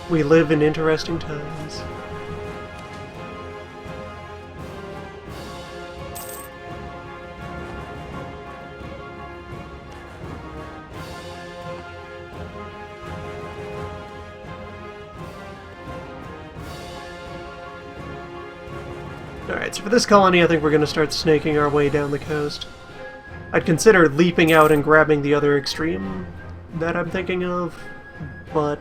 We live in interesting times. Alright, so for this colony I think we're going to start snaking our way down the coast. I'd consider leaping out and grabbing the other extreme that I'm thinking of, but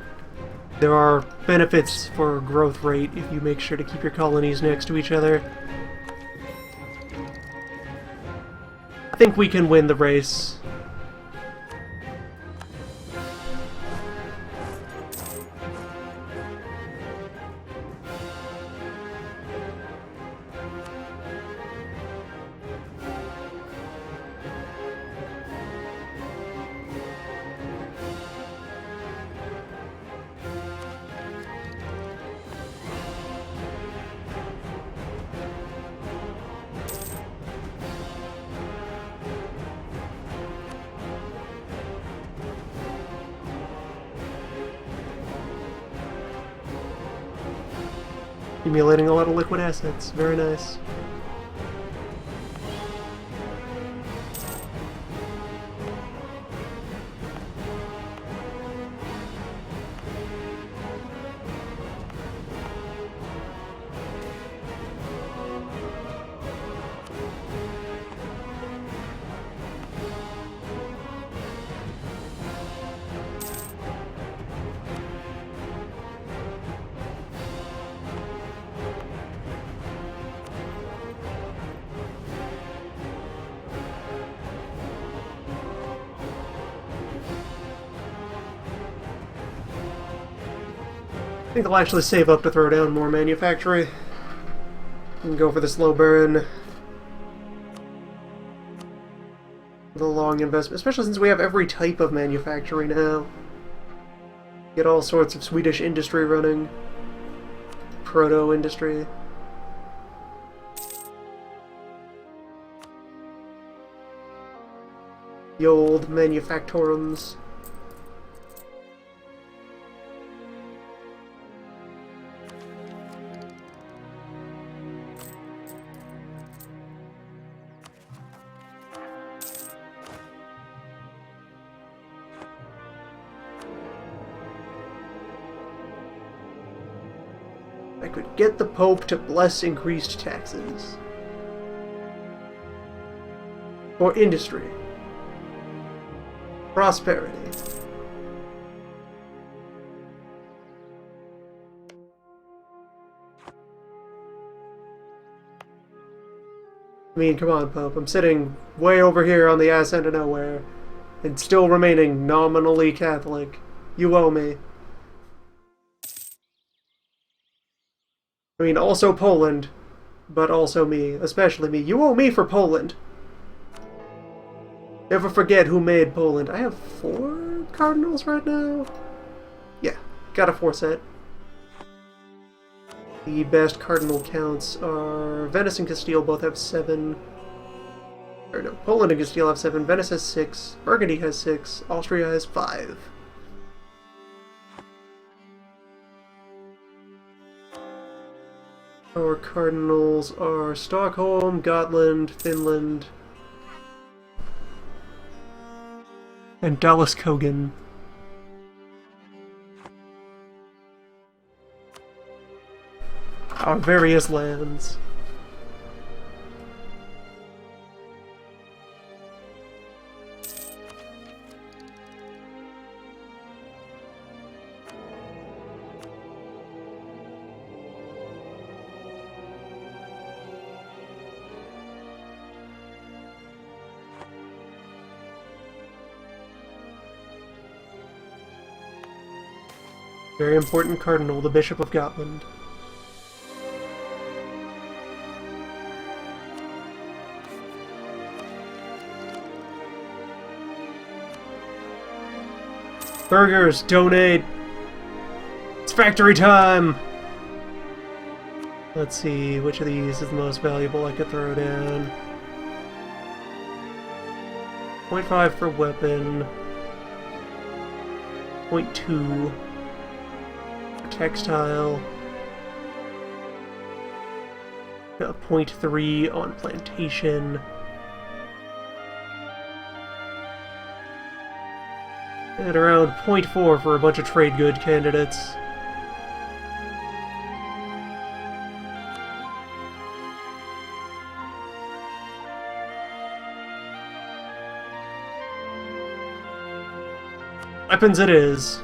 there are benefits for growth rate if you make sure to keep your colonies next to each other. I think we can win the race. Accumulating a lot of liquid assets. Very nice. I think I'll actually save up to throw down more manufactory. And go for the slow burn. The long investment, especially since we have every type of manufacturing now. Get all sorts of Swedish industry running. Proto-industry. The old manufactorums. I could get the Pope to bless increased taxes. For industry. Prosperity. I mean, come on, Pope. I'm sitting way over here on the ass end of nowhere and still remaining nominally Catholic. You owe me. I mean, also Poland, but also me, especially me. You owe me for Poland. Never forget who made Poland. I have 4 cardinals right now? Yeah, got a 4 set. The best cardinal counts are Venice and Castile both have 7. Or no, Poland and Castile have 7, Venice has 6, Burgundy has 6, Austria has 5. Our cardinals are Stockholm, Gotland, Finland, and Dallas Kogan. Our various lands. Very important cardinal, the Bishop of Gotland. Burgers, donate! It's factory time! Let's see, which of these is the most valuable I could throw down. 0.5 for weapon. 0.2 for textile. Got 0.3 on plantation. And around 0.4 for a bunch of trade good candidates. Weapons it is.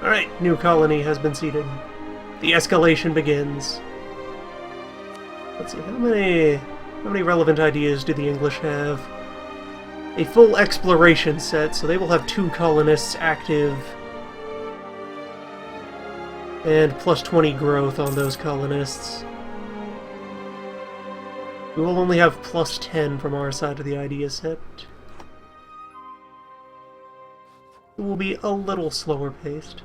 Alright, new colony has been seeded. The escalation begins. Let's see, how many relevant ideas do the English have? A full exploration set, so they will have 2 colonists active. And plus 20 growth on those colonists. We will only have plus 10 from our side of the idea set. It will be a little slower paced.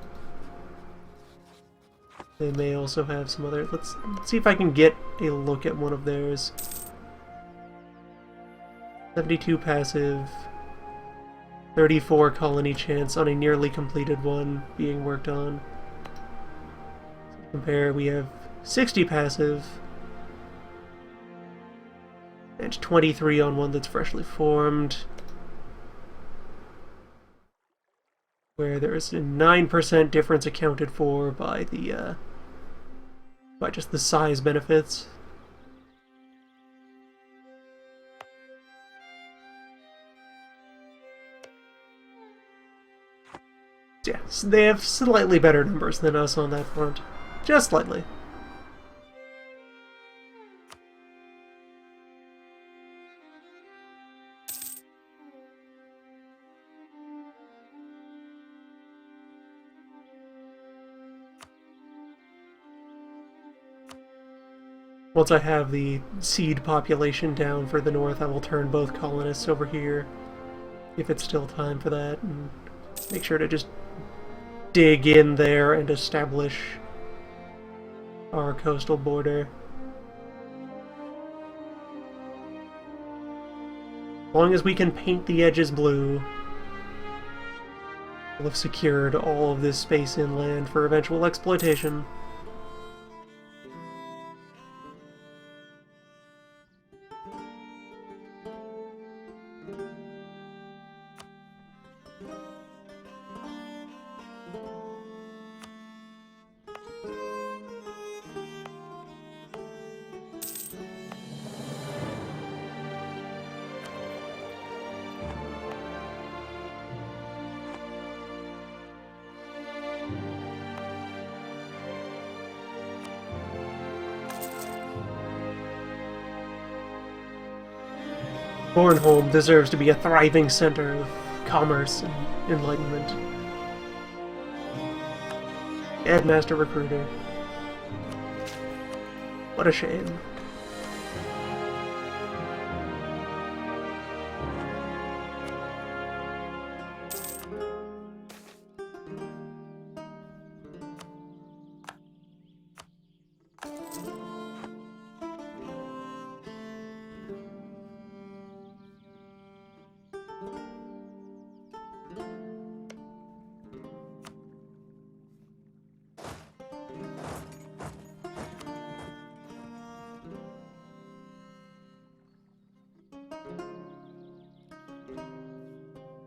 They may also have some other... Let's see if I can get a look at one of theirs. 72 passive. 34 colony chance on a nearly completed one being worked on. So compare, we have 60 passive. And 23 on one that's freshly formed. Where there is a 9% difference accounted for by the by just the size benefits. Yeah, so they have slightly better numbers than us on that front. Just slightly. Once I have the seed population down for the north, I will turn both colonists over here, if it's still time for that, and make sure to just dig in there and establish our coastal border. As long as we can paint the edges blue, we'll have secured all of this space inland for eventual exploitation. Bornholm deserves to be a thriving center of commerce and enlightenment. Headmaster Recruiter. What a shame.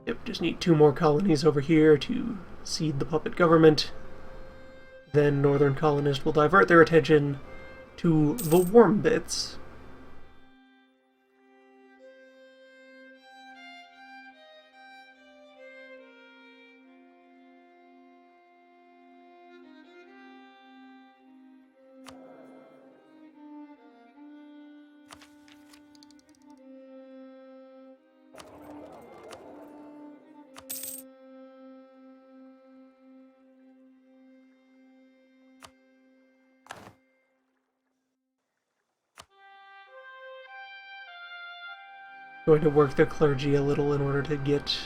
Yep, just need 2 more colonies over here to seed the puppet government. Then Northern colonists will divert their attention to the warm bits. Going to work the clergy a little in order to get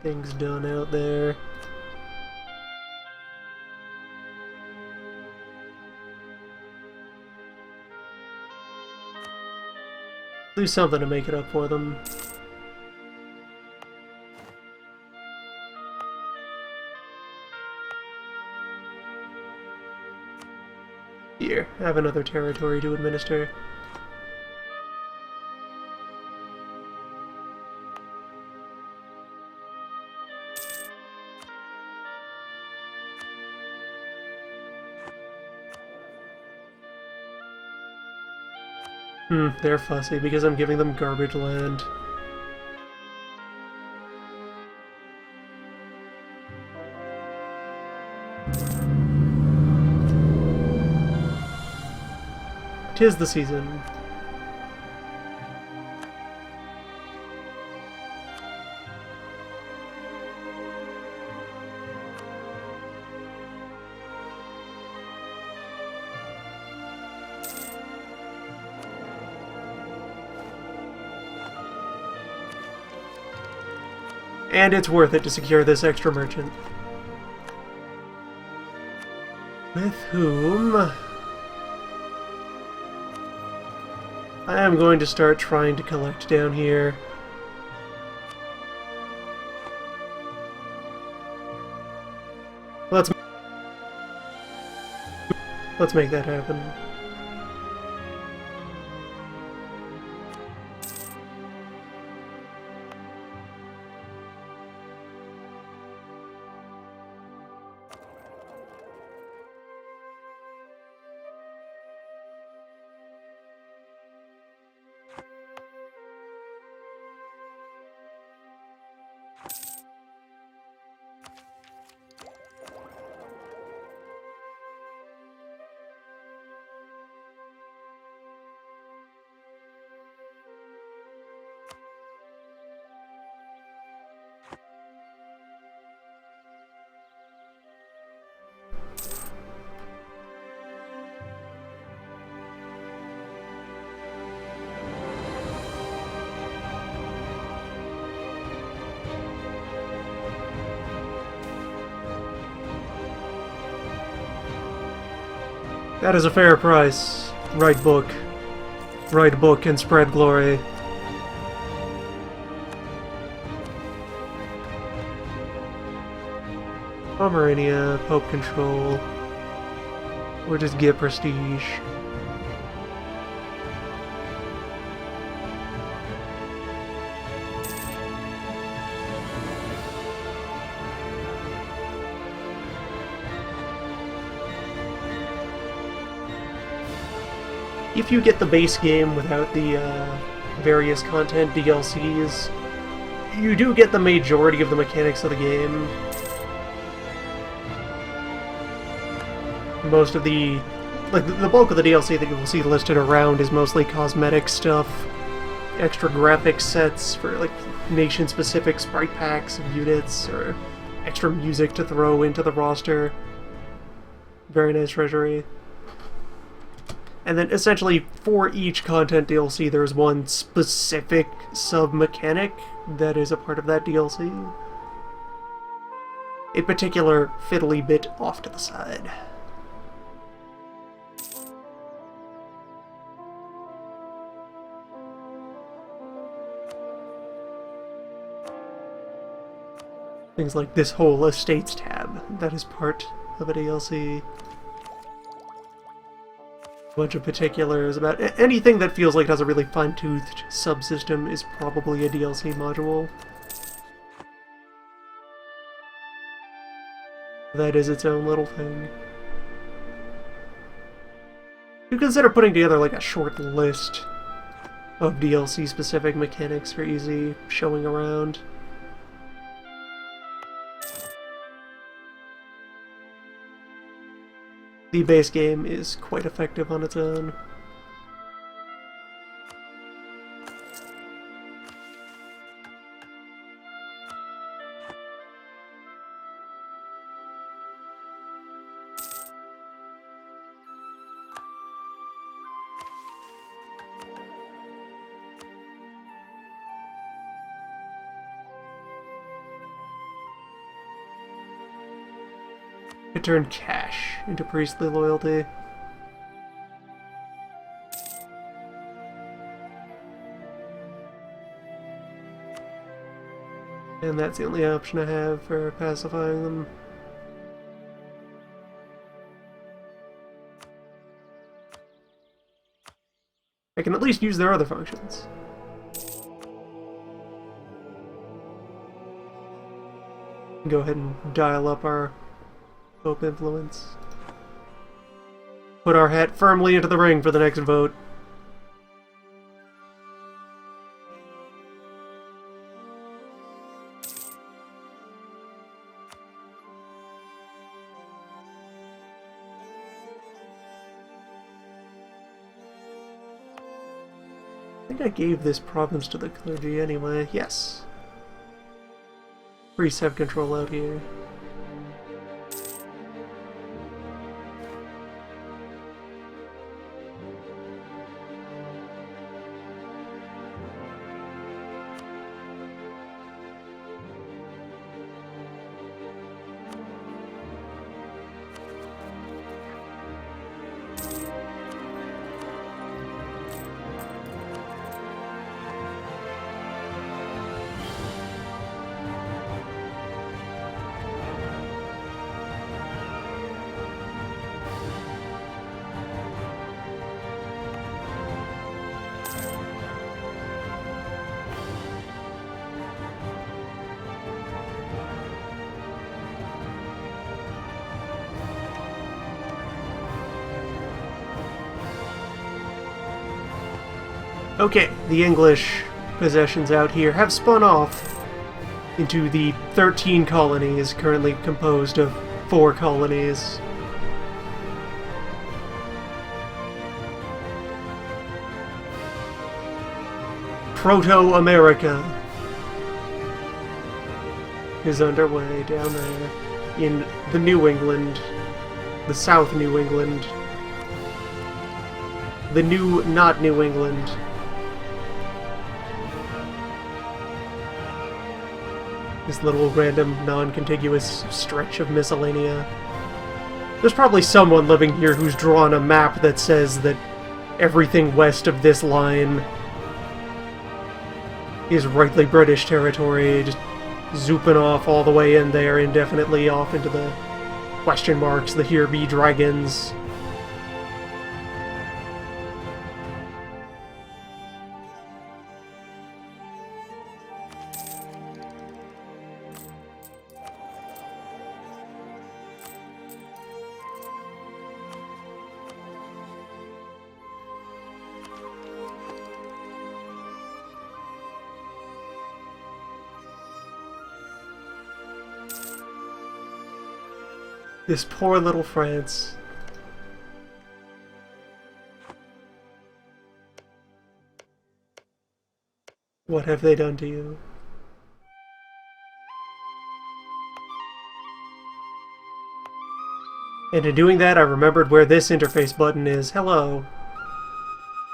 things done out there. Do something to make it up for them. Here, have another territory to administer. They're fussy because I'm giving them garbage land. 'Tis the season. And it's worth it to secure this extra merchant. With whom I am going to start trying to collect down here. Let's make that happen. That is a fair price. Write book. Write book and spread glory. Pomerania, Pope control. Or just get prestige. If you get the base game without the various content DLCs, you do get the majority of the mechanics of the game. Most of the bulk of the DLC that you will see listed around is mostly cosmetic stuff, extra graphics sets for like nation-specific sprite packs of units, or extra music to throw into the roster. Very nice treasury. And then, essentially, for each content DLC, there's one specific sub-mechanic that is a part of that DLC. A particular fiddly bit off to the side. Things like this whole Estates tab, that is part of a DLC. Bunch of particulars about anything that feels like it has a really fine-toothed subsystem is probably a DLC module. That is its own little thing. You consider putting together like a short list of DLC-specific mechanics for easy showing around. The base game is quite effective on its own. It turned cash into priestly loyalty. And that's the only option I have for pacifying them. I can at least use their other functions. Go ahead and dial up our Pope influence. Put our hat firmly into the ring for the next vote. think I gave this province to the clergy anyway. Yes. Priests have control out here. Okay, the English possessions out here have spun off into the 13 colonies, currently composed of 4 colonies. Proto-America is underway down there in the New England, the South New England, the new not New England. This little random non-contiguous stretch of miscellanea. There's probably someone living here who's drawn a map that says that everything west of this line is rightly British territory, just zooping off all the way in there indefinitely off into the question marks, the here be dragons. This poor little France. What have they done to you? And in doing that, I remembered where this interface button is. Hello.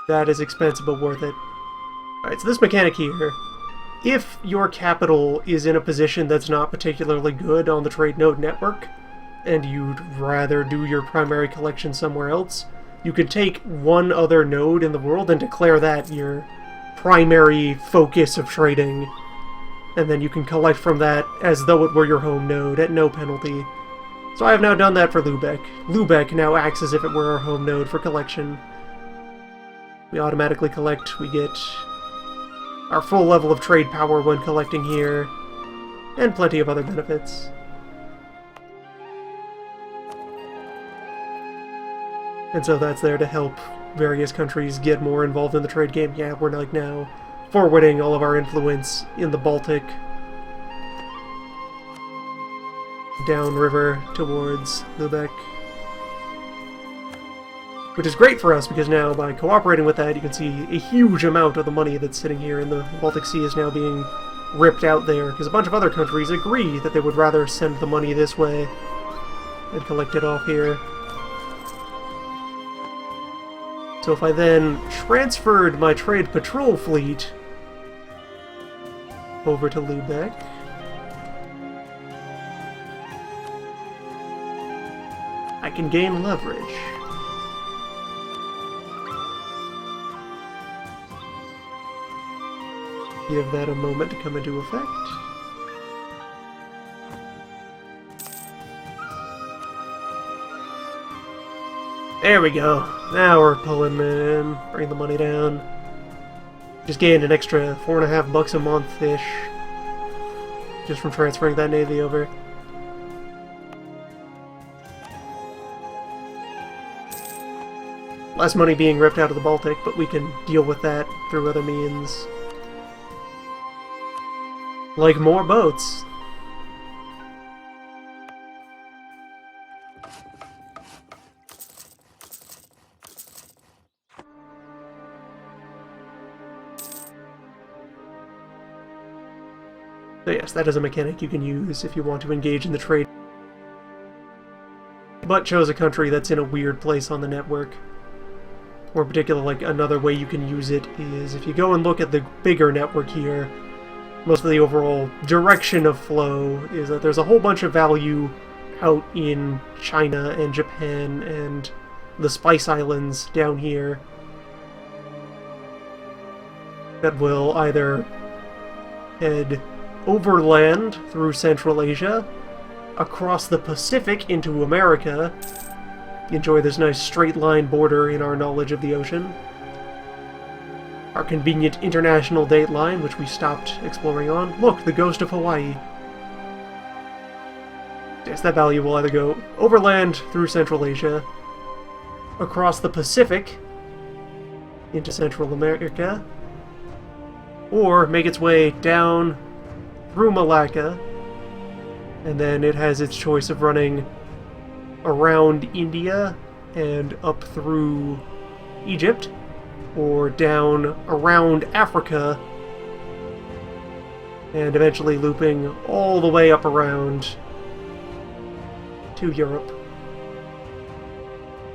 That is expensive, but worth it. Alright, so this mechanic here. If your capital is in a position that's not particularly good on the trade node network, and you'd rather do your primary collection somewhere else, you could take one other node in the world and declare that your primary focus of trading, and then you can collect from that as though it were your home node at no penalty. So I have now done that for Lubeck. Lubeck now acts as if it were our home node for collection. We automatically collect, we get our full level of trade power when collecting here, and plenty of other benefits. And so that's there to help various countries get more involved in the trade game. Yeah, we're like now forwarding all of our influence in the Baltic downriver towards Lubeck. Which is great for us, because now by cooperating with that, you can see a huge amount of the money that's sitting here in the Baltic Sea is now being ripped out there, because a bunch of other countries agree that they would rather send the money this way and collect it off here. So if I then transferred my trade patrol fleet over to Lubeck, I can gain leverage. Give that a moment to come into effect. There we go. Now we're pulling in, bring the money down. Just gained an extra $4.50 a month-ish just from transferring that navy over. Less money being ripped out of the Baltic, but we can deal with that through other means. Like more boats. So yes, that is a mechanic you can use if you want to engage in the trade. But chose a country that's in a weird place on the network. Or in particular, like, another way you can use it is if you go and look at the bigger network here, most of the overall direction of flow is that there's a whole bunch of value out in China and Japan and the Spice Islands down here that will either head overland through Central Asia, across the Pacific into America, enjoy this nice straight line border in our knowledge of the ocean, our convenient international date line, which we stopped exploring on. Look, the ghost of Hawaii. Yes, that value will either go overland through Central Asia, across the Pacific into Central America, or make its way down through Malacca, and then it has its choice of running around India and up through Egypt, or down around Africa and eventually looping all the way up around to Europe.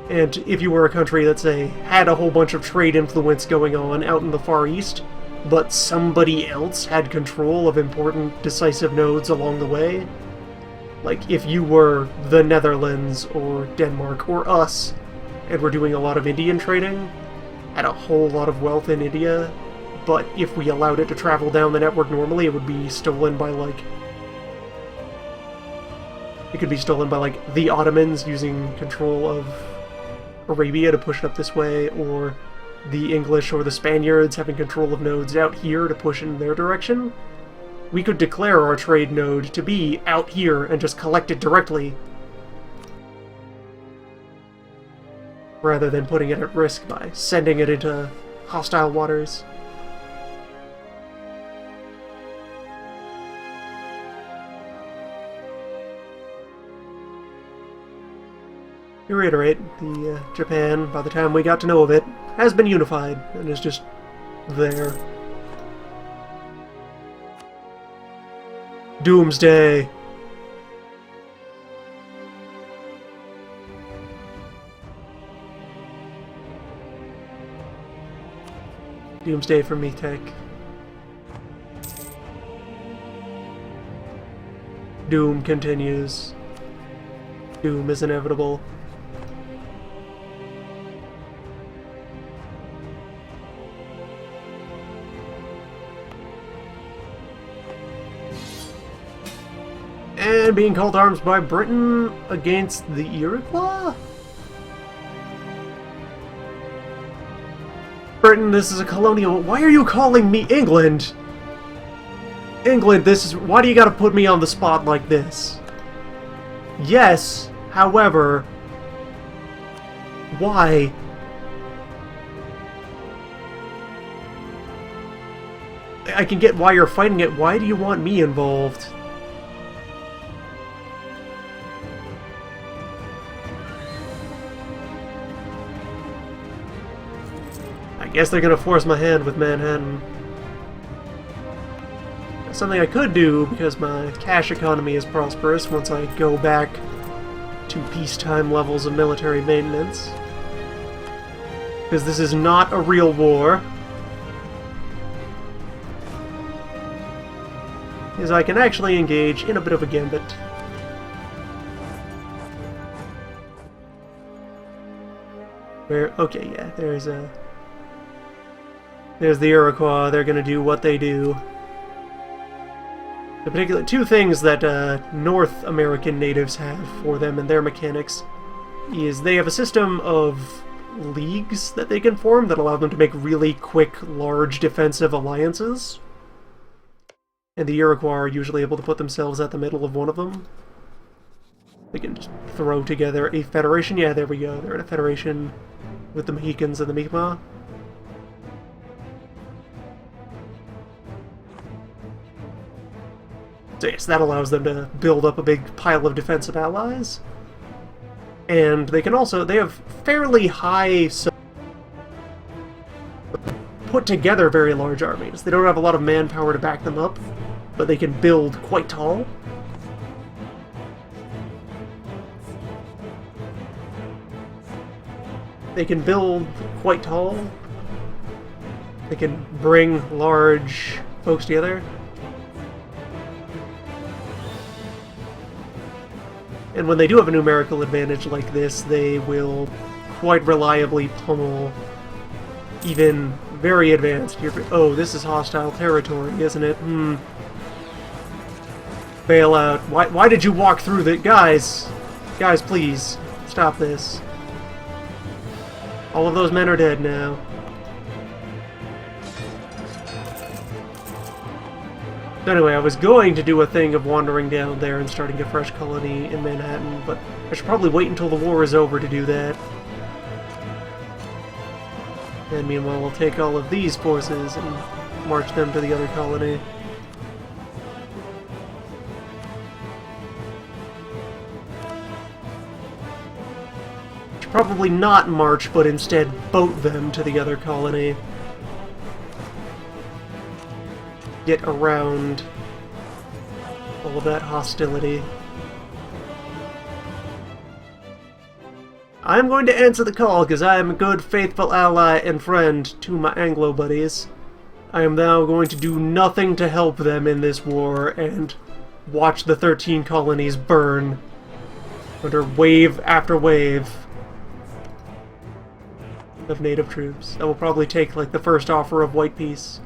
And if you were a country that, say, had a whole bunch of trade influence going on out in the Far East, but somebody else had control of important decisive nodes along the way, like if you were the Netherlands or Denmark or us, and were doing a lot of Indian trading, had a whole lot of wealth in India, but if we allowed it to travel down the network normally, it would be stolen by, like... It could be stolen by, like, the Ottomans using control of Arabia to push it up this way, or the English or the Spaniards having control of nodes out here to push in their direction. We could declare our trade node to be out here and just collect it directly, rather than putting it at risk by sending it into hostile waters. To reiterate, the Japan, by the time we got to know of it, has been unified and is just there. Doomsday. Doomsday for me, Tech. Doom continues. Doom is inevitable. And being called to arms by Britain against the Iroquois? Britain, this is a colonial... Why are you calling me England? England, this is... Why do you gotta put me on the spot like this? Yes, however... Why? I can get why you're fighting it. Why do you want me involved? I guess they're gonna force my hand with Manhattan. Something I could do, because my cash economy is prosperous once I go back to peacetime levels of military maintenance. Because this is not a real war. Is I can actually engage in a bit of a gambit. Where, okay, yeah, there's the Iroquois. They're gonna do what they do. The particular two things that North American natives have for them and their mechanics is they have a system of leagues that they can form that allow them to make really quick, large defensive alliances. And the Iroquois are usually able to put themselves at the middle of one of them. They can just throw together a federation. Yeah, there we go. They're in a federation with the Mohicans and the Mi'kmaq. So yes, that allows them to build up a big pile of defensive allies. And they can also... They have fairly high... put together very large armies. They don't have a lot of manpower to back them up, but they can build quite tall. They can build quite tall. They can bring large folks together. And when they do have a numerical advantage like this, they will quite reliably pummel even very advanced. Oh, this is hostile territory, isn't it? Bail out. Why did you walk through the... Guys, please, stop this. All of those men are dead now. So anyway, I was going to do a thing of wandering down there and starting a fresh colony in Manhattan, but I should probably wait until the war is over to do that. And meanwhile, we'll take all of these forces and march them to the other colony. Should probably not march, but instead boat them to the other colony. Get around all of that hostility. I'm going to answer the call because I am a good, faithful ally and friend to my Anglo buddies. I am now going to do nothing to help them in this war and watch the 13 colonies burn under wave after wave of native troops. That will probably take like the first offer of white peace.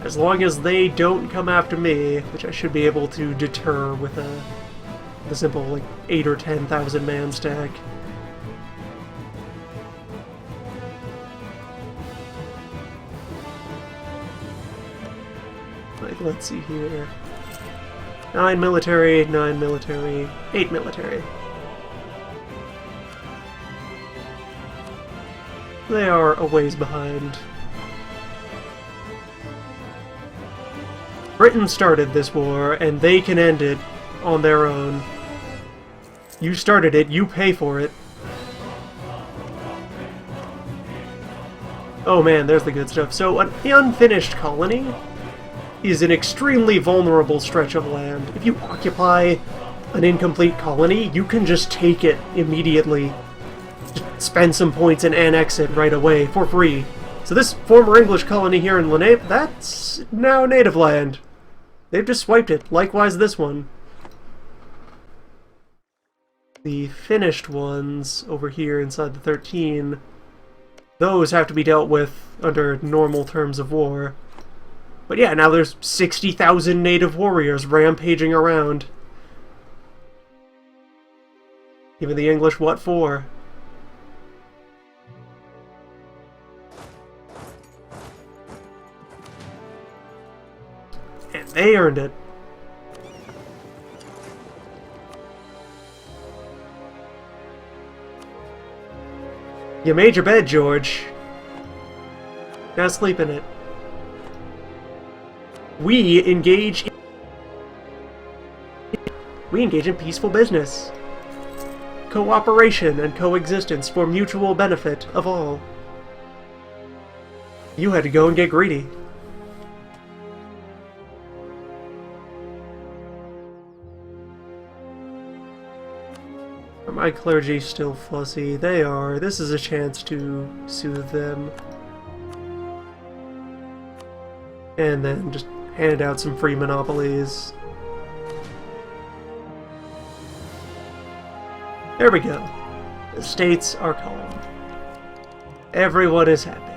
As long as they don't come after me, which I should be able to deter with a simple, like, 8 or 10,000 man stack. Like, let's see here. 9 military, 9 military, 8 military. They are a ways behind. Britain started this war, and they can end it on their own. You started it, you pay for it. Oh man, there's the good stuff. So, an unfinished colony is an extremely vulnerable stretch of land. If you occupy an incomplete colony, you can just take it immediately. Just spend some points and annex it right away, for free. So this former English colony here in Lenape, that's now native land. They've just swiped it. Likewise this one. The finished ones over here inside the 13, those have to be dealt with under normal terms of war. But yeah, now there's 60,000 native warriors rampaging around. Giving the English what for? And they earned it. You made your bed, George. Gotta sleep in it. We engage in peaceful business. Cooperation and coexistence for mutual benefit of all. You had to go and get greedy. Are my clergy still fussy? They are. This is a chance to soothe them. And then just hand out some free monopolies. There we go. The states are calm. Everyone is happy.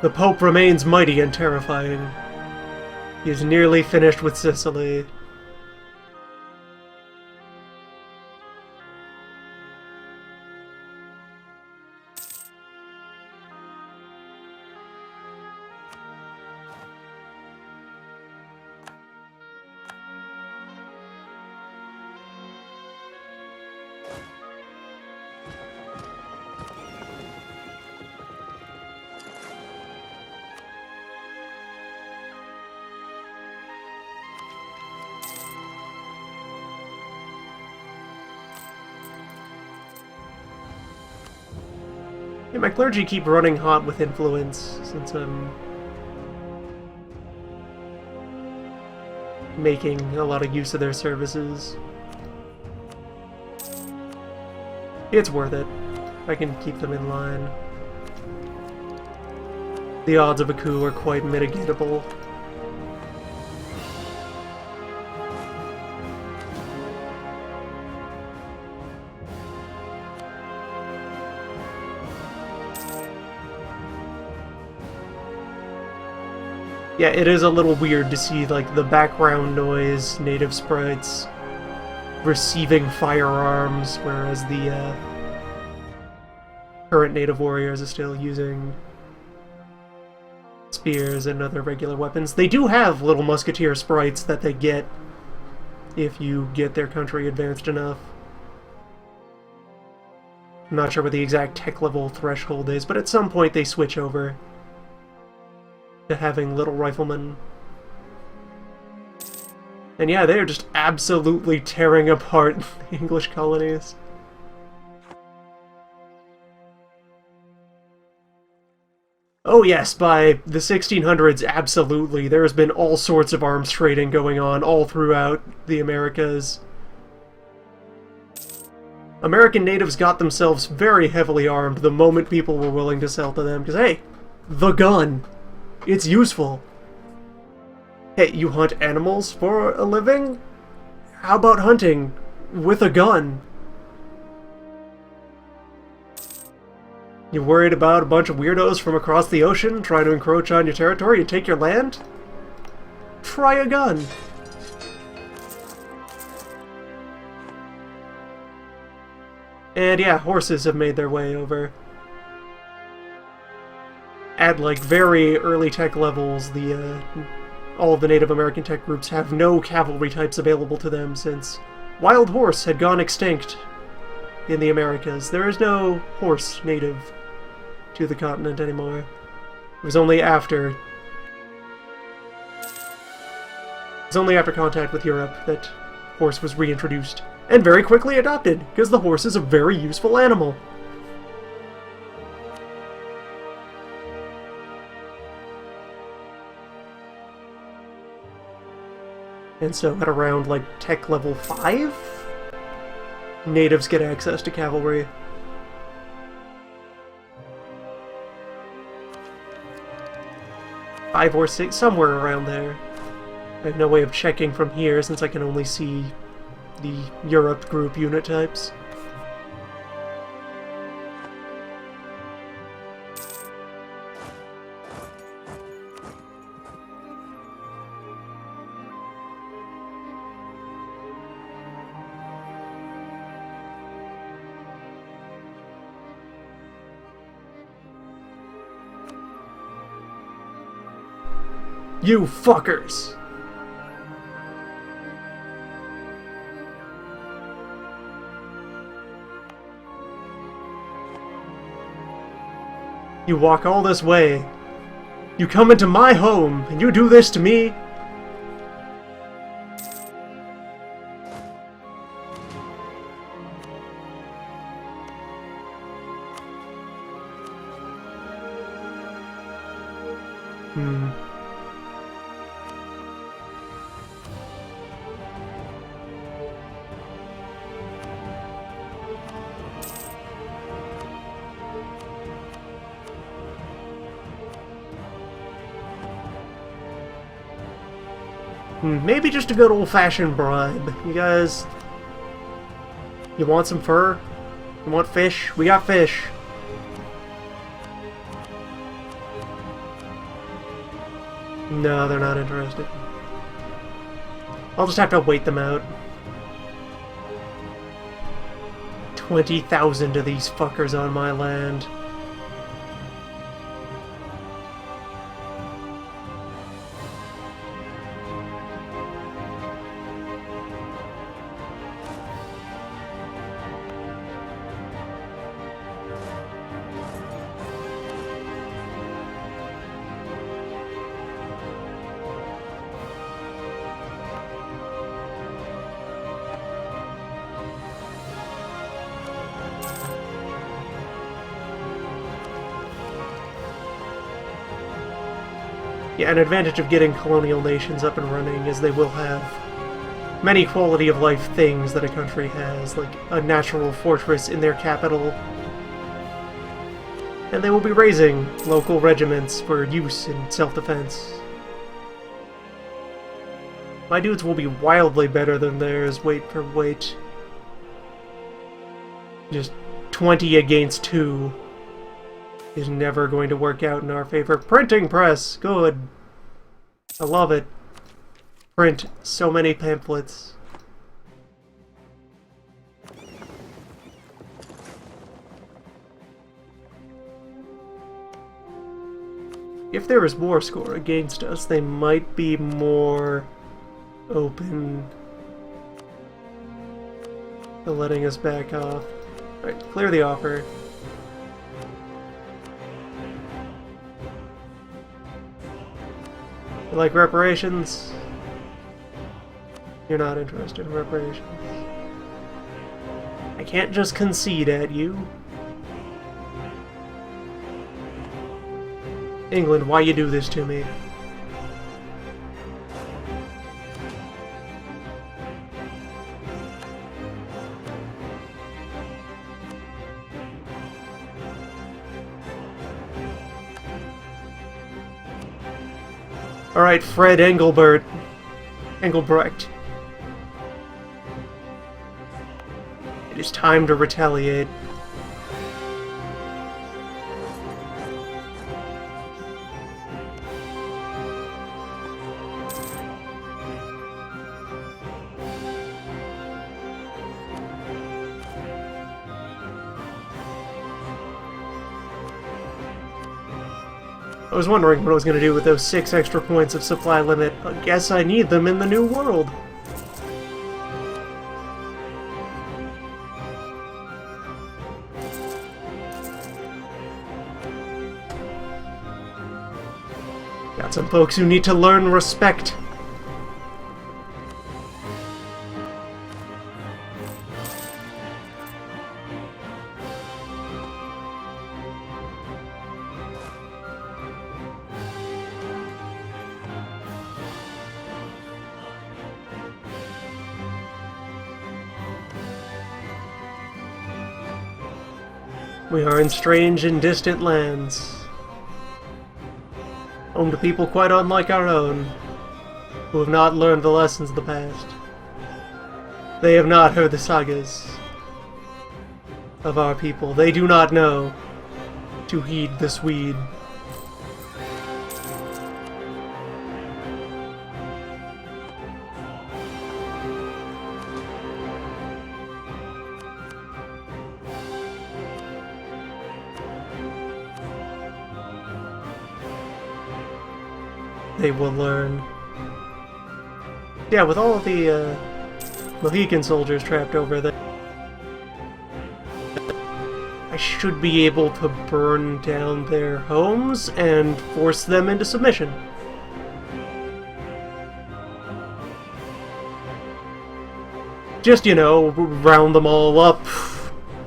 The Pope remains mighty and terrifying. He is nearly finished with Sicily. Yeah, my clergy keep running hot with influence since I'm making a lot of use of their services. It's worth it. I can keep them in line. The odds of a coup are quite mitigatable. Yeah, it is a little weird to see, like, the background noise, native sprites, receiving firearms, whereas the current native warriors are still using spears and other regular weapons. They do have little musketeer sprites that they get if you get their country advanced enough. I'm not sure what the exact tech level threshold is, but at some point they switch over to having little riflemen. And yeah, they are just absolutely tearing apart the English colonies. Oh yes, by the 1600s, absolutely. There has been all sorts of arms trading going on all throughout the Americas. American natives got themselves very heavily armed the moment people were willing to sell to them, because hey, the gun! It's useful. Hey, you hunt animals for a living? How about hunting with a gun? You worried about a bunch of weirdos from across the ocean trying to encroach on your territory and take your land? Try a gun. And yeah, horses have made their way over. At like very early tech levels, all of the Native American tech groups have no cavalry types available to them since wild horse had gone extinct in the Americas. There is no horse native to the continent anymore. It was only after contact with Europe that horse was reintroduced, and very quickly adopted, because the horse is a very useful animal. And so at around, like, tech level 5, natives get access to cavalry. Five or 6, somewhere around there. I have no way of checking from here since I can only see the Europe group unit types. You fuckers! You walk all this way. You come into my home, and you do this to me? Maybe just a good old-fashioned bribe. You guys... You want some fur? You want fish? We got fish. No, they're not interested. I'll just have to wait them out. 20,000 of these fuckers on my land. Yeah, an advantage of getting colonial nations up and running is they will have many quality of life things that a country has, like a natural fortress in their capital. And they will be raising local regiments for use in self-defense. My dudes will be wildly better than theirs, weight for weight. Just 20 against 2 is never going to work out in our favor. Printing press! Good. I love it. Print so many pamphlets. If there is war score against us, they might be more open to letting us back off. Alright, clear the offer. You like reparations? You're not interested in reparations. I can't just concede at you. England, why you do this to me? Alright, Fred Engelbrecht. It is time to retaliate. I was wondering what I was going to do with those 6 extra points of supply limit. I guess I need them in the new world. Got some folks who need to learn respect. We are in strange and distant lands, home to people quite unlike our own, who have not learned the lessons of the past. They have not heard the sagas of our people. They do not know to heed the Swede. They will learn. Yeah, with all of the Mohican soldiers trapped over there, I should be able to burn down their homes and force them into submission. Just, you know, round them all up,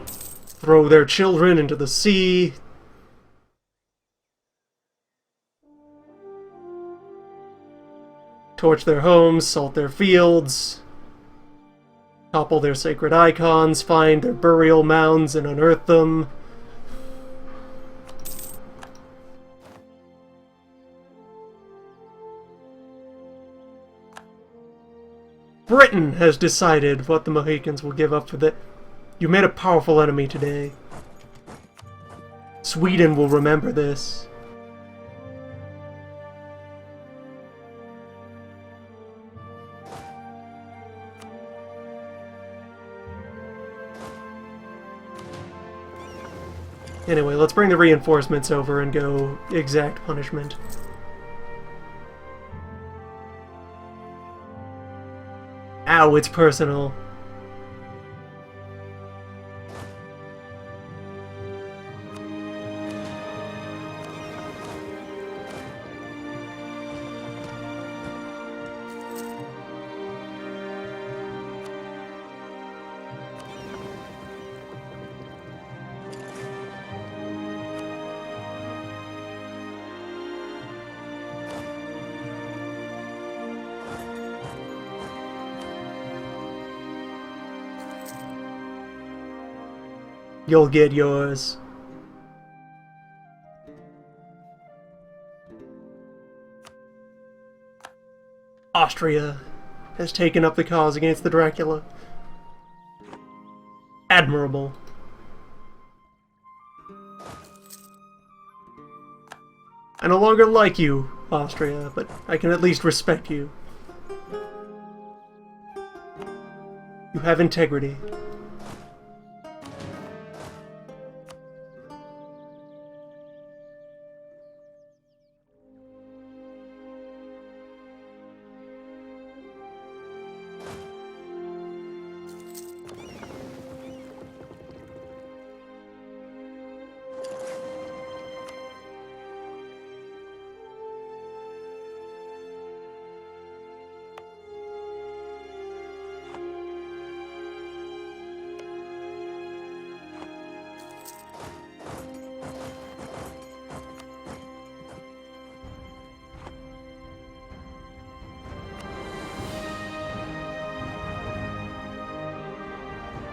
throw their children into the sea. Torch their homes, salt their fields, topple their sacred icons, find their burial mounds and unearth them. Britain has decided what the Mohicans will give up for the... You made a powerful enemy today. Sweden will remember this. Anyway, let's bring the reinforcements over and go exact punishment. Ow, it's personal. You'll get yours. Austria has taken up the cause against the Dracula. Admirable. I no longer like you, Austria, but I can at least respect you. You have integrity.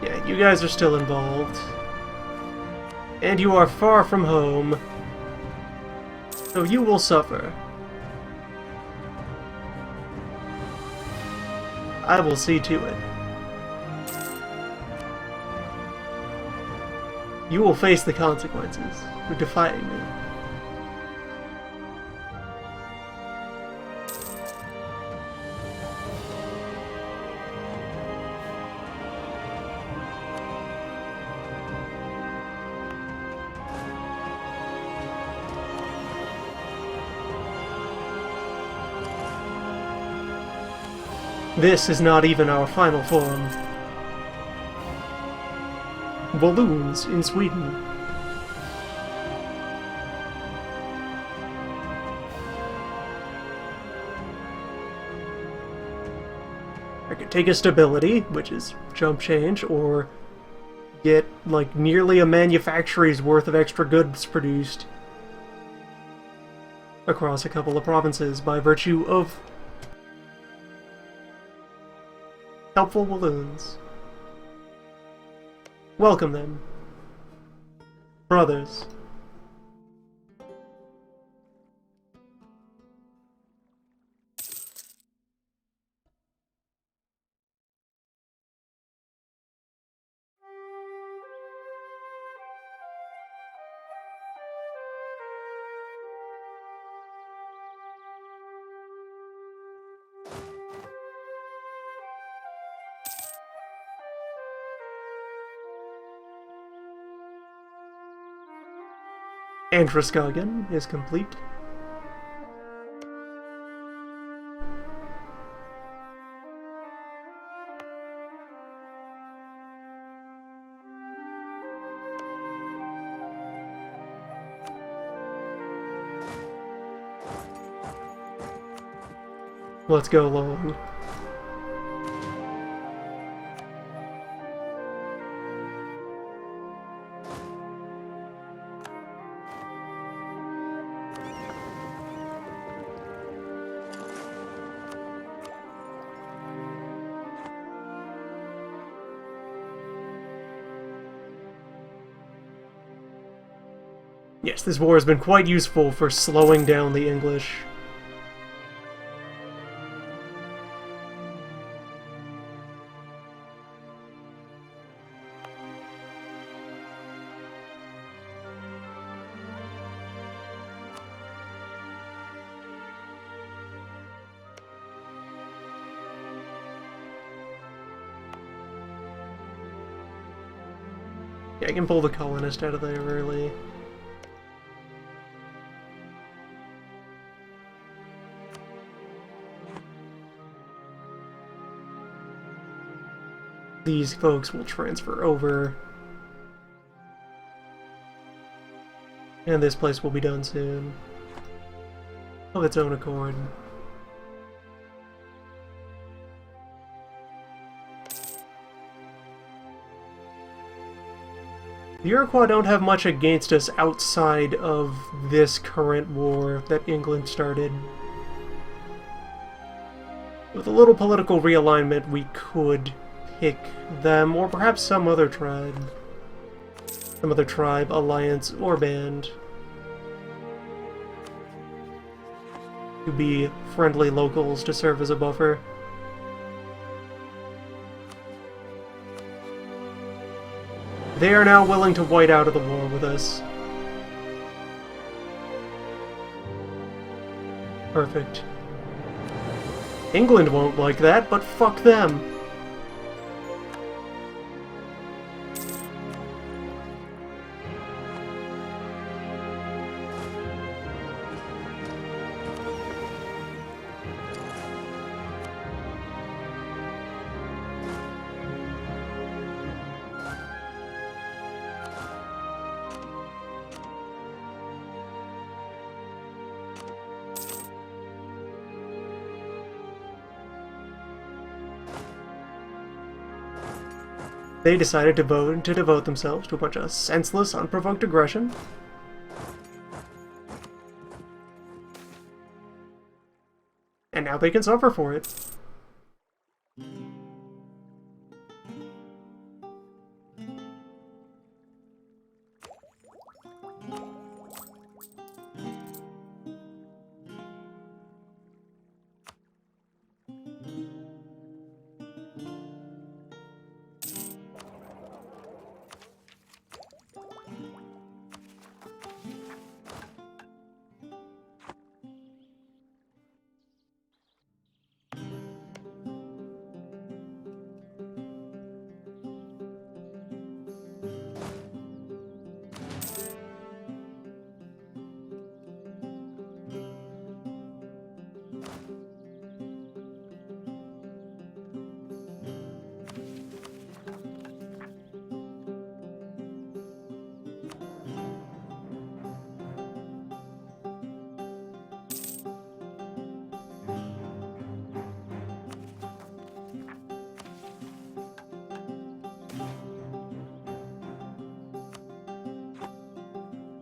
Yeah, you guys are still involved. And you are far from home. So you will suffer. I will see to it. You will face the consequences for defying me. This is not even our final form. Balloons in Sweden. I could take a stability, which is jump change, or get like nearly a manufactory's worth of extra goods produced across a couple of provinces by virtue of helpful balloons. Welcome them, brothers. Androscoggin is complete. Let's go along. Yes, this war has been quite useful for slowing down the English. Yeah, I can pull the colonist out of there early. These folks will transfer over. And this place will be done soon. Of its own accord. The Iroquois don't have much against us outside of this current war that England started. With a little political realignment, we could pick them, or perhaps some other tribe. some other tribe, alliance, or band to be friendly locals to serve as a buffer. They are now willing to white out of the war with us. Perfect. England won't like that, but fuck them. They decided to devote themselves to a bunch of senseless, unprovoked aggression. And now they can suffer for it.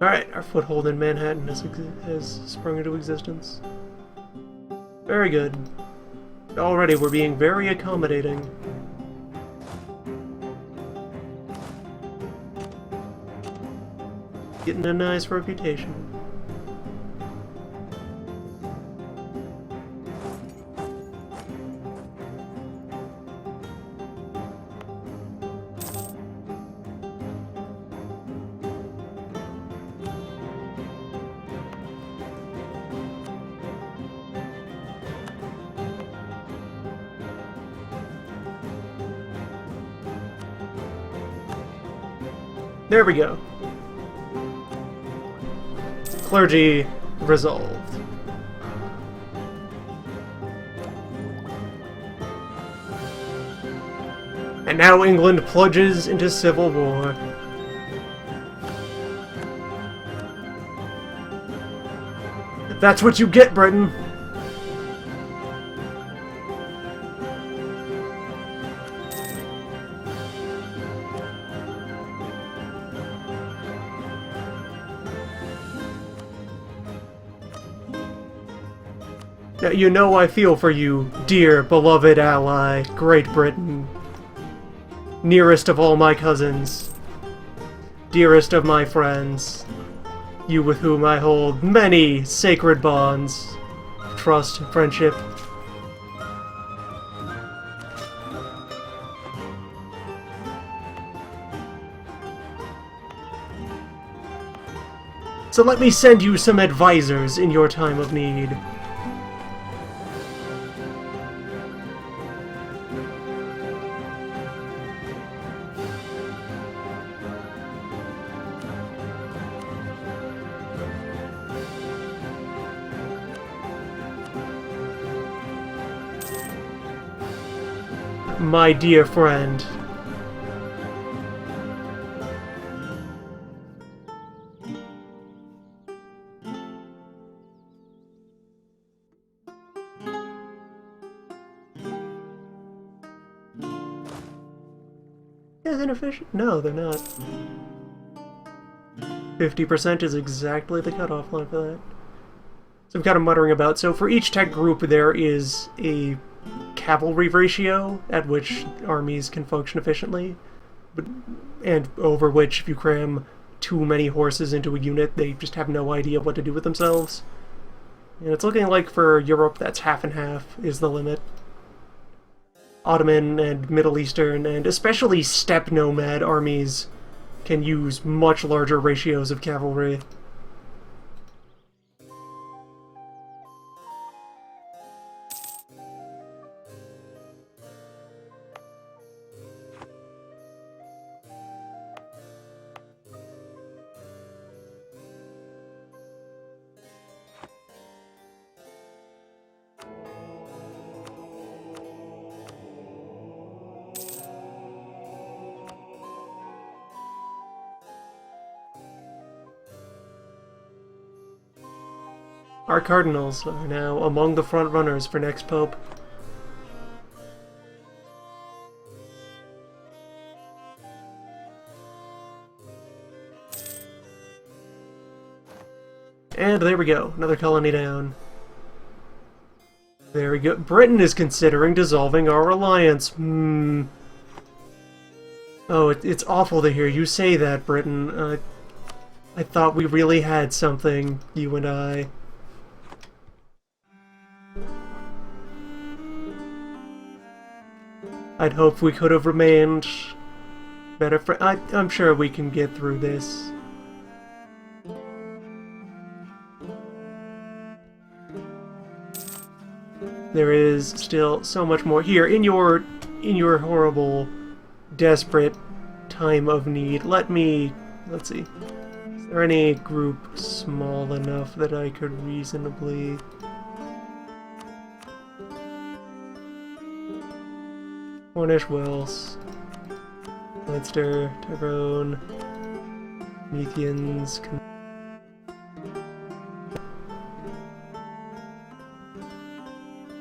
Alright, our foothold in Manhattan has sprung into existence. Very good. Already we're being very accommodating. Getting a nice reputation. There we go. Clergy resolved. And now England plunges into civil war. That's what you get, Britain. Now, you know I feel for you, dear, beloved ally, Great Britain. Nearest of all my cousins. Dearest of my friends. You with whom I hold many sacred bonds. Trust, friendship. So let me send you some advisors in your time of need. My dear friend. Yeah, they're efficient? No, they're not. 50% is exactly the cutoff line for that. So I'm kind of muttering about, so for each tech group there is a cavalry ratio at which armies can function efficiently, but and over which, if you cram too many horses into a unit, they just have no idea what to do with themselves. And it's looking like for Europe, that's half and half is the limit. Ottoman and Middle Eastern, and especially steppe nomad armies can use much larger ratios of cavalry. Our cardinals are now among the front runners for next pope. And there we go, another colony down. There we go. Britain is considering dissolving our alliance. Oh, it's awful to hear you say that, Britain. I thought we really had something, you and I. I'd hoped we could have remained better I'm sure we can get through this. There is still so much more here in your horrible, desperate time of need. Let's see. Is there any group small enough that I could reasonably... Cornish, Wales, Leinster, Tyrone, Prometheans.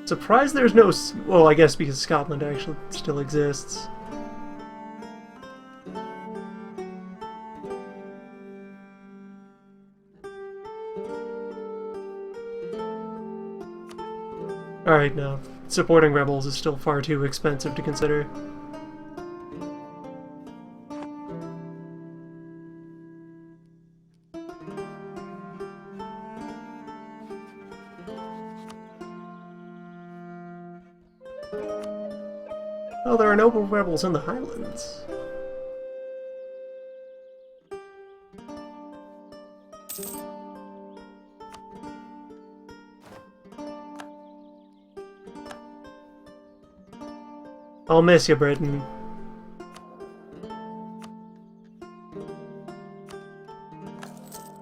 Surprised there's no... Well, I guess because Scotland actually still exists. Alright, no. Supporting rebels is still far too expensive to consider. Oh, there are no rebels in the Highlands. I'll miss you, Britain.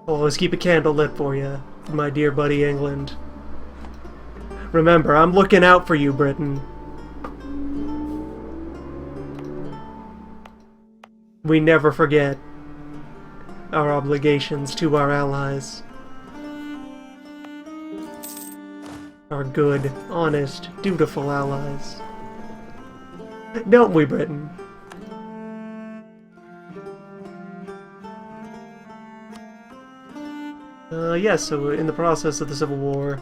I'll always keep a candle lit for you, my dear buddy England. Remember, I'm looking out for you, Britain. We never forget our obligations to our allies. Our good, honest, dutiful allies. Don't we, Britain? Yes, so in the process of the Civil War,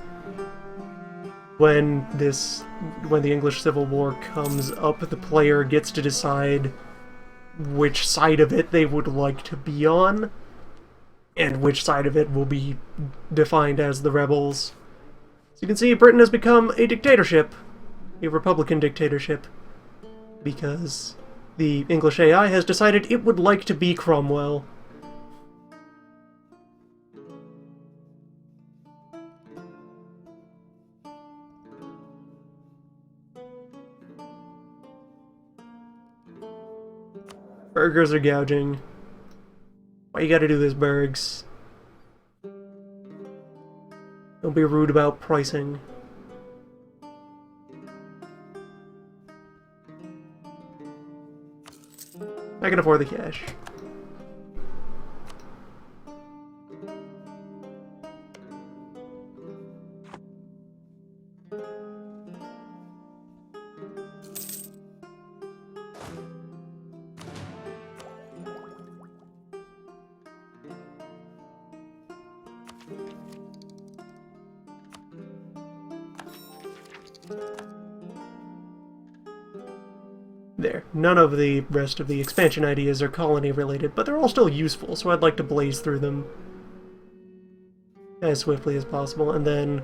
when the English Civil War comes up, the player gets to decide which side of it they would like to be on, and which side of it will be defined as the rebels. So you can see Britain has become a dictatorship, a republican dictatorship, because the English AI has decided it would like to be Cromwell. Burgers are gouging. Why you gotta do this, Bergs? Don't be rude about pricing. I can afford the cash. There. None of the rest of the expansion ideas are colony-related, but they're all still useful, so I'd like to blaze through them as swiftly as possible, and then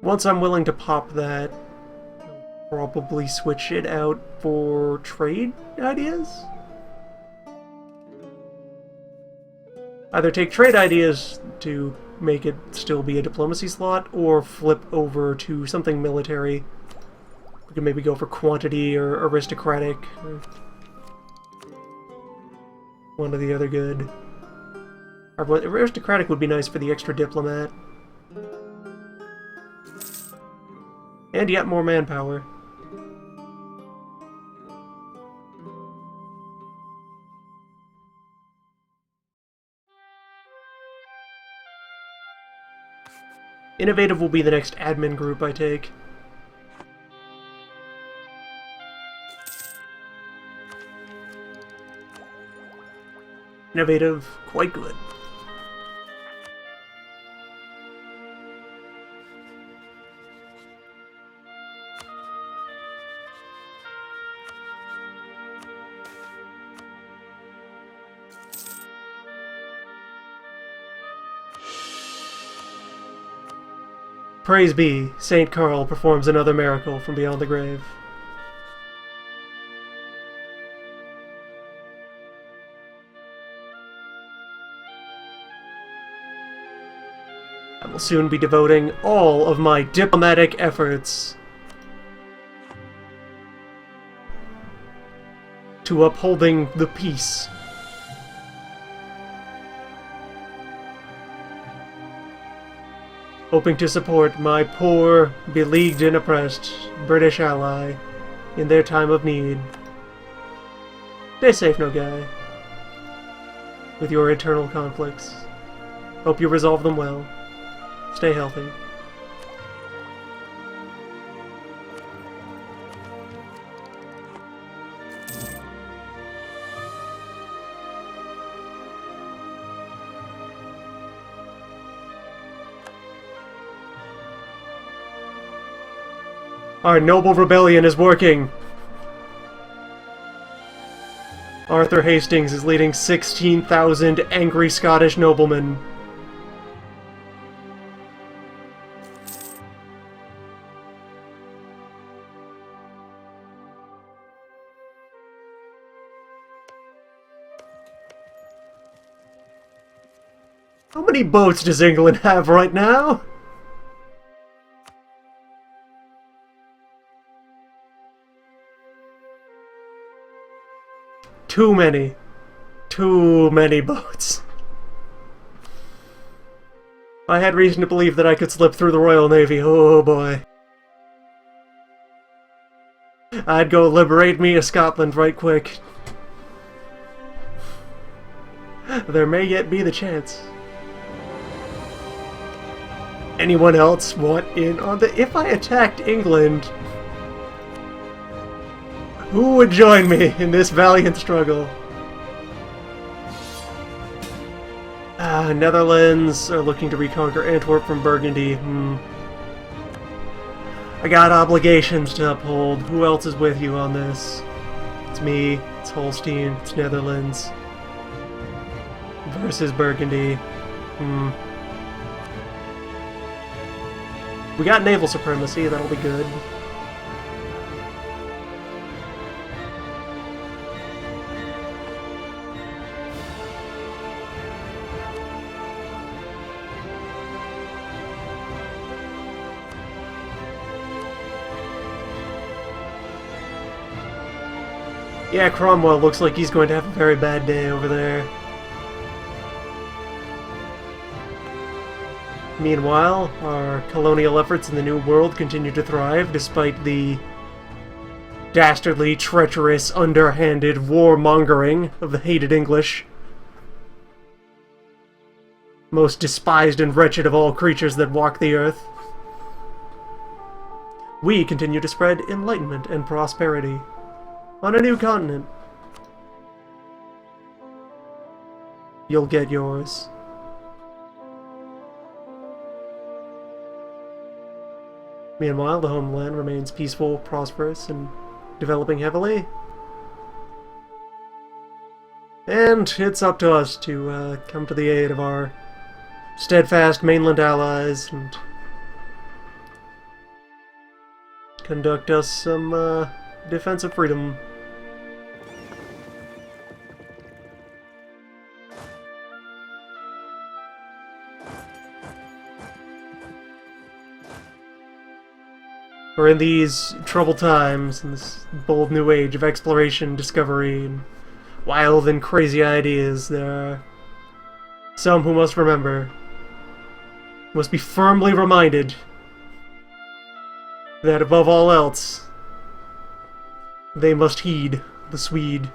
once I'm willing to pop that, I'll probably switch it out for trade ideas? Either take trade ideas to make it still be a diplomacy slot, or flip over to something military. We could maybe go for quantity or aristocratic, or one or the other good. Aristocratic would be nice for the extra diplomat. And yet more manpower. Innovative will be the next admin group I take. Innovative, quite good. Praise be, Saint Carl performs another miracle from beyond the grave. I will soon be devoting all of my diplomatic efforts to upholding the peace. Hoping to support my poor, beleaguered and oppressed British ally in their time of need. Stay safe, no guy, with your internal conflicts. Hope you resolve them well. Stay healthy. Our noble rebellion is working! Arthur Hastings is leading 16,000 angry Scottish noblemen. How many boats does England have right now? Too many. Too many boats. I had reason to believe that I could slip through the Royal Navy. Oh boy. I'd go liberate me a Scotland right quick. There may yet be the chance. Anyone else want in on the... If I attacked England... Who would join me in this valiant struggle? Netherlands are looking to reconquer Antwerp from Burgundy. I got obligations to uphold. Who else is with you on this? It's me, it's Holstein, it's Netherlands. Versus Burgundy. We got naval supremacy, that'll be good. Yeah, Cromwell looks like he's going to have a very bad day over there. Meanwhile, our colonial efforts in the New World continue to thrive despite the dastardly, treacherous, underhanded warmongering of the hated English. Most despised and wretched of all creatures that walk the earth. We continue to spread enlightenment and prosperity on a new continent. You'll get yours. Meanwhile, the homeland remains peaceful, prosperous, and developing heavily. And it's up to us to come to the aid of our steadfast mainland allies and conduct us some defense of freedom. For in these troubled times, in this bold new age of exploration, discovery, and wild and crazy ideas, there are some who must remember, must be firmly reminded, that above all else, they must heed the Swede.